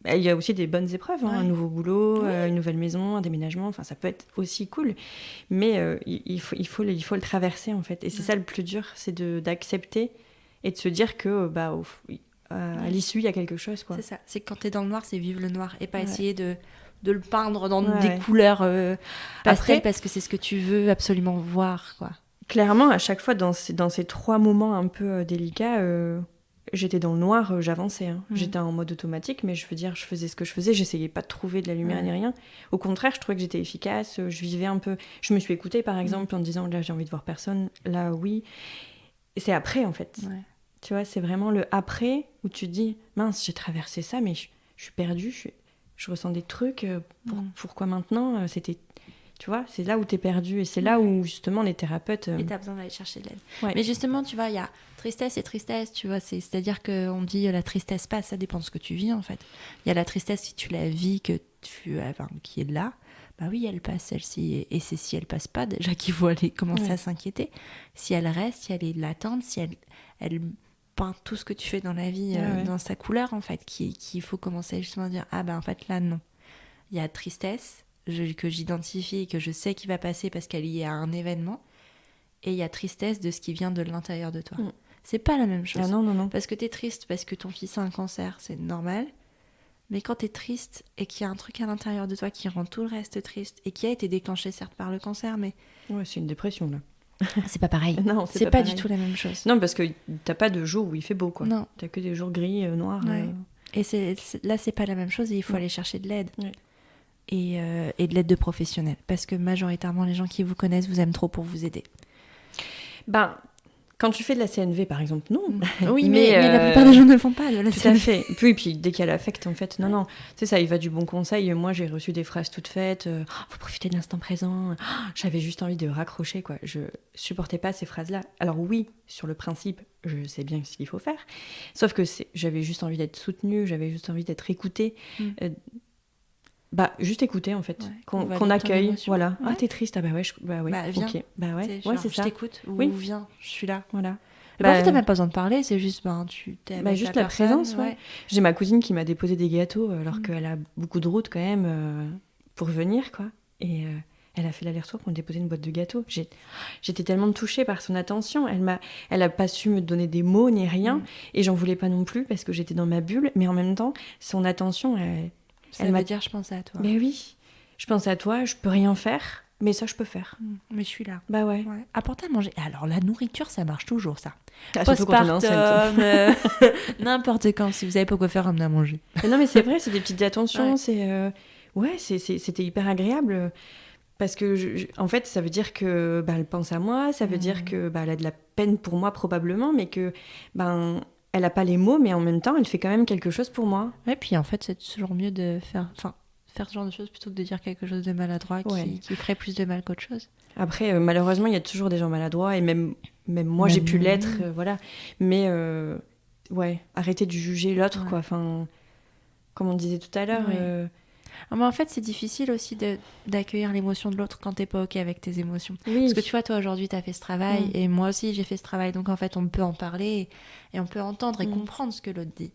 Il y a aussi des bonnes épreuves, un nouveau boulot, une nouvelle maison, un déménagement, enfin ça peut être aussi cool. Mais il faut le traverser, en fait. Et c'est ça le plus dur, c'est d'accepter et de se dire que à l'issue, il y a quelque chose, quoi. C'est ça, c'est que quand t'es dans le noir, c'est vivre le noir et pas essayer de le peindre dans des couleurs pastel parce que c'est ce que tu veux absolument voir, quoi. Clairement, à chaque fois, dans ces 3 moments un peu délicats, j'étais dans le noir, j'avançais. J'étais en mode automatique, mais je veux dire, je faisais ce que je faisais, j'essayais pas de trouver de la lumière ni rien. Au contraire, je trouvais que j'étais efficace, je vivais un peu... Je me suis écoutée, par exemple, en me disant, là, j'ai envie de voir personne, là, oui. Et c'est après, en fait. Ouais. Tu vois, c'est vraiment le après, où tu te dis, mince, j'ai traversé ça, mais je suis perdue, je ressens des trucs, pourquoi maintenant c'était... Tu vois, c'est là où t'es perdu et c'est là où justement les thérapeutes... Et t'as besoin d'aller chercher de l'aide. Ouais. Mais justement, tu vois, il y a tristesse et tristesse, tu vois, c'est-à-dire qu'on dit la tristesse passe, ça dépend de ce que tu vis en fait. Il y a la tristesse si tu la vis, qui est là, oui, elle passe celle-ci, et c'est si elle passe pas déjà qu'il faut aller commencer à s'inquiéter. Si elle reste, si elle est latente, si elle peint tout ce que tu fais dans la vie dans sa couleur en fait, qu'il faut commencer justement à dire, en fait là non. Il y a tristesse, que j'identifie et que je sais qu'il va passer parce qu'elle y est à un événement, et il y a tristesse de ce qui vient de l'intérieur de toi. C'est pas la même chose. Ah non. Parce que t'es triste parce que ton fils a un cancer, c'est normal, mais quand t'es triste et qu'il y a un truc à l'intérieur de toi qui rend tout le reste triste et qui a été déclenché certes par le cancer, mais... Ouais, c'est une dépression là. C'est pas pareil. Non, c'est pas du tout la même chose. Non, parce que t'as pas de jour où il fait beau, quoi. Non. T'as que des jours gris, noirs. Ouais. Et là, c'est pas la même chose et il faut aller chercher de l'aide. Ouais. Et de l'aide de professionnels. Parce que majoritairement, les gens qui vous connaissent vous aiment trop pour vous aider. Quand tu fais de la CNV, par exemple, non. Oui, mais la plupart des gens ne le font pas, de la CNV. Tout à fait. Puis dès qu'il y a l'affect, en fait, non. C'est ça, il va du bon conseil. Moi, j'ai reçu des phrases toutes faites. Faut profiter de l'instant présent. J'avais juste envie de raccrocher, quoi. Je supportais pas ces phrases-là. Alors oui, sur le principe, je sais bien ce qu'il faut faire. Sauf que j'avais juste envie d'être soutenue, j'avais juste envie d'être écoutée. Juste écouter en fait, qu'on accueille, voilà. Ouais. Ah, t'es triste, viens. Ok, ouais, c'est ça. Je t'écoute, ou viens, je suis là. Voilà. En fait, t'as même pas besoin de parler, c'est juste, tu t'es avec juste la présence, ouais. J'ai ma cousine qui m'a déposé des gâteaux, alors qu'elle a beaucoup de route quand même pour venir, quoi. Et elle a fait l'aller-retour pour me déposer une boîte de gâteaux. J'étais tellement touchée par son attention. Elle a pas su me donner des mots ni rien, et j'en voulais pas non plus parce que j'étais dans ma bulle. Mais en même temps, son attention, elle m'a dit, je pensais à toi. Mais oui, je pense à toi, je peux rien faire, mais ça, je peux faire. Mais je suis là. Ouais. Apporter à manger. Alors, la nourriture, ça marche toujours, ça. Surtout quand on est enceinte. N'importe quand. Si vous savez pas quoi faire, amener à manger. Non, mais c'est vrai, c'est des petites attentions. Ouais. C'était hyper agréable. Parce que, en fait, ça veut dire que elle pense à moi, ça veut dire que elle a de la peine pour moi, probablement, mais que... elle n'a pas les mots, mais en même temps, elle fait quand même quelque chose pour moi. Et puis en fait, c'est toujours mieux de faire ce genre de choses plutôt que de dire quelque chose de maladroit qui ferait plus de mal qu'autre chose. Après, malheureusement, il y a toujours des gens maladroits, et même moi, j'ai pu l'être, voilà. Mais, arrêtez de juger l'autre, quoi. Enfin, comme on disait tout à l'heure... Mais en fait, c'est difficile aussi d'accueillir l'émotion de l'autre quand t'es pas OK avec tes émotions. Oui. Parce que tu vois, toi, aujourd'hui, t'as fait ce travail, et moi aussi, j'ai fait ce travail. Donc, en fait, on peut en parler, et on peut entendre et comprendre ce que l'autre dit.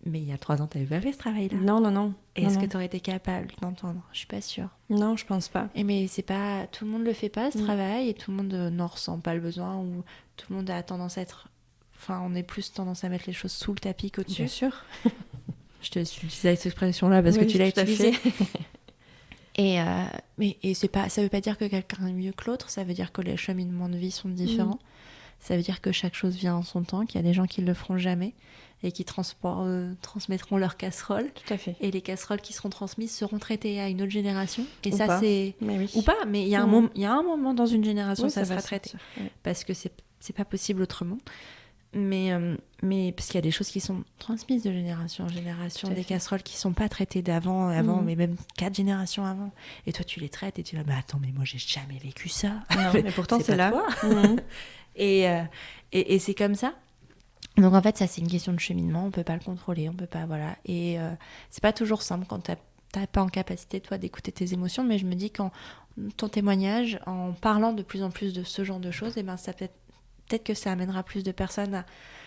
Mais il y a 3 ans, t'avais pas fait ce travail-là. Non. Et est-ce que t'aurais été capable d'entendre ? Je suis pas sûre. Non, je pense pas. Et mais c'est pas... Tout le monde le fait pas, ce travail, et tout le monde n'en ressent pas le besoin, ou tout le monde a tendance à être... Enfin, on est plus tendance à mettre les choses sous le tapis qu'au-dessus. Bien sûr. Je te suis utilisé cette expression-là parce que tu l'as utilisée. Et c'est pas, ça veut pas dire que quelqu'un est mieux que l'autre, ça veut dire que les cheminements de vie sont différents. Ça veut dire que chaque chose vient en son temps, qu'il y a des gens qui le feront jamais et qui transmettront leurs casseroles. Tout à fait. Et les casseroles qui seront transmises seront traitées à une autre génération. Et Ou ça, pas. c'est... Mais oui. Ou pas, mais il y a un moment dans une génération, ça sera traité. Parce que c'est pas possible autrement. Mais parce qu'il y a des choses qui sont transmises de génération en génération, des casseroles qui sont pas traitées d'avant, mais même 4 générations avant. Et toi, tu les traites et tu vas, mais attends, mais moi, j'ai jamais vécu ça. Non, mais pourtant, c'est là. Et c'est comme ça. Donc, en fait, ça, c'est une question de cheminement. On peut pas le contrôler, on peut pas, voilà. Et c'est pas toujours simple quand t'as pas en capacité, toi, d'écouter tes émotions. Mais je me dis qu'en ton témoignage, en parlant de plus en plus de ce genre de choses, et ben, ça peut-être que ça amènera plus de personnes à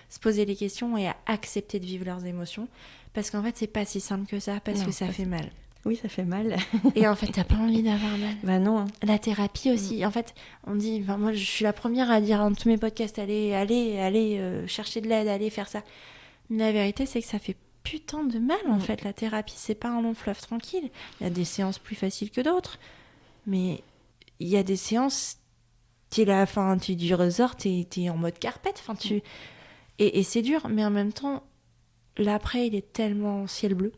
se poser les questions et à accepter de vivre leurs émotions. Parce qu'en fait, c'est pas si simple que ça, parce que ça fait mal. Oui, ça fait mal. Et en fait, t'as pas envie d'avoir mal. Bah non. La thérapie aussi. En fait, on dit... moi, je suis la première à dire dans tous mes podcasts, allez chercher de l'aide, allez faire ça. Mais la vérité, c'est que ça fait putain de mal, en fait, la thérapie. C'est pas un long fleuve tranquille. Il y a des séances plus faciles que d'autres. Mais il y a des séances... tu du ressort, t'es en mode carpette, et c'est dur, mais en même temps, l'après, il est tellement ciel bleu.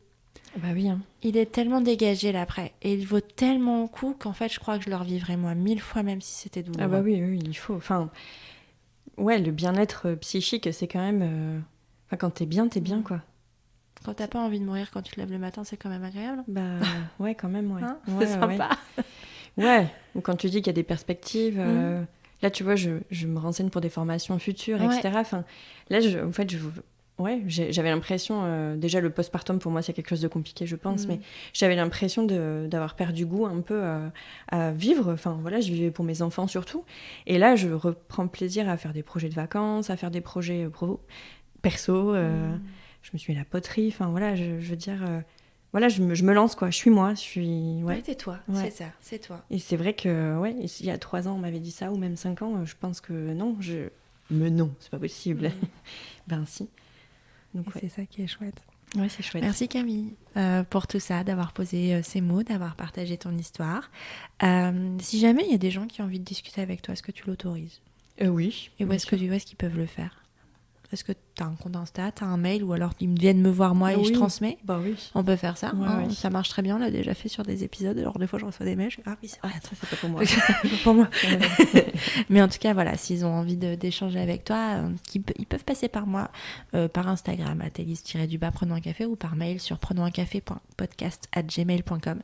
Bah oui. Il est tellement dégagé, l'après, et il vaut tellement le coup qu'en fait, je crois que je le revivrais, moi, 1000 fois, même si c'était douloureux. Ah bah oui, il faut. Enfin, ouais, le bien-être psychique, c'est quand même... quand t'es bien, quoi. Quand t'as pas envie de mourir quand tu te lèves le matin, c'est quand même agréable. Bah ouais, quand même, ouais. Hein, ouais c'est sympa. Ouais, ou quand tu dis qu'il y a des perspectives, là tu vois, je me renseigne pour des formations futures, etc. Enfin, là, j'avais l'impression, déjà le postpartum pour moi c'est quelque chose de compliqué, je pense, mais j'avais l'impression d'avoir perdu goût un peu à vivre. Enfin voilà, je vivais pour mes enfants surtout, et là je reprends plaisir à faire des projets de vacances, à faire des projets perso. Je me suis mis à la poterie. Enfin voilà, je veux dire. Voilà, je me lance, quoi. Je suis moi, Ouais, t'es toi, c'est ça, c'est toi. Et c'est vrai que, il y a 3 ans, on m'avait dit ça, ou même 5 ans, je pense que non, Mais non, c'est pas possible. Ben si. Donc, c'est ça qui est chouette. Ouais, c'est chouette. Merci Camille pour tout ça, d'avoir posé ces mots, d'avoir partagé ton histoire. Si jamais il y a des gens qui ont envie de discuter avec toi, est-ce que tu l'autorises ? Oui. Et où est-ce qu'ils peuvent le faire ? Est-ce que tu as un compte Insta, tu as un mail, ou alors ils viennent me voir moi et je transmets ? Bah oui. On peut faire ça. Ouais. Ça marche très bien, on l'a déjà fait sur des épisodes. Alors des fois je reçois des mails, ça c'est pas pour moi. pour moi. Mais en tout cas, voilà, s'ils ont envie d'échanger avec toi, ils peuvent passer par moi, par Instagram, @elise_du-bas prenons un café, ou par mail sur prenonsuncafé.podcast@gmail.com,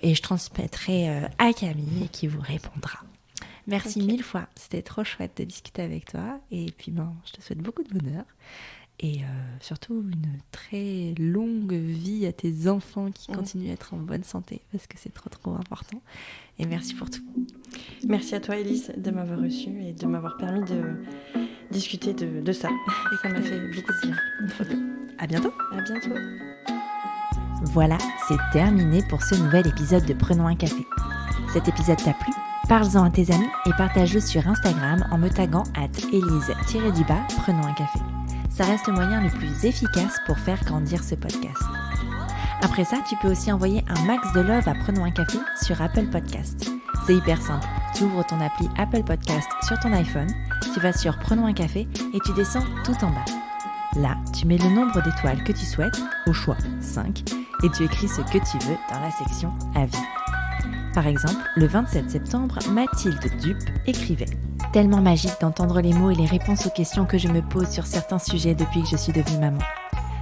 et je transmettrai à Camille qui vous répondra. Merci 1000 fois, c'était trop chouette de discuter avec toi, et puis je te souhaite beaucoup de bonheur et surtout une très longue vie à tes enfants qui continuent à être en bonne santé, parce que c'est trop important, et merci pour tout. Merci à toi Elise de m'avoir reçue et de m'avoir permis de discuter de ça, et ça m'a fait beaucoup de bien. À bientôt. À bientôt. Voilà, c'est terminé pour ce nouvel épisode de Prenons un café. Cet épisode t'a plu ? Parle-en à tes amis et partage-le sur Instagram en me taguant @elise_du-bas prenons un café. Ça reste le moyen le plus efficace pour faire grandir ce podcast. Après ça, tu peux aussi envoyer un max de love à Prenons un café sur Apple Podcast. C'est hyper simple. Tu ouvres ton appli Apple Podcast sur ton iPhone, tu vas sur Prenons un café et tu descends tout en bas. Là, tu mets le nombre d'étoiles que tu souhaites, au choix 5, et tu écris ce que tu veux dans la section Avis. Par exemple, le 27 septembre, Mathilde Dupe écrivait « Tellement magique d'entendre les mots et les réponses aux questions que je me pose sur certains sujets depuis que je suis devenue maman.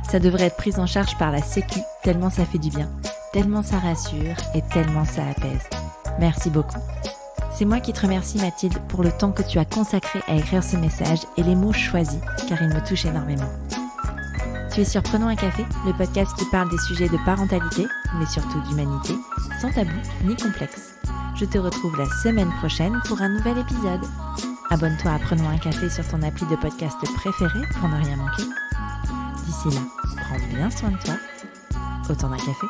Ça devrait être pris en charge par la Sécu, tellement ça fait du bien, tellement ça rassure et tellement ça apaise. Merci beaucoup. » C'est moi qui te remercie Mathilde pour le temps que tu as consacré à écrire ce message et les mots choisis, car ils me touchent énormément. Tu es sur Prenons un café, le podcast qui parle des sujets de parentalité, mais surtout d'humanité, sans tabou ni complexe. Je te retrouve la semaine prochaine pour un nouvel épisode. Abonne-toi à Prenons un café sur ton appli de podcast préféré pour ne rien manquer. D'ici là, prends bien soin de toi. Autant d'un café.